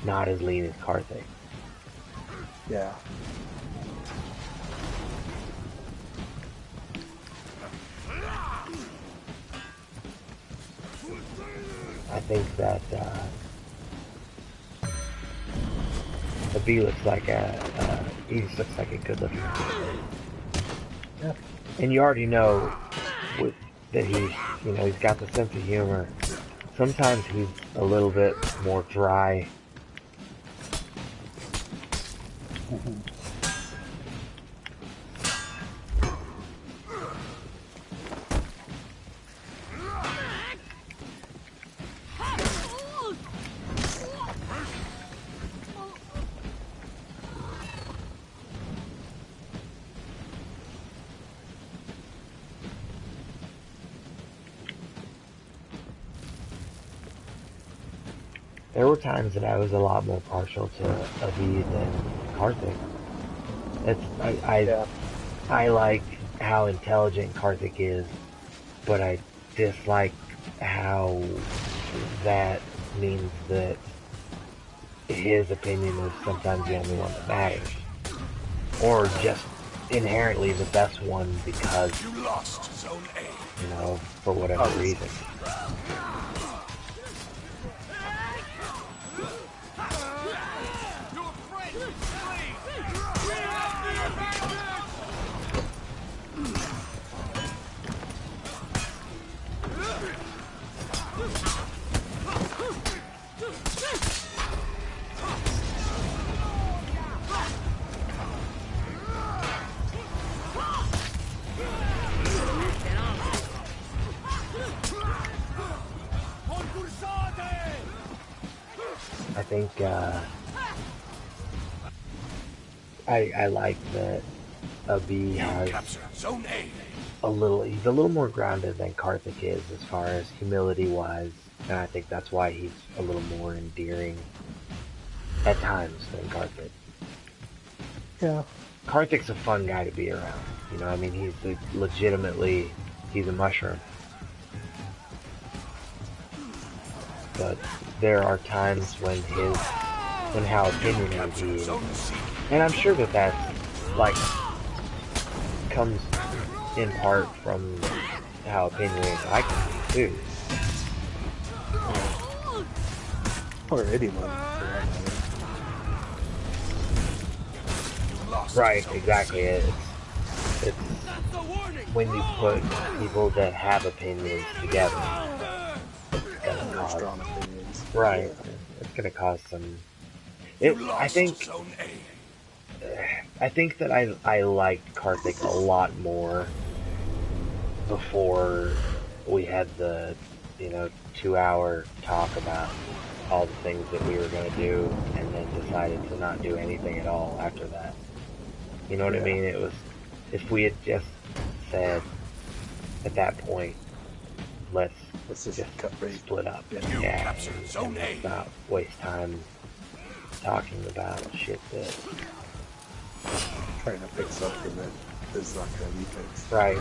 as lean as Karthik. Yeah. I think that Abi looks like he just looks like a good looking kid. Yeah. And you already know that he's got the sense of humor. Sometimes he's a little bit more dry. There were times that I was a lot more partial to Abi than Karthik. I like how intelligent Karthik is, but I dislike how that means that his opinion is sometimes the only one that matters. Or just inherently the best one because, You lost Zone A. for whatever reason. I think I like that Abi has Zone A. he's a little more grounded than Karthik is as far as humility wise, and I think that's why he's a little more endearing at times than Karthik. Yeah. Karthik's a fun guy to be around. He's legitimately, he's a mushroom. But there are times when how opinionated he is. And I'm sure that comes in part from how opinionated I can be too. Or anyone. Right, exactly. It's when you put people that have opinions together, it's gonna cause strong opinions. right. Yeah. It's gonna cause some. I think that I liked Karthik a lot more before we had the 2-hour talk about all the things that we were going to do, and then decided to not do anything at all after that. You know what I mean? It was, if we had just said at that point, let's just split up and let's not waste time talking about shit that Trying to fix something that is not going to be fixed. right.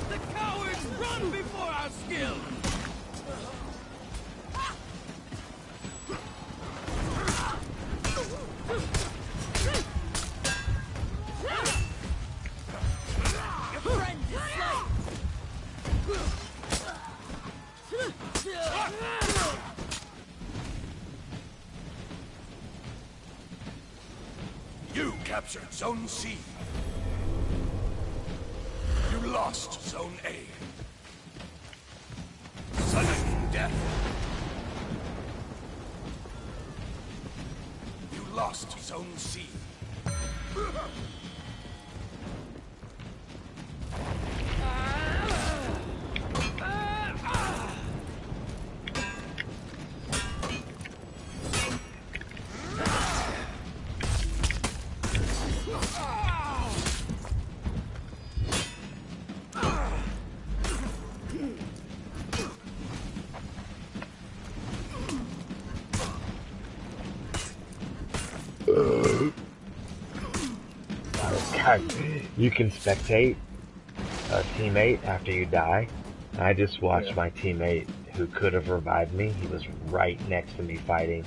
The cowards run before our skill! Your friend is slain! You captured Zone C. Zone A. Sudden death. You lost Zone C. God, you can spectate a teammate after you die. I just watched my teammate who could have revived me. He was right next to me fighting.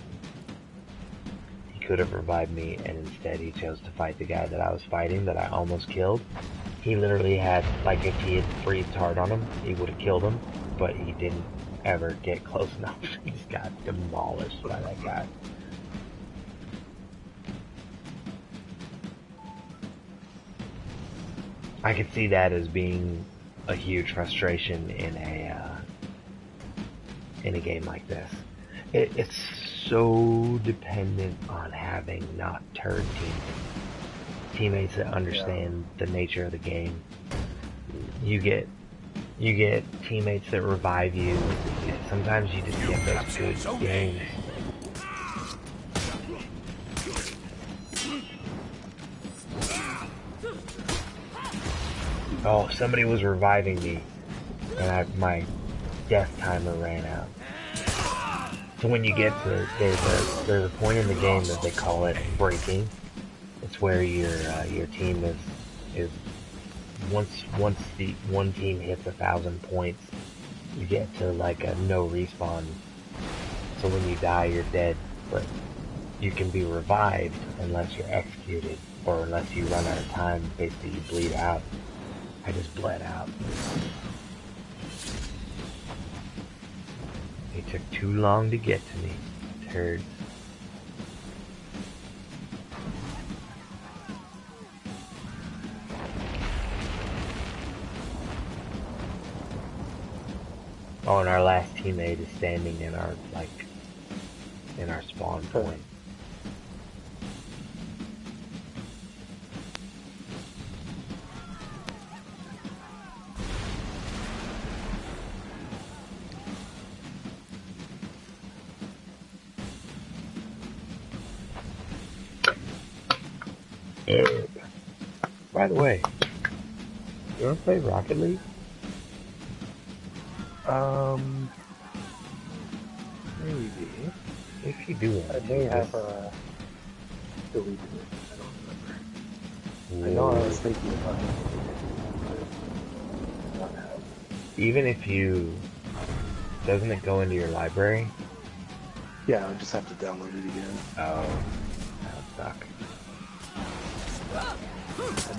He could have revived me, and instead he chose to fight the guy that I was fighting that I almost killed. He literally had, like, if he had breathed hard on him, he would have killed him, but he didn't ever get close enough. He just got demolished by that guy. I could see that as being a huge frustration in a game like this. It's so dependent on having not turd teammates that understand the nature of the game. You get teammates that revive you. Sometimes you just get those good games. Oh, somebody was reviving me, and my death timer ran out. So when you get to there's a point in the game that they call it breaking. It's where your team is once the one team hits 1,000 points, you get to like a no respawn. So when you die, you're dead, but you can be revived unless you're executed or unless you run out of time. Basically, you bleed out. I just bled out. It took too long to get to me, turds. Oh, and our last teammate is standing in our spawn point. By the way, you wanna play Rocket League? Maybe. If you do, I may have deleted it. I don't remember. I know I was thinking about it. But not have. Even if you, doesn't it go into your library? Yeah, I'll just have to download it again. Oh, that would suck. I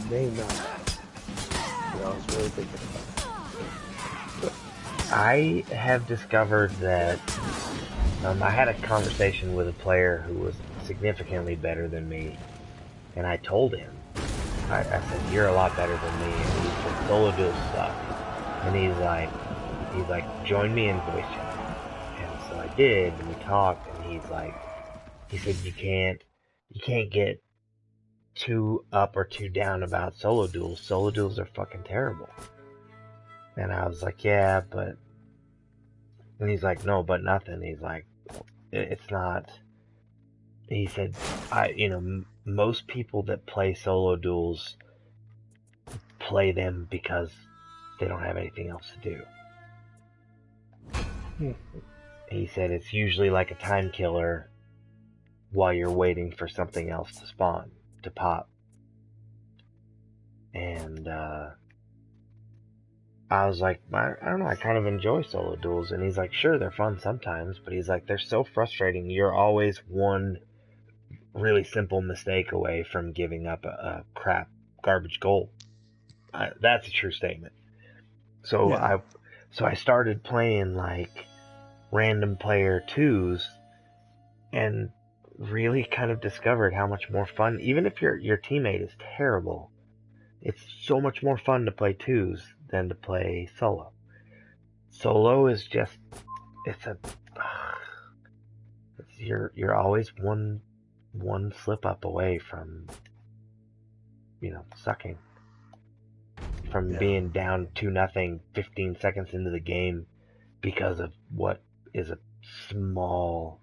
may not have. But I was really thinking about it. I have discovered that I had a conversation with a player who was significantly better than me, and I told him, I said, "You're a lot better than me," and he said, "Solo duels suck," and he's like, "Join me in voice chat," and so I did, and we talked, and he said, you can't get too up or too down about solo duels. Solo duels are fucking terrible. And I was like, yeah, but... And he's like, no, but nothing. He's like, it's not... He said, most people that play solo duels play them because they don't have anything else to do. He said it's usually like a time killer while you're waiting for something else to spawn, to pop. And, I was like, I don't know, I kind of enjoy solo duels. And he's like, sure, they're fun sometimes, but he's like, they're so frustrating. You're always one really simple mistake away from giving up a crap garbage goal. That's a true statement. So yeah. I started playing like random player 2s and really kind of discovered how much more fun, even if your teammate is terrible, It's so much more fun to play twos than to play solo. Solo is just, it's a, you're always one slip up away from, sucking. From being down 2-0 15 seconds into the game because of what is a small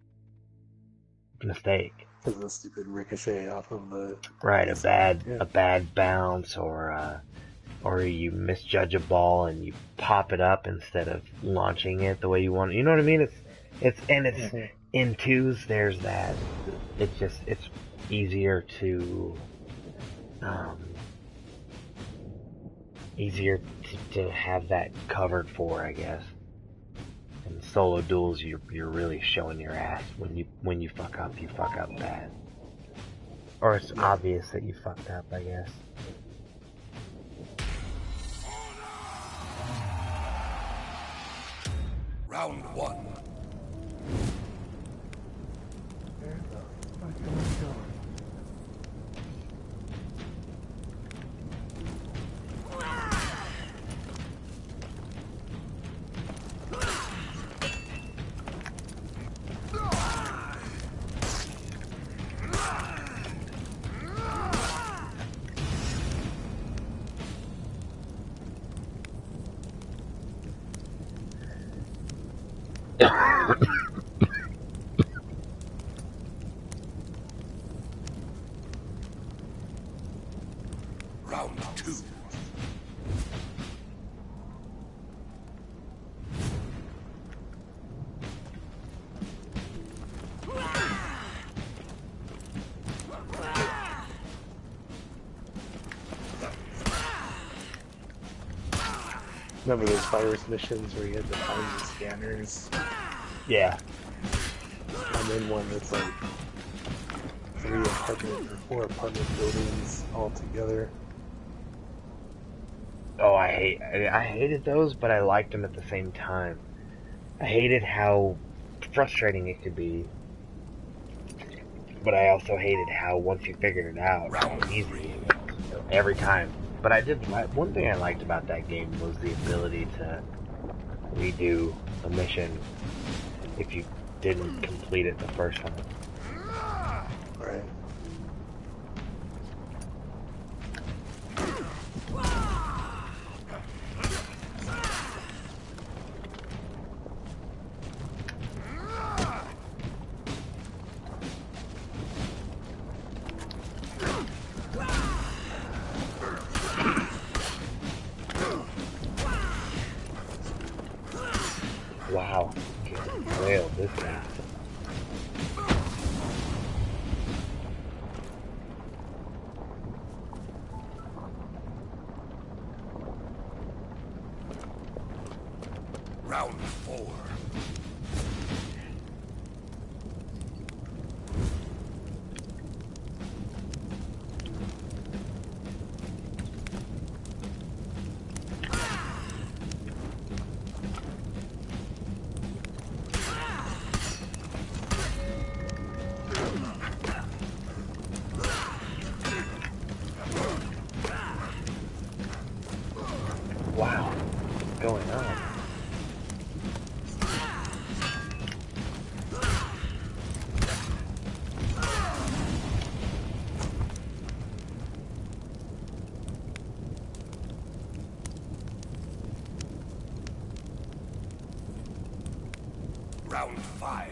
mistake. Because of the stupid ricochet off of the... Right, a bad bounce, or you misjudge a ball and you pop it up instead of launching it the way you want. You know what I mean? It's in twos. There's that. It's easier to have that covered for, I guess. In solo duels, you're really showing your ass. When you fuck up bad, or it's obvious that you fucked up, I guess. Round 1. Round 2. Remember those virus missions where you had to find the scanners? Yeah. I'm in one that's like 3 apartment or 4 apartment buildings all together. Oh, I hated those, but I liked them at the same time. I hated how frustrating it could be, but I also hated how once you figured it out, it was easy every time. But one thing I liked about that game was the ability to redo a mission if you didn't complete it the first time. Right. Wow, railed this guy. Round 4. Wow, what's going on? Round 5.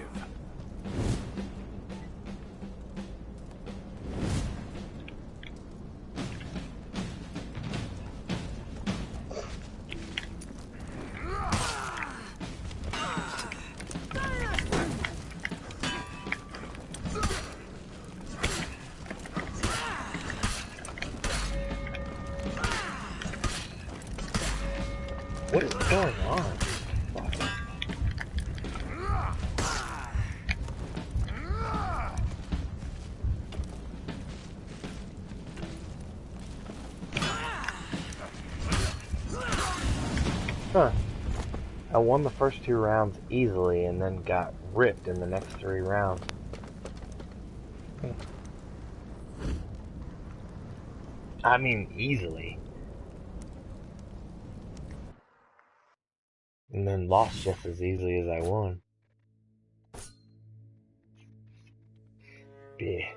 What is going on? Huh. I won the first 2 rounds easily and then got ripped in the next 3 rounds. I mean, easily. And then lost just as easily as I won. Yeah.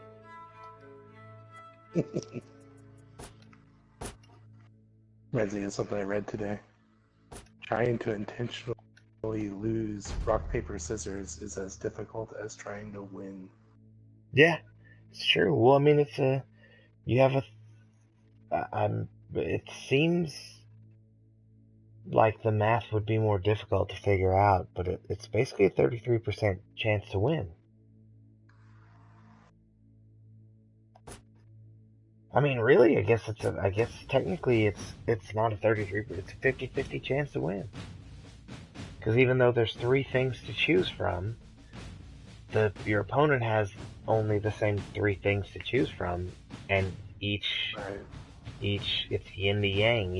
Reminds me of something I read today. Trying to intentionally lose rock, paper, scissors is as difficult as trying to win. Yeah, it's true. Well, I mean, it's a, you have a, it seems like the math would be more difficult to figure out, but it's basically a 33% chance to win. I mean, really, I guess technically it's not a 33, but it's a 50-50 chance to win. Because even though there's 3 things to choose from, your opponent has only the same 3 things to choose from, and each it's yin to yang.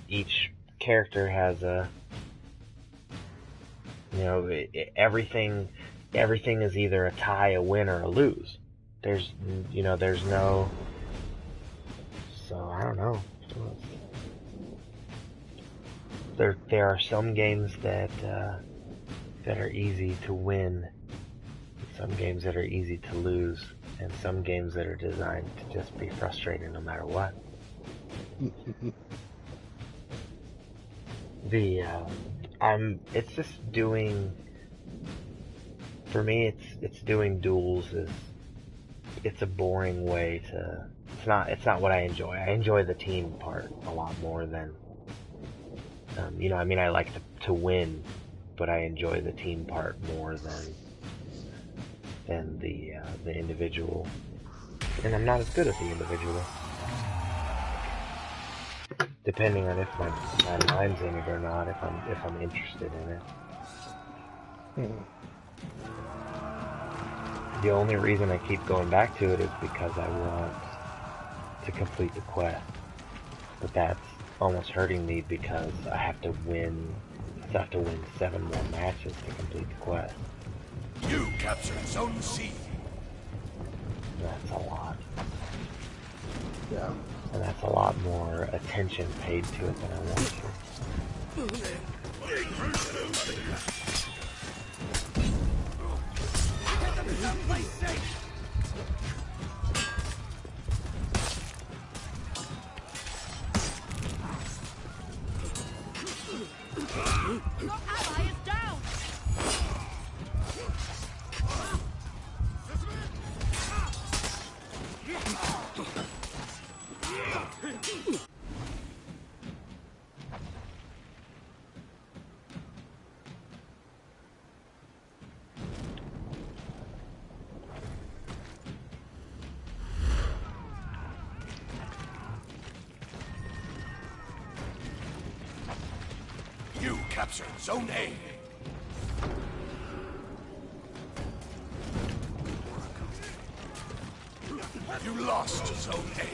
Each character has a, you know, everything is either a tie, a win, or a lose. There's no. So I don't know. There are some games that are easy to win, some games that are easy to lose, and some games that are designed to just be frustrating no matter what. It's just doing, for me, it's doing duels it's a boring way to, it's not what I enjoy. I enjoy the team part a lot more than, I mean, I like to win, but I enjoy the team part more than the individual. And I'm not as good at the individual. Depending on if my mind's in it or not, if I'm interested in it. The only reason I keep going back to it is because I want to complete the quest. But that's almost hurting me because I have to win 7 more matches to complete the quest. You captured Zone C. That's a lot. Yeah. And that's a lot more attention paid to it than I want to. Someplace safe. Your ally is down. You captured Zone A. You lost Zone A.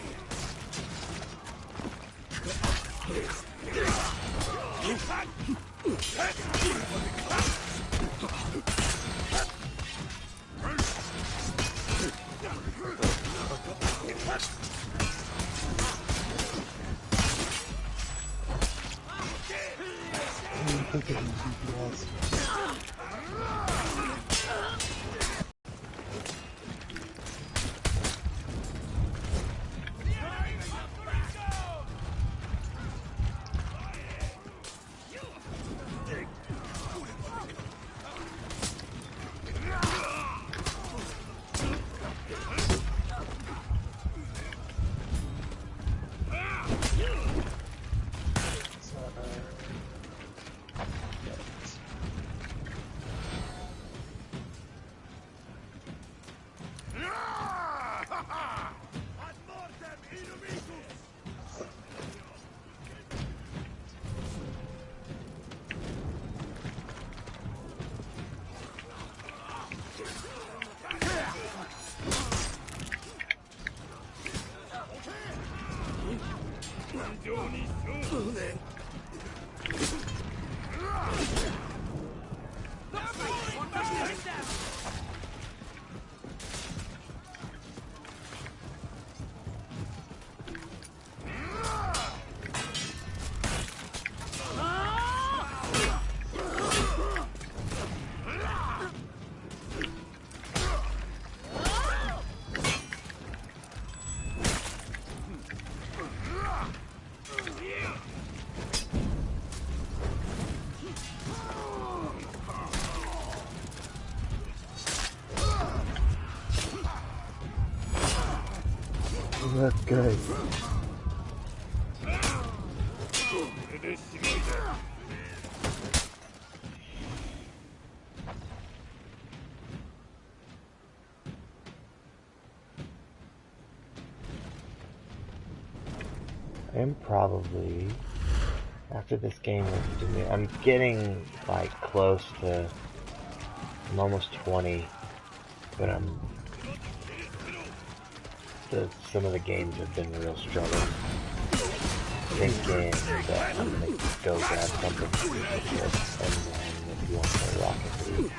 That's good. I'm probably, after this game, I'm getting like close to, I'm almost 20, but some of the games have been real struggle. Thinking that I'm gonna go grab something ridiculous, and then if you want to play Rocket League,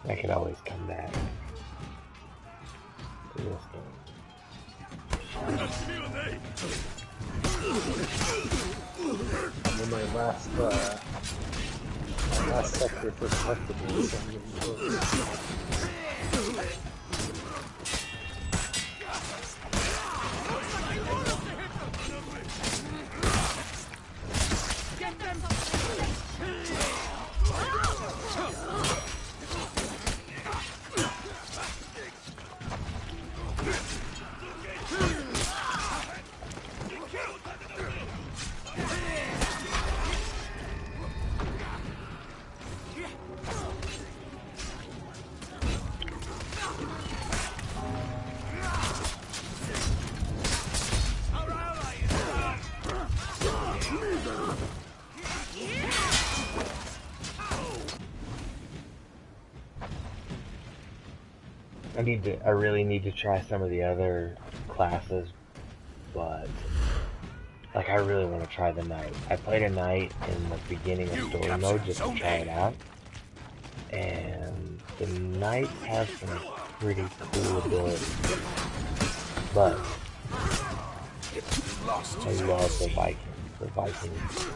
I could always come back to this game. I'm in my last sector for collectibles, so I'm getting close. I really need to try some of the other classes, but like I really want to try the Knight. I played a Knight in the beginning of story mode just to try it out, and the Knight has some pretty cool abilities, but I love the Vikings. The Vikings.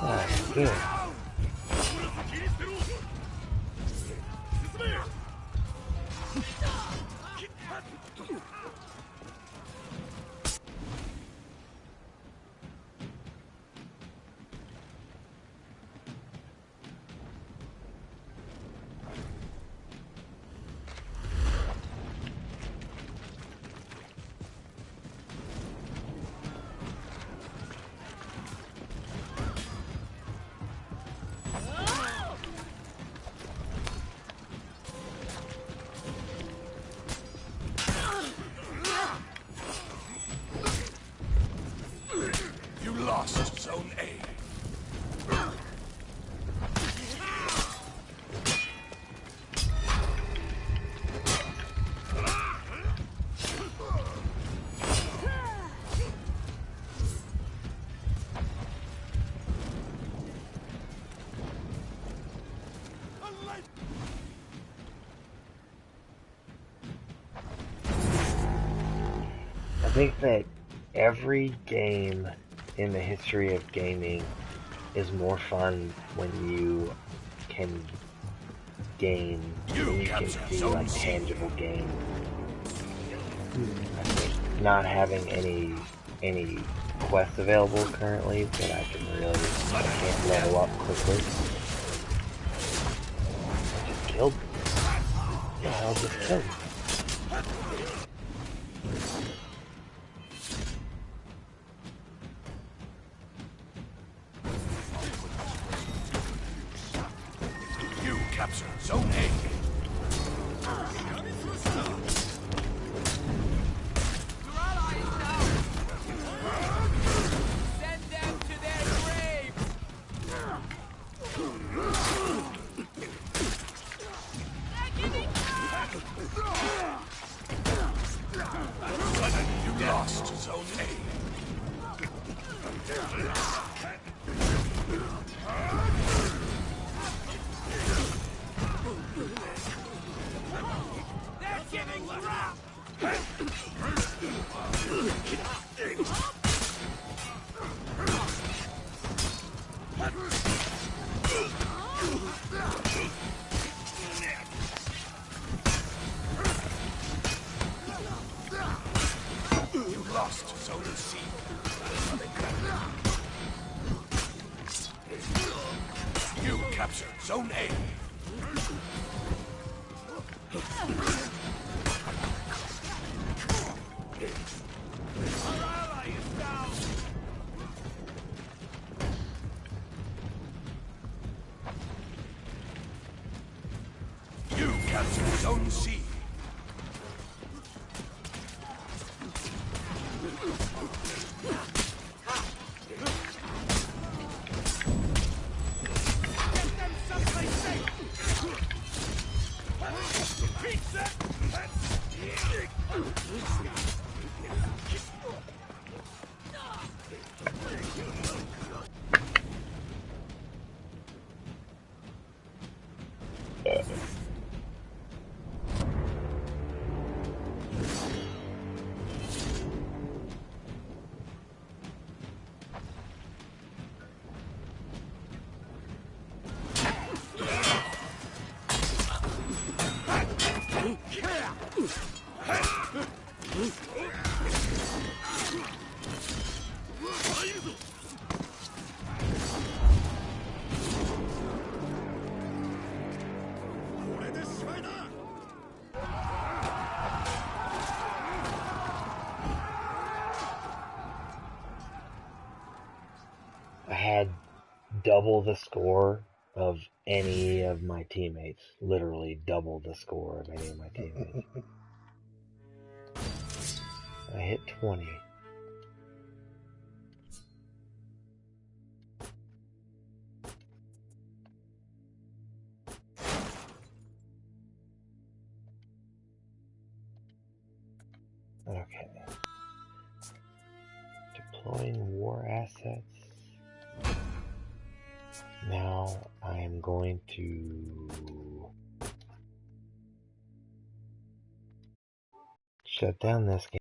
Oh, good. Lost Zone A. I think that every game in the history of gaming is more fun when you can gain, when you can see like tangible gain. I think not having any quests available currently that I can't level up quickly. I just killed them. What the hell just killed me? Capture Zone A. Send them to their graves! You lost Zone A. They're giving ground! You lost Zone C. You captured Zone A. You captured Zone C. Get them someplace safe. I had double the score of any of my teammates. Literally double the score of any of my teammates. I hit 20. Okay. Deploying war assets. Now I am going to shut down this game.